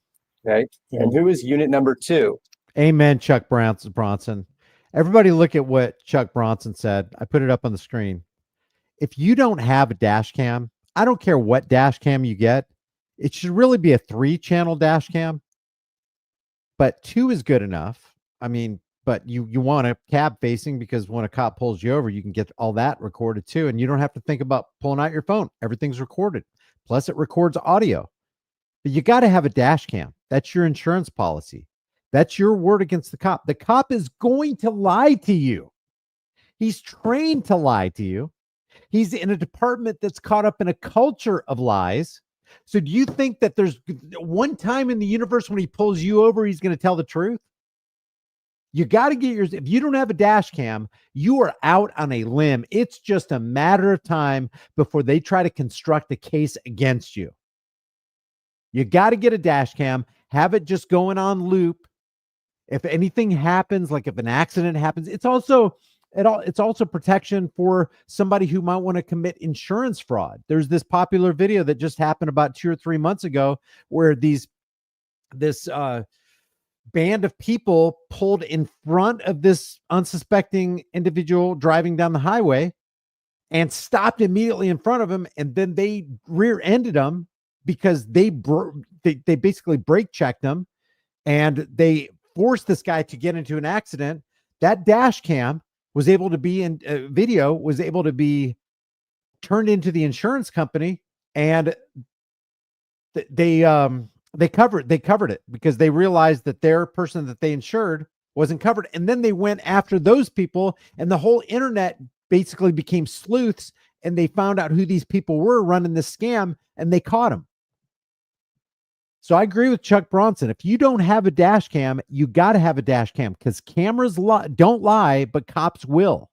Okay. And who is unit number 2? Amen, Chuck Bronson. Everybody look at what Chuck Bronson said. I put it up on the screen. If you don't have a dash cam, I don't care what dash cam you get. It should really be a 3-channel dash cam, but 2 is good enough. I mean, but you want a cab facing, because when a cop pulls you over, you can get all that recorded too. And you don't have to think about pulling out your phone. Everything's recorded. Plus it records audio. But you got to have a dash cam. That's your insurance policy. That's your word against the cop. The cop is going to lie to you. He's trained to lie to you. He's in a department that's caught up in a culture of lies. So do you think that there's one time in the universe when he pulls you over, he's going to tell the truth? You got to get yours. If you don't have a dash cam, you are out on a limb. It's just a matter of time before they try to construct a case against you. You got to get a dash cam, have it just going on loop. If anything happens, like if an accident happens, it's also protection for somebody who might want to commit insurance fraud. There's this popular video that just happened about 2 or 3 months ago where this band of people pulled in front of this unsuspecting individual driving down the highway and stopped immediately in front of him, and then they rear-ended him because they basically brake checked him, and they forced this guy to get into an accident. That dash cam was able to be in video, was able to be turned into the insurance company, and they covered it because they realized that their person that they insured wasn't covered. And then they went after those people, and the whole internet basically became sleuths, and they found out who these people were running this scam, and they caught them. So I agree with Chuck Bronson. If you don't have a dash cam, you got to have a dash cam, because cameras don't lie, but cops will.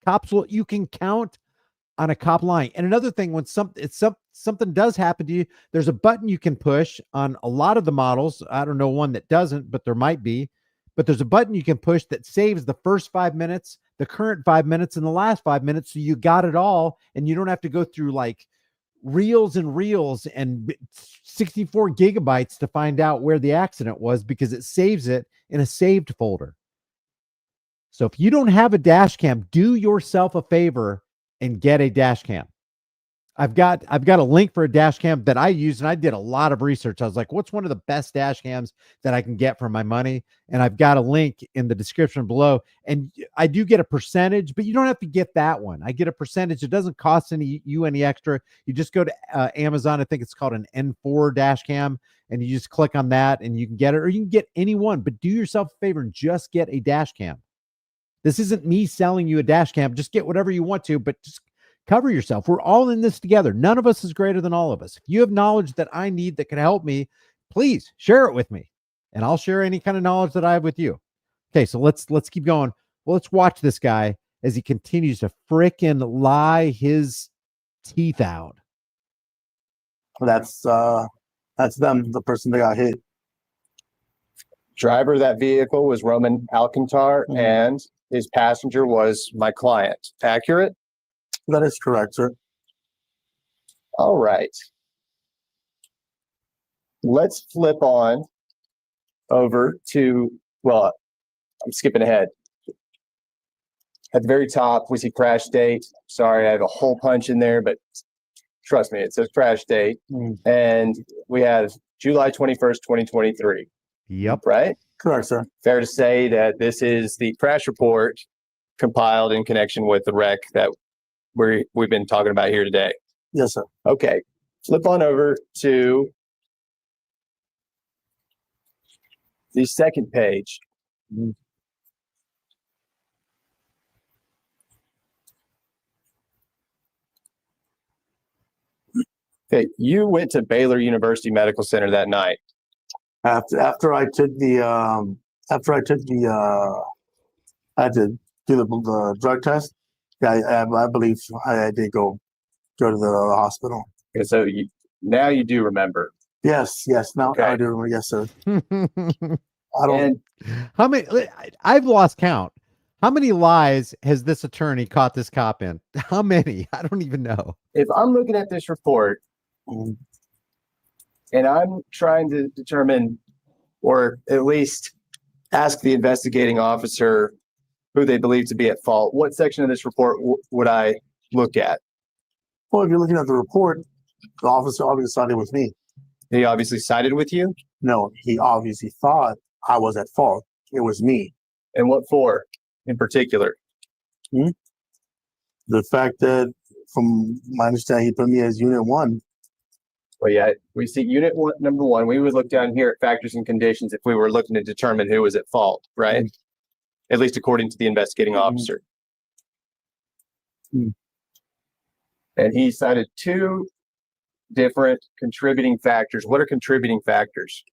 Cops will. You can count on a cop lying. And another thing, when something does happen to you, there's a button you can push on a lot of the models. I don't know one that doesn't, but there might be. But there's a button you can push that saves the first 5 minutes, the current 5 minutes, and the last 5 minutes. So you got it all, and you don't have to go through like reels and reels and 64 gigabytes to find out where the accident was, because it saves it in a saved folder. So if you don't have a dash cam, do yourself a favor and get a dash cam. I've got a link for a dash cam that I use, and I did a lot of research. I was like, what's one of the best dash cams that I can get for my money? And I've got a link in the description below. And I do get a percentage, but you don't have to get that one. I get a percentage. It doesn't cost any extra. You just go to Amazon. I think it's called an N4 dash cam, and you just click on that and you can get it, or you can get any one, but do yourself a favor and just get a dash cam. This isn't me selling you a dash cam. Just get whatever you want to, but just cover yourself. We're all in this together. None of us is greater than all of us. If you have knowledge that I need that can help me, please share it with me, and I'll share any kind of knowledge that I have with you. Okay, so let's keep going. Well, let's watch this guy as he continues to frickin' lie his teeth out. That's them, the person that got hit. Driver of that vehicle was Roman Alcantar, and his passenger was my client. Accurate? That is correct, sir. All right. Let's flip on over to, well, I'm skipping ahead. At the very top, we see crash date. Sorry, I have a hole punch in there, but trust me, it says crash date. And we have July 21st, 2023. Yep. Right? Correct, sir. Fair to say that this is the crash report compiled in connection with the wreck that we've been talking about here today. Yes, sir. Okay. Flip on over to the second page. Okay, you went to Baylor University Medical Center that night. After I took the I had to do the drug test. Yeah, I believe I did go to the hospital. Okay, so now you do remember. Yes. Now Okay. I do remember. Yes, sir. I don't. And How many? I've lost count. How many lies has this attorney caught this cop in? How many? I don't even know. if I'm looking at this report and I'm trying to determine, or at least ask the investigating officer who they believe to be at fault, what section of this report would I look at? Well, if you're looking at the report, the officer obviously sided with me. He obviously sided with you. No, he obviously thought I was at fault. It was me. And what for in particular? The fact that, from my understanding, he put me as Unit 1. Well, yeah, we see unit one, number one. We would look down here at factors and conditions if we were looking to determine who was at fault, right? At least according to the investigating officer. And he cited two different contributing factors. What are contributing factors?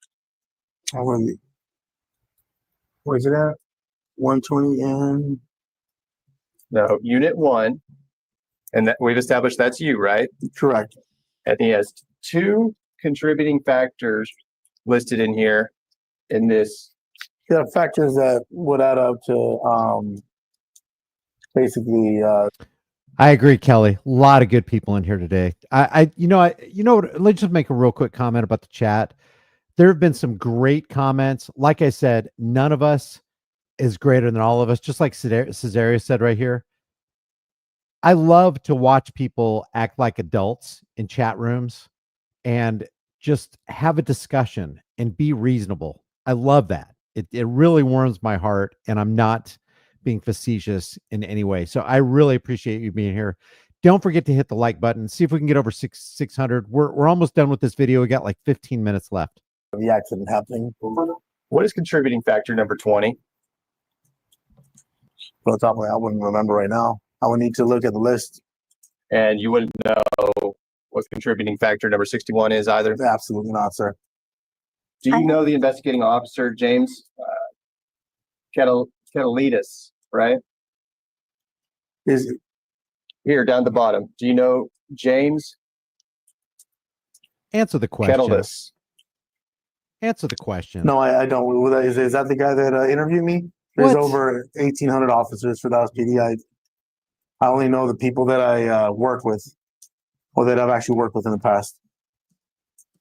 Where's it at? 120 and No, unit one. And that we've established that's you, right? correct. And he has two contributing factors listed in here in this. Yeah, factors that would add up to basically. I agree, Kelly. A lot of good people in here today. Let's just make a real quick comment about the chat. There have been some great comments. Like I said, none of us is greater than all of us. Just like Cesario said right here. I love to watch people act like adults in chat rooms and just have a discussion and be reasonable. I love that. It really warms my heart, and I'm not being facetious in any way. So I really appreciate you being here. Don't forget to hit the like button. See if we can get over 600. We're almost done with this video. We got like 15 minutes left. The accident happening. What is contributing factor number 20? But on top of that, I wouldn't remember right now. I would need to look at the list. And you wouldn't know what contributing factor number 61 is either. Absolutely not, sir. Do you know the investigating officer, James Ketelidis, right? Is it? Here, down at the bottom. Do you know James Answer the question. Ketelidis? Answer the question. No, I don't. Is that the guy that interviewed me? There's What? over 1,800 officers for Dallas PD. I only know the people that I work with, or that I've actually worked with in the past.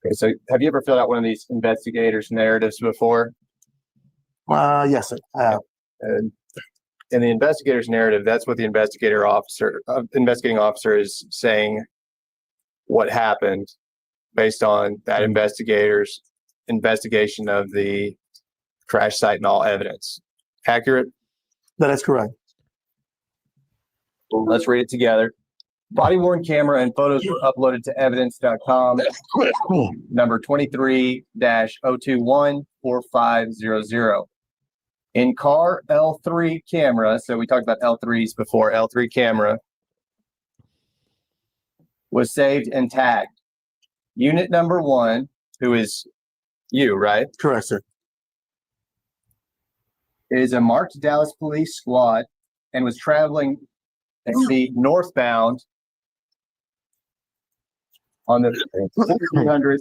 Okay, so have you ever filled out one of these investigators narratives before? Yes, sir. I have. And in the investigator's narrative, that's what the investigating officer is saying what happened based on that investigator's investigation of the crash site and all evidence. Accurate? That is correct. Let's read it together. Body worn camera and photos were uploaded to evidence.com, number 23-021-4500. In car L3 camera, so we talked about L3s before, L3 camera was saved and tagged. Unit number 1, who is you, right? Correct, sir. Is a marked Dallas police squad and was traveling at the northbound on the 4300.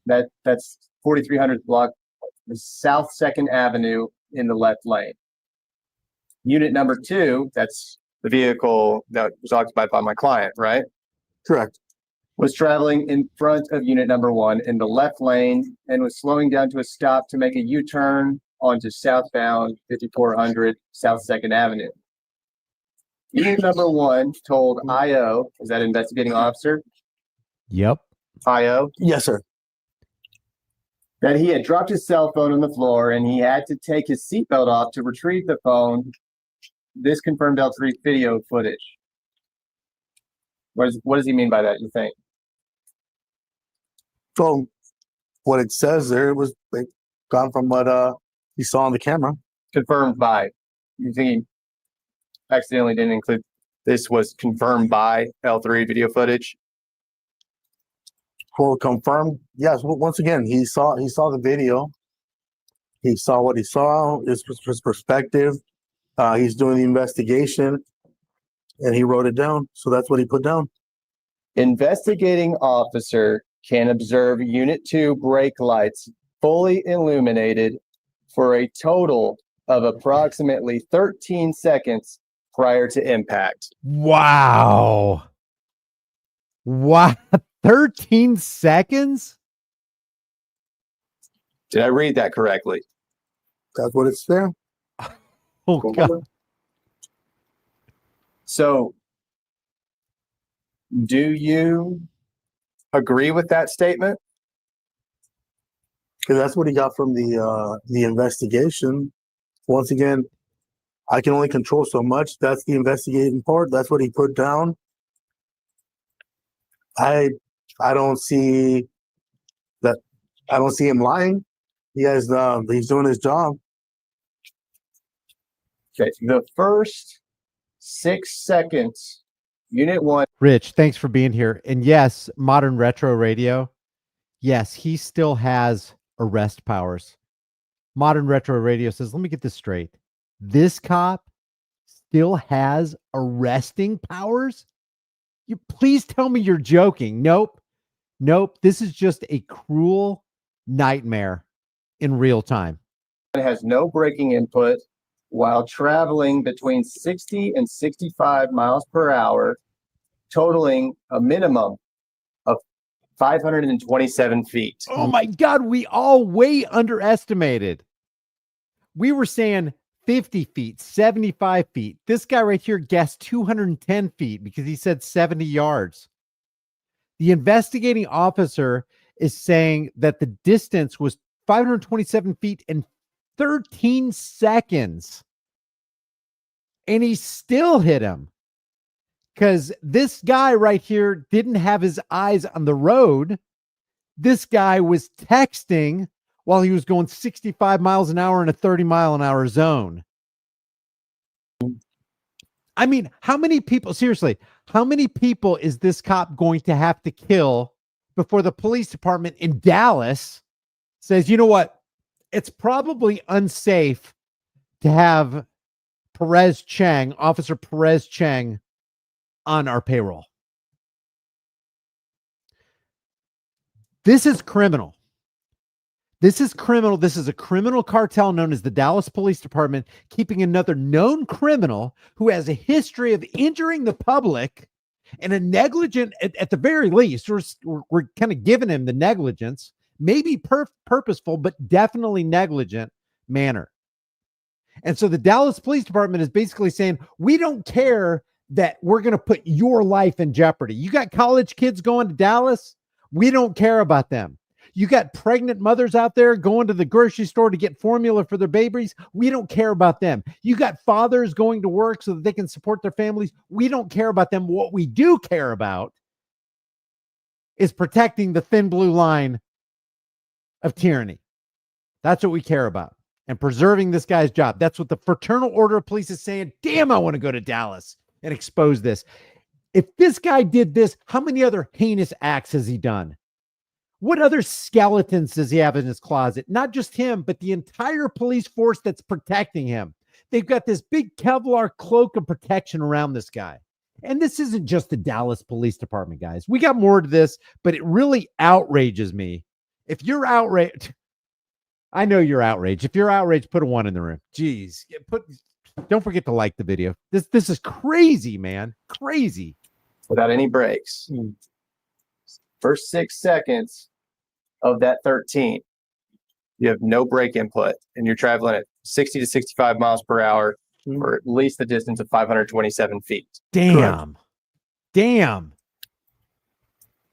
That's 4300th block, the South 2nd Avenue in the left lane. Unit number 2, that's the vehicle that was occupied by my client, right? Correct. Was traveling in front of unit number 1 in the left lane and was slowing down to a stop to make a U-turn onto southbound 5400 South 2nd Avenue. Unit number 1 told IO, is that investigating officer? Yep. IO, Yes, sir. that he had dropped his cell phone on the floor and he had to take his seatbelt off to retrieve the phone. This confirmed L3 video footage. What does he mean by that, you think? So what it says there, it was gone from what you saw on the camera. Confirmed by. You think he accidentally didn't include this was confirmed by L3 video footage? Well, confirmed. Yes. Once again, he saw the video. He saw what he saw. His perspective. He's doing the investigation, and he wrote it down. So that's what he put down. Investigating officer can observe Unit 2 brake lights fully illuminated for a total of approximately 13 seconds prior to impact. Wow. Wow. 13 seconds? Did I read that correctly? That's what it's there. Oh, God. So, do you agree with that statement? Because that's what he got from the investigation. Once again, I can only control so much. That's the investigating part. That's what he put down. I don't see that. I don't see him lying. He's doing his job. Okay, the first 6 seconds, Unit 1. Rich, thanks for being here. And yes, modern retro radio. Yes, he still has arrest powers. Modern retro radio says, let me get this straight. This cop still has arresting powers? You please tell me you're joking. Nope. This is just a cruel nightmare in real time. It has no braking input while traveling between 60 and 65 miles per hour, totaling a minimum of 527 feet. Oh my God, we all way underestimated. We were saying 50 feet, 75 feet. This guy right here guessed 210 feet because he said 70 yards. The investigating officer is saying that the distance was 527 feet in 13 seconds. And he still hit him. Because this guy right here didn't have his eyes on the road. This guy was texting while he was going 65 miles an hour in a 30-mile-an-hour zone. I mean, how many people, seriously, how many people is this cop going to have to kill before the police department in Dallas says, you know what? It's probably unsafe to have Officer Perez Chang on our payroll. This is criminal. This is criminal. This is a criminal cartel known as the Dallas Police Department, keeping another known criminal who has a history of injuring the public and a negligent, at the very least, we're kind of giving him the negligence, maybe purposeful, but definitely negligent manner. And so the Dallas Police Department is basically saying, we don't care that we're going to put your life in jeopardy. You got college kids going to Dallas. We don't care about them. You got pregnant mothers out there going to the grocery store to get formula for their babies. We don't care about them. You got fathers going to work so that they can support their families. We don't care about them. What we do care about is protecting the thin blue line of tyranny. That's what we care about. And preserving this guy's job. That's what the Fraternal Order of Police is saying. Damn, I want to go to Dallas and expose this. If this guy did this, how many other heinous acts has he done? What other skeletons does he have in his closet? Not just him, but the entire police force that's protecting him. They've got this big Kevlar cloak of protection around this guy. And this isn't just the Dallas Police Department, guys. We got more to this, but it really outrages me. If you're outraged, I know you're outraged. If you're outraged, put a 1 in the room. Jeez. Don't forget to like the video. This is crazy, man. Crazy. Without any breaks. First 6 seconds of that 13, you have no brake input, and you're traveling at 60 to 65 miles per hour for at least the distance of 527 feet. Damn. Correct. Damn.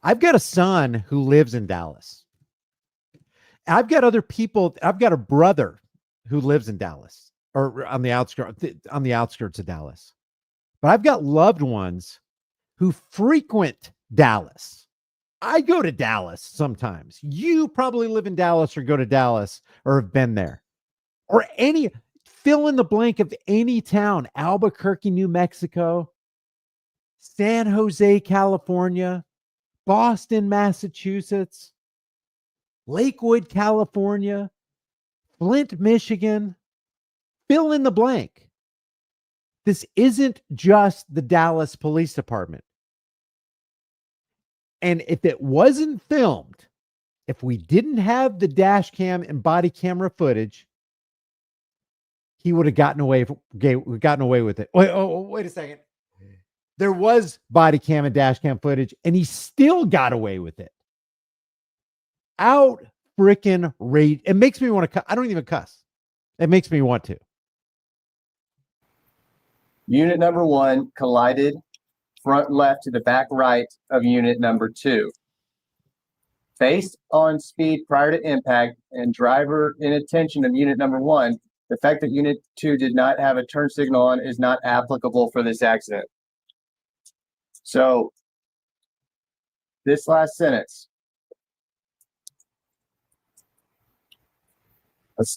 I've got a son who lives in Dallas. I've got other people. I've got a brother who lives in Dallas or on the outskirts of Dallas. But I've got loved ones who frequent Dallas. I go to Dallas sometimes. You probably live in Dallas or go to Dallas or have been there. Or fill in the blank of any town. Albuquerque, New Mexico, San Jose, California, Boston, Massachusetts, Lakewood, California, Flint, Michigan. Fill in the blank. This isn't just the Dallas Police Department. And if it wasn't filmed, if we didn't have the dash cam and body camera footage, he would have gotten away with it. Wait a second. There was body cam and dash cam footage, and he still got away with it. Out freaking rage. It makes me want to. I don't even cuss. It makes me want to. Unit number 1 collided front left to the back right of unit number 2. Based on speed prior to impact and driver inattention of unit number 1, the fact that unit 2 did not have a turn signal on is not applicable for this accident. So this last sentence,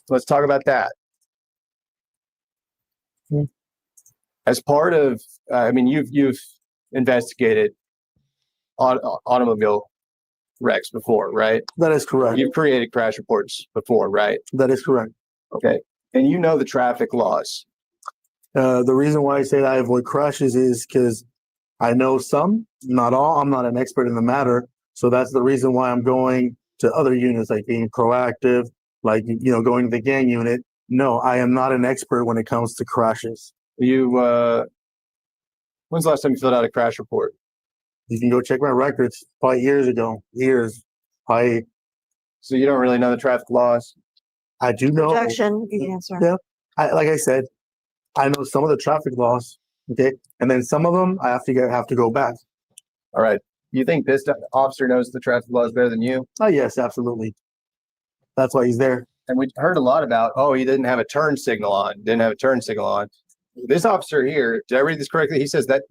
let's talk about that. As part of, you've investigated automobile wrecks before, right? That is correct. You've created crash reports before, right? That is correct. Okay. And you know the traffic laws. The reason why I say that I avoid crashes is because I know some, not all. I'm not an expert in the matter. So that's the reason why I'm going to other units, like being proactive, like, going to the gang unit. No, I am not an expert when it comes to crashes. When's the last time you filled out a crash report? You can go check my records. Probably years ago. So you don't really know the traffic laws? I do know. Objection, you can answer. Yeah. Like I said, I know some of the traffic laws. Okay. And then some of them I have to go back. All right. You think this officer knows the traffic laws better than you? Oh, yes, absolutely. That's why he's there. And we heard a lot about, he didn't have a turn signal on. This officer here, did I read this correctly? He says that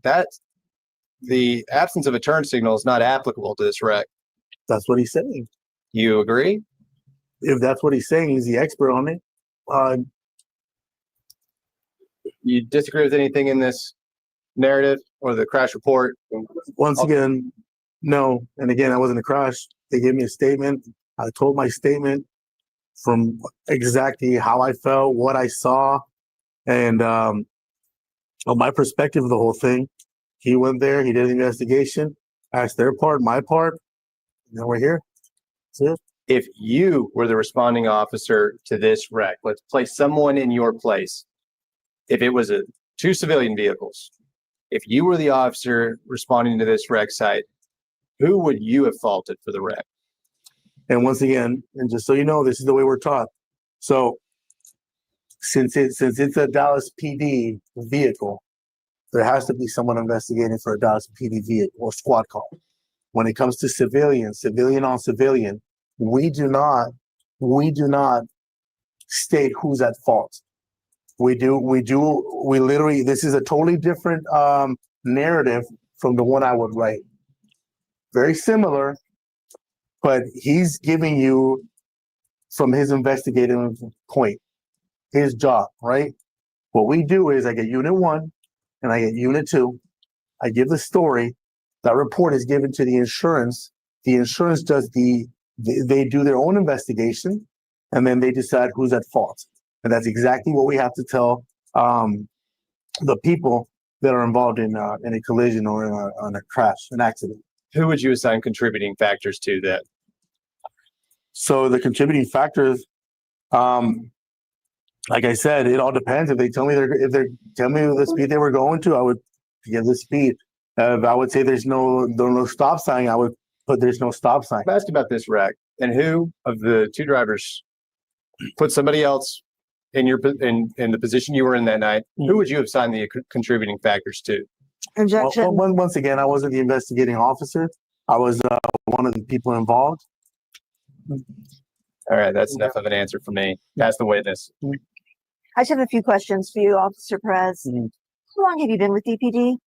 the absence of a turn signal is not applicable to this wreck. That's what he's saying. You agree? If that's what he's saying, he's the expert on it. You disagree with anything in this narrative or the crash report? Once again, no. And again, I wasn't a crash. They gave me a statement. I told my statement from exactly how I felt, what I saw, and my perspective of the whole thing. He went there, he did an investigation, asked their part, my part, and then we're here. That's it. If you were the responding officer to this wreck, let's place someone in your place. If it was two civilian vehicles, if you were the officer responding to this wreck site, who would you have faulted for the wreck? And once again, and just so you know, this is the way we're taught. So since it's a Dallas PD vehicle, there has to be someone investigating for a Dallas PD vehicle or squad car. When it comes to civilian on civilian, we do not state who's at fault. We literally, this is a totally different narrative from the one I would write. Very similar, but he's giving you from his investigative point, his job, right? What we do is I get unit 1 and I get unit 2. I give the story. That report is given to the insurance. The insurance does they do their own investigation, and then they decide who's at fault. And that's exactly what we have to tell the people that are involved in a collision or in a crash, an accident. Who would you assign contributing factors to that? So the contributing factors, like I said, it all depends. If they tell me tell me the speed they were going to, I would give the speed. If I would say there's no stop sign, I would put there's no stop sign. I asked about this wreck, and who of the two drivers put somebody else in the position you were in that night? Who would you assign the contributing factors to? Objection. Well, once again, I wasn't the investigating officer. I was one of the people involved. All right, that's enough of an answer for me. Pass the witness. I just have a few questions for you, Officer Perez. Mhm. How long have you been with DPD?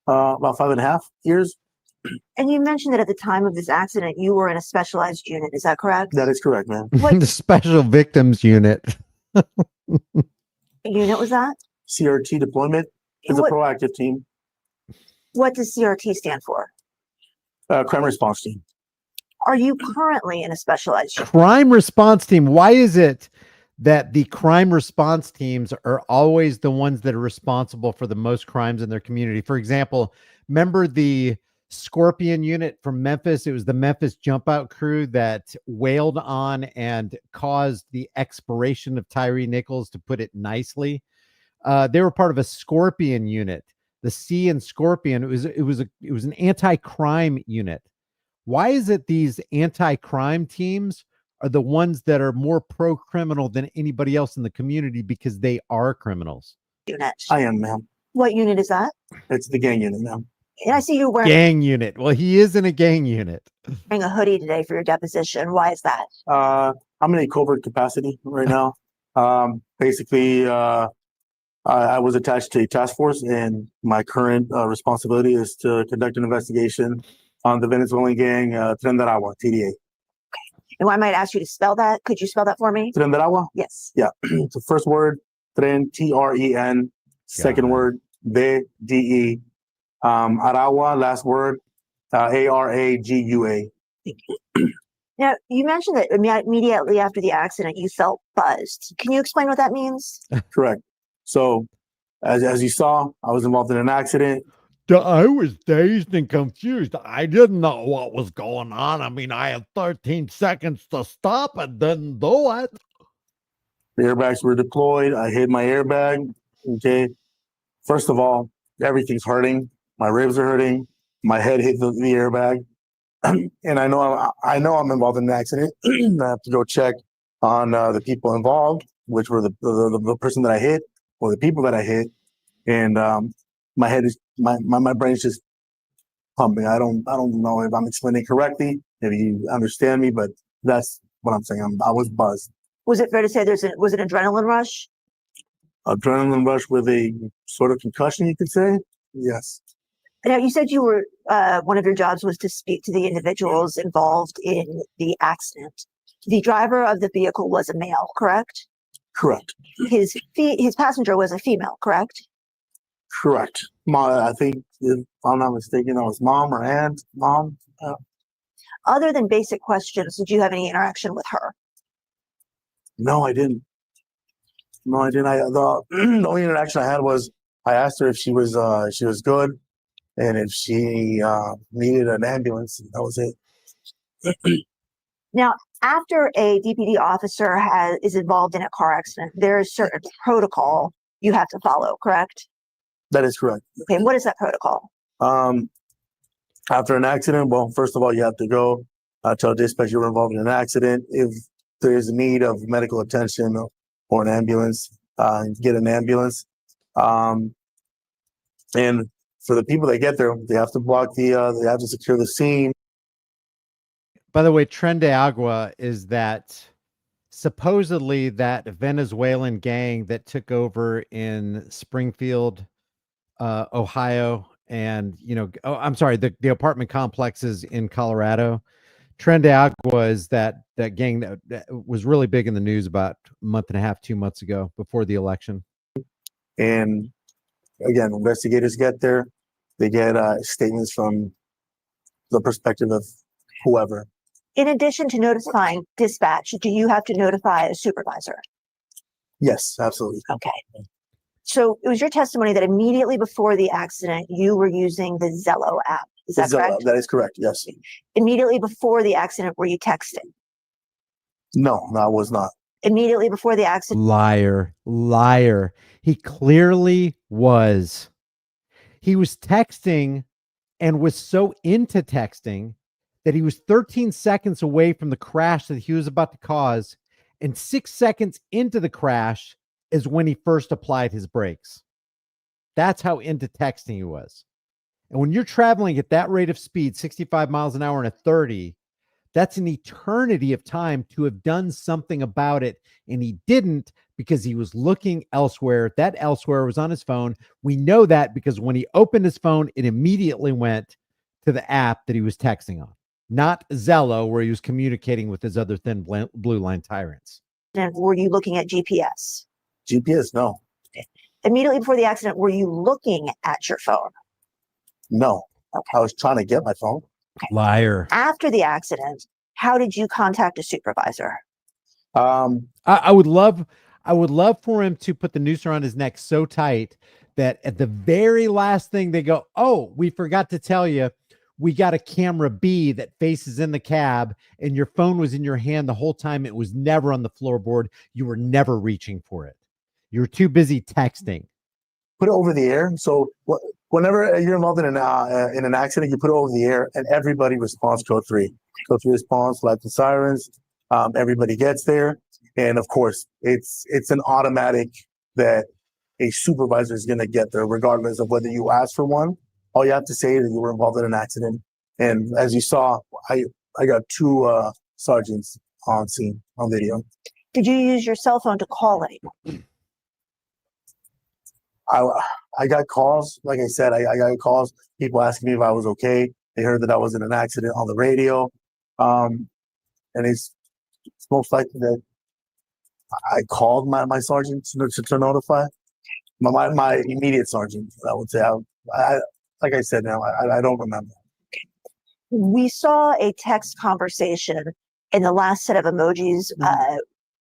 About 5.5 years. And you mentioned that at the time of this accident, you were in a specialized unit. Is that correct? That is correct, ma'am. What The Special Victims Unit. unit was that? CRT deployment is a What- proactive team. What does CRT stand for? Crime response team. Are you currently in a specialized unit? Crime response team. Why is it that the crime response teams are always the ones that are responsible for the most crimes in their community? For example, remember the Scorpion unit from Memphis? It was the Memphis jump out crew that wailed on and caused the expiration of Tyree Nichols, to put it nicely. They were part of a Scorpion unit. The C in Scorpion, it was an anti-crime unit. Why is it these anti-crime teams are the ones that are more pro-criminal than anybody else in the community because they are criminals? Unit. I am, ma'am. What unit is that? It's the gang unit, ma'am. And I see you wearing Gang unit. Well, he is in a gang unit. a hoodie today for your deposition. Why is that? I'm in a covert capacity right now. Basically, I was attached to a task force, and my current responsibility is to conduct an investigation on the Venezuelan gang, Tahlequah, TDA. And I might ask you to spell that. Could you spell that for me? Tahlequah? Yes. Yeah. The first word, Tren, Tren. Second word, De. Aragua, last word, Aragua. Now, you mentioned that immediately after the accident, you felt buzzed. Can you explain what that means? Correct. So, as you saw, I was involved in an accident. I was dazed and confused. I didn't know what was going on. I mean, I had 13 seconds to stop and didn't do it. The airbags were deployed. I hit my airbag. Okay. First of all, everything's hurting. My ribs are hurting. My head hit the airbag. And I know I'm involved in an accident. I have to go check on the people involved, which were the person that I hit or the people that I hit. And my head is my brain's just pumping. I don't know if I'm explaining correctly, if you understand me, but that's what I'm saying. I was buzzed. Was it fair to say was an adrenaline rush? Adrenaline rush with a sort of concussion, you could say. Yes. Now, you said you were one of your jobs was to speak to the individuals involved in the accident. The driver of the vehicle was a male, correct? Correct. His passenger was a female, correct? Correct. I think, if I'm not mistaken, that was mom or aunt. Mom. Other than basic questions, did you have any interaction with her? No, I didn't. No, I didn't. The only interaction I had was I asked her if she was good, and if she needed an ambulance. That was it. Now, after a DPD officer is involved in a car accident, there is certain protocol you have to follow, correct? That is correct. Okay, what is that protocol? After an accident, well, first of all, you have to go tell dispatch you were involved in an accident. If there is a need of medical attention or an ambulance, get an ambulance. And for the people that get there, they have to block they have to secure the scene. By the way, Tren de Agua is that supposedly that Venezuelan gang that took over in Springfield, Ohio, and I'm sorry, the apartment complexes in Colorado. Tren de Agua is that gang that was really big in the news about a month and a half, 2 months ago before the election. And again, investigators get there, they get statements from the perspective of whoever. In addition to notifying dispatch, do you have to notify a supervisor? Yes, absolutely. Okay. So it was your testimony that immediately before the accident, you were using the Zello app. Is that correct? That is correct. Yes. Immediately before the accident, were you texting? No, I was not. Immediately before the accident? Liar. He clearly was. He was texting and was so into texting that he was 13 seconds away from the crash that he was about to cause. And 6 seconds into the crash is when he first applied his brakes. That's how into texting he was. And when you're traveling at that rate of speed, 65 miles an hour in a 30, that's an eternity of time to have done something about it. And he didn't because he was looking elsewhere. That elsewhere was on his phone. We know that because when he opened his phone, it immediately went to the app that he was texting on, not Zello, where he was communicating with his other thin blue line tyrants. And were you looking at GPS? GPS, no. Immediately before the accident, were you looking at your phone? No. Okay. I was trying to get my phone. Okay. Liar. After the accident, how did you contact a supervisor? I would love for him to put the noose around his neck so tight that at the very last thing they go, oh, we forgot to tell you, we got a camera B that faces in the cab and your phone was in your hand the whole time. It was never on the floorboard. You were never reaching for it. You were too busy texting. Put it over the air. So whenever you're involved in an accident, you put it over the air and everybody responds code 3. Code 3 responds, light the sirens. Everybody gets there. And of course, it's an automatic that a supervisor is going to get there, regardless of whether you ask for one. All you have to say is that you were involved in an accident. And as you saw, I got 2 sergeants on scene on video. Did you use your cell phone to call anyone? I got calls. Like I said, I got calls, people asking me if I was okay. They heard that I was in an accident on the radio. And it's most likely that I called my sergeant to notify. My immediate sergeant, I would say. Like I said now, I don't remember. We saw a text conversation in the last set of emojis.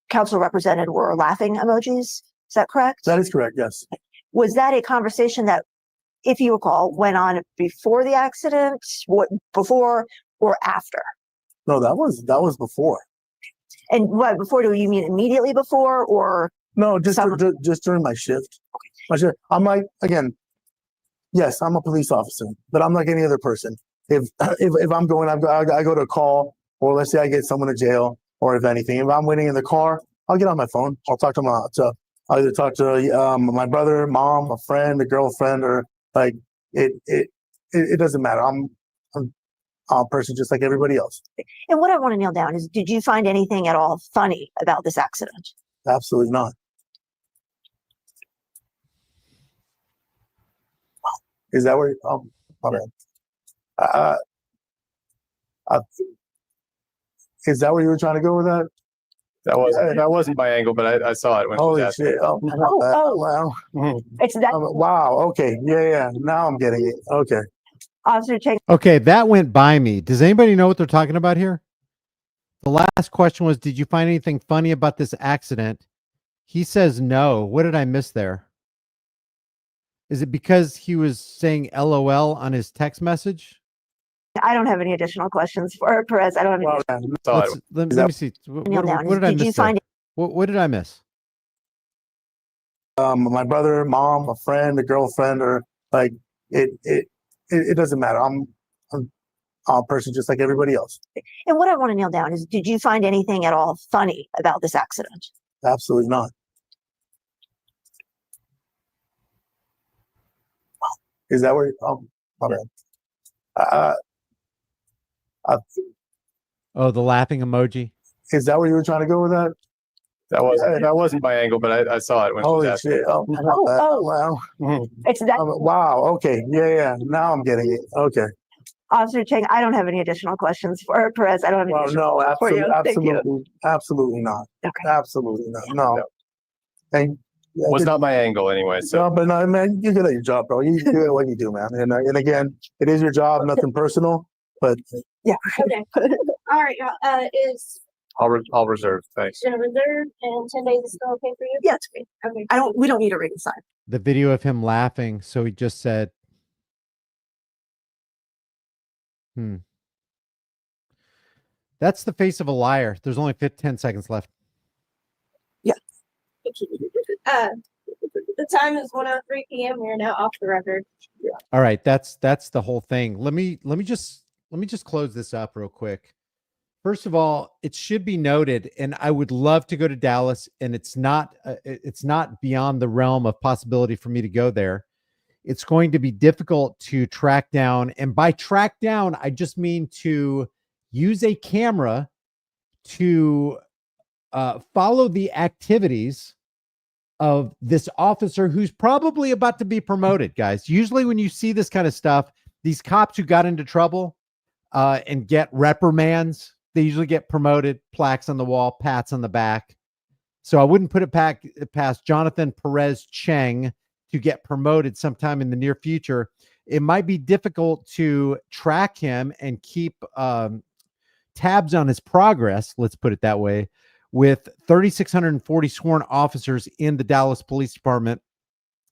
Council represented were laughing emojis. Is that correct? That is correct, yes. Was that a conversation that, if you recall, went on before the accident, before or after? No, that was before. And what before? Do you mean immediately before or? No, just during my shift. My shift. I'm like, again, yes, I'm a police officer, but I'm like any other person. If I'm going, I go to a call, or let's say I get someone to jail, or if anything, if I'm waiting in the car, I'll get on my phone. I'll talk to I'll either talk to my brother, mom, a friend, a girlfriend, or like it doesn't matter. I'm a person just like everybody else. And what I want to nail down is, did you find anything at all funny about this accident? Absolutely not. Is that where? Oh, my bad. Is that where you were trying to go with that? That wasn't my angle, but I saw it when Holy it was shit! Oh, wow. It's that. Wow. Okay. Yeah. Now I'm getting it. Okay. Officer, take. Okay, that went by me. Does anybody know what they're talking about here? The last question was, did you find anything funny about this accident? He says no. What did I miss there? Is it because he was saying LOL on his text message? I don't have any additional questions for Perez. I don't have any. Let me see. What did I miss? You find? What did I miss? My brother, mom, a friend, a girlfriend, or like it doesn't matter. I'm a person just like everybody else. And what I want to nail down is, did you find anything at all funny about this accident? Absolutely not. Is that where? Oh, my bad. Oh, the laughing emoji. Is that where you were trying to go with that? That wasn't my angle, but I saw it when she was Holy asking. shit! Oh, wow. It's that Wow. Okay. Yeah. Now I'm getting it. Okay. Officer Chang. I don't have any additional questions for Perez. I don't have any Well, additional no, for you. Thank you. absolutely not. Okay. Absolutely not. No. No. And Was not my angle anyway. So no, but no, man, you're good at your job, bro. You do what you do, man. And again, it is your job, nothing personal. But Yeah. Okay. All right, y'all. Is I'll reserve. Thanks. gonna reserve and 10 days is still okay for you? Yeah, it's great. Okay. We don't need a rating sign. The video of him laughing. So he just said, That's the face of a liar. There's only 10 seconds left. The time is 1:03 p.m. We are now off the record. All right, that's the whole thing. Let me just close this up real quick. First of all, it should be noted, and I would love to go to Dallas, and it's not beyond the realm of possibility for me to go there. It's going to be difficult to track down, and by track down, I just mean to use a camera to follow the activities of this officer who's probably about to be promoted, guys. Usually when you see this kind of stuff, these cops who got into trouble and get reprimands, they usually get promoted, plaques on the wall, pats on the back. So I wouldn't put it past Jonathan Perez Cheng to get promoted sometime in the near future. It might be difficult to track him and keep tabs on his progress, let's put it that way, with 3,640 sworn officers in the Dallas Police Department.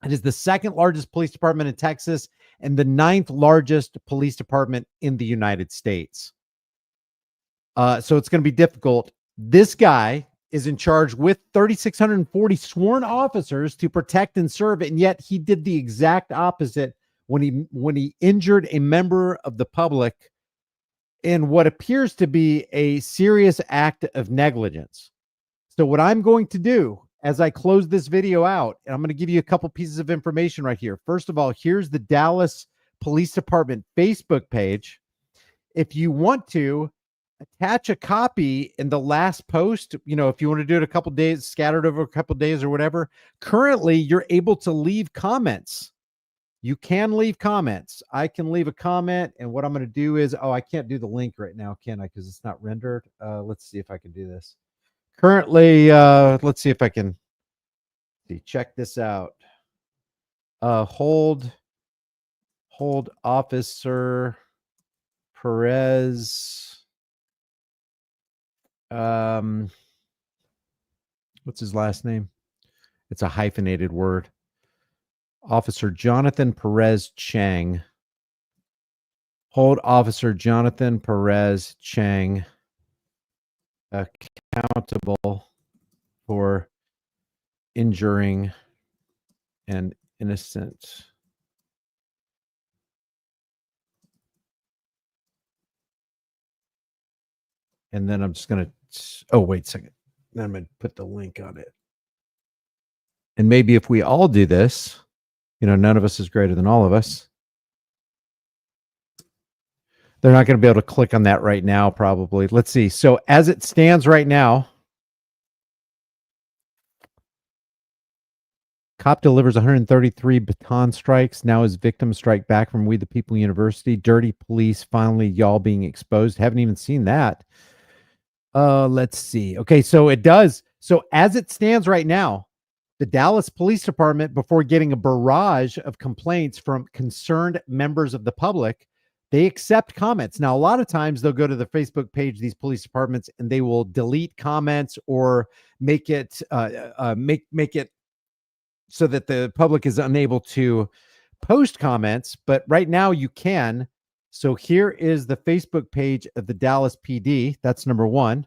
It is the second largest police department in Texas and the 9th largest police department in the United States. So it's going to be difficult. This guy is in charge with 3,640 sworn officers to protect and serve, and yet he did the exact opposite when he injured a member of the public in what appears to be a serious act of negligence. So what I'm going to do as I close this video out, and I'm going to give you a couple pieces of information right here. First of all, here's the Dallas Police Department Facebook page. If you want to attach a copy in the last post, if you want to do it a couple days, scattered over a couple days or whatever, currently you're able to leave comments. You can leave comments. I can leave a comment, and what I'm going to do is, I can't do the link right now, can I? Because it's not rendered. Let's see if I can do this. Currently, let's see if I can check this out. Hold Officer Perez. What's his last name? It's a hyphenated word. Officer Jonathan Perez Cheng. Hold Officer Jonathan Perez Cheng accountable for injuring an innocent and then I'm just going to, wait a second. Then I'm going to put the link on it. And maybe if we all do this, none of us is greater than all of us. They're not going to be able to click on that right now, probably. Let's see. So as it stands right now, cop delivers 133 baton strikes. Now his victim strike back from We the People University. Dirty police, finally y'all being exposed. Haven't even seen that. Let's see. Okay, so it does. So as it stands right now, the Dallas Police Department, before getting a barrage of complaints from concerned members of the public, they accept comments. Now, a lot of times they'll go to the Facebook page, these police departments, and they will delete comments or make it make it so that the public is unable to post comments. But right now you can. So here is the Facebook page of the Dallas PD. That's number one.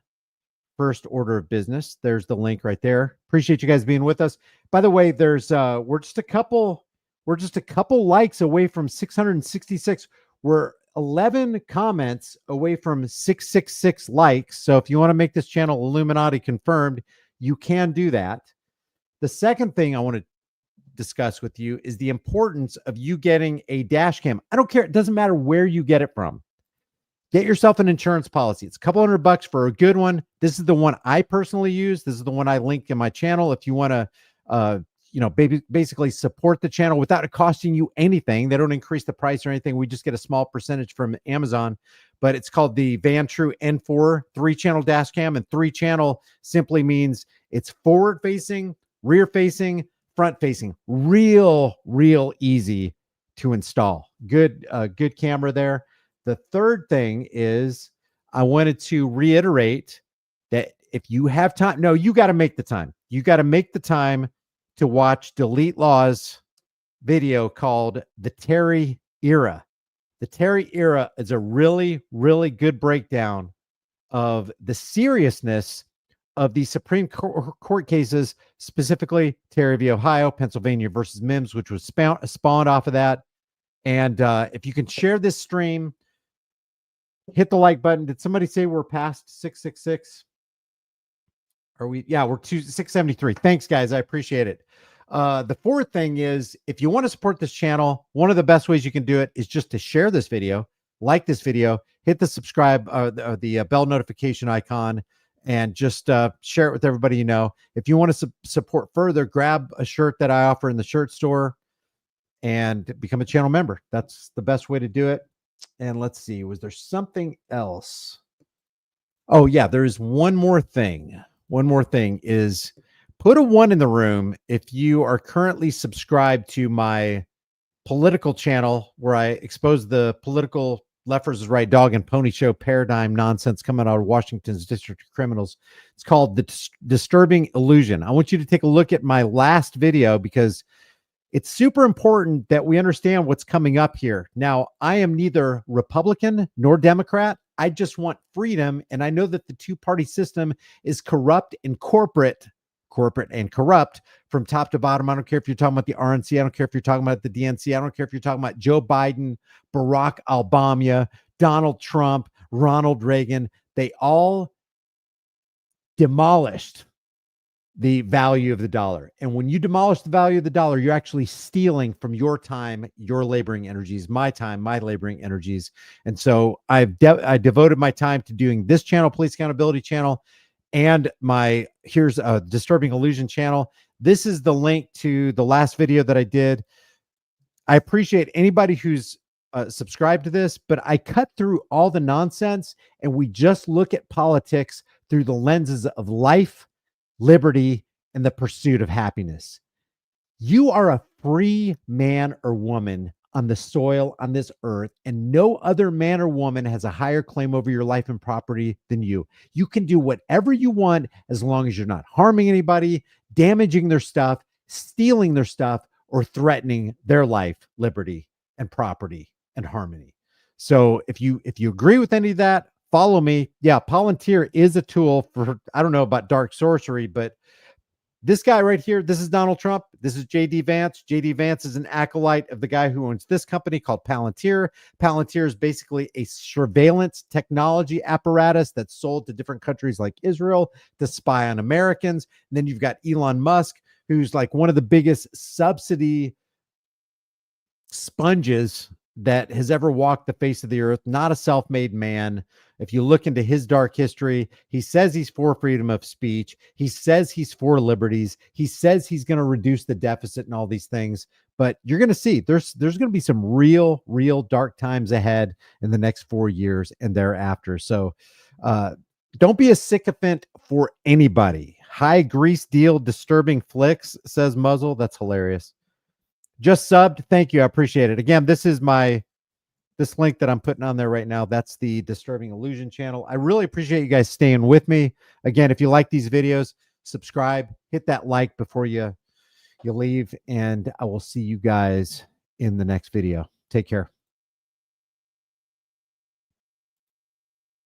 First order of business. There's the link right there. Appreciate you guys being with us. By the way, there's we're just a couple likes away from 666. We're 11 comments away from 666 likes. So if you want to make this channel Illuminati confirmed, you can do that. The second thing I want to discuss with you is the importance of you getting a dash cam. I don't care. It doesn't matter where you get it from. Get yourself an insurance policy. It's a couple $100 for a good one. This is the one I personally use. This is the one I link in my channel. If you want to, basically support the channel without it costing you anything. They don't increase the price or anything. We just get a small percentage from Amazon, but it's called the Vantrue N4 3-channel dash cam, and 3-channel simply means it's forward facing, rear facing, front facing. Real easy to install. Good camera there. The third thing is I wanted to reiterate that if you have time, no, you got to make the time. You got to make the time to watch Delete Law's video called The Terry Era. The Terry Era is a really good breakdown of the seriousness of the Supreme Court cases, specifically Terry v. Ohio, Pennsylvania versus Mims, which was spawned off of that. And if you can share this stream, hit the like button. Did somebody say we're past 666? Are we? Yeah, we're 673. Thanks, guys. I appreciate it. The fourth thing is, if you want to support this channel, one of the best ways you can do it is just to share this video, like this video, hit the subscribe, the bell notification icon, and just share it with everybody you know. If you want to support further, grab a shirt that I offer in the shirt store and become a channel member. That's the best way to do it. And let's see, was there something else? Oh, yeah, there's one more thing. One more thing is put a 1 in the room if you are currently subscribed to my political channel where I expose the political left versus right dog and pony show paradigm nonsense coming out of Washington's District of Criminals. It's called The Disturbing Illusion. I want you to take a look at my last video because it's super important that we understand what's coming up here. Now, I am neither Republican nor Democrat. I just want freedom. And I know that the two-party system is corrupt and corporate and corrupt from top to bottom. I don't care if you're talking about the RNC. I don't care if you're talking about the DNC. I don't care if you're talking about Joe Biden, Barack Obama, Donald Trump, Ronald Reagan. They all demolished the value of the dollar. And when you demolish the value of the dollar, you're actually stealing from your time, your laboring energies, my time, my laboring energies. And so I devoted my time to doing this channel, Police Accountability channel, and my Here's a Disturbing Illusion channel. This is the link to the last video that I did. I appreciate anybody who's subscribed to this, but I cut through all the nonsense and we just look at politics through the lenses of life, liberty, and the pursuit of happiness. You are a free man or woman on the soil on this earth, and no other man or woman has a higher claim over your life and property than you. You can do whatever you want as long as you're not harming anybody, damaging their stuff, stealing their stuff, or threatening their life, liberty, and property and harmony. So if you agree with any of that, follow me. Yeah, Palantir is a tool for, I don't know about dark sorcery, but this guy right here, this is Donald Trump. This is JD Vance. JD Vance is an acolyte of the guy who owns this company called Palantir. Palantir is basically a surveillance technology apparatus that's sold to different countries like Israel to spy on Americans. And then you've got Elon Musk, who's like one of the biggest subsidy sponges that has ever walked the face of the earth, not a self-made man. If you look into his dark history, he says he's for freedom of speech. He says he's for liberties. He says he's going to reduce the deficit and all these things. But you're going to see there's going to be some real dark times ahead in the next 4 years and thereafter. So don't be a sycophant for anybody. High grease deal, disturbing flicks, says Muzzle. That's hilarious. Just subbed. Thank you. I appreciate it. Again, this is this link that I'm putting on there right now. That's the Disturbing Illusion channel. I really appreciate you guys staying with me. Again, if you like these videos, subscribe, hit that like before you leave, and I will see you guys in the next video. Take care.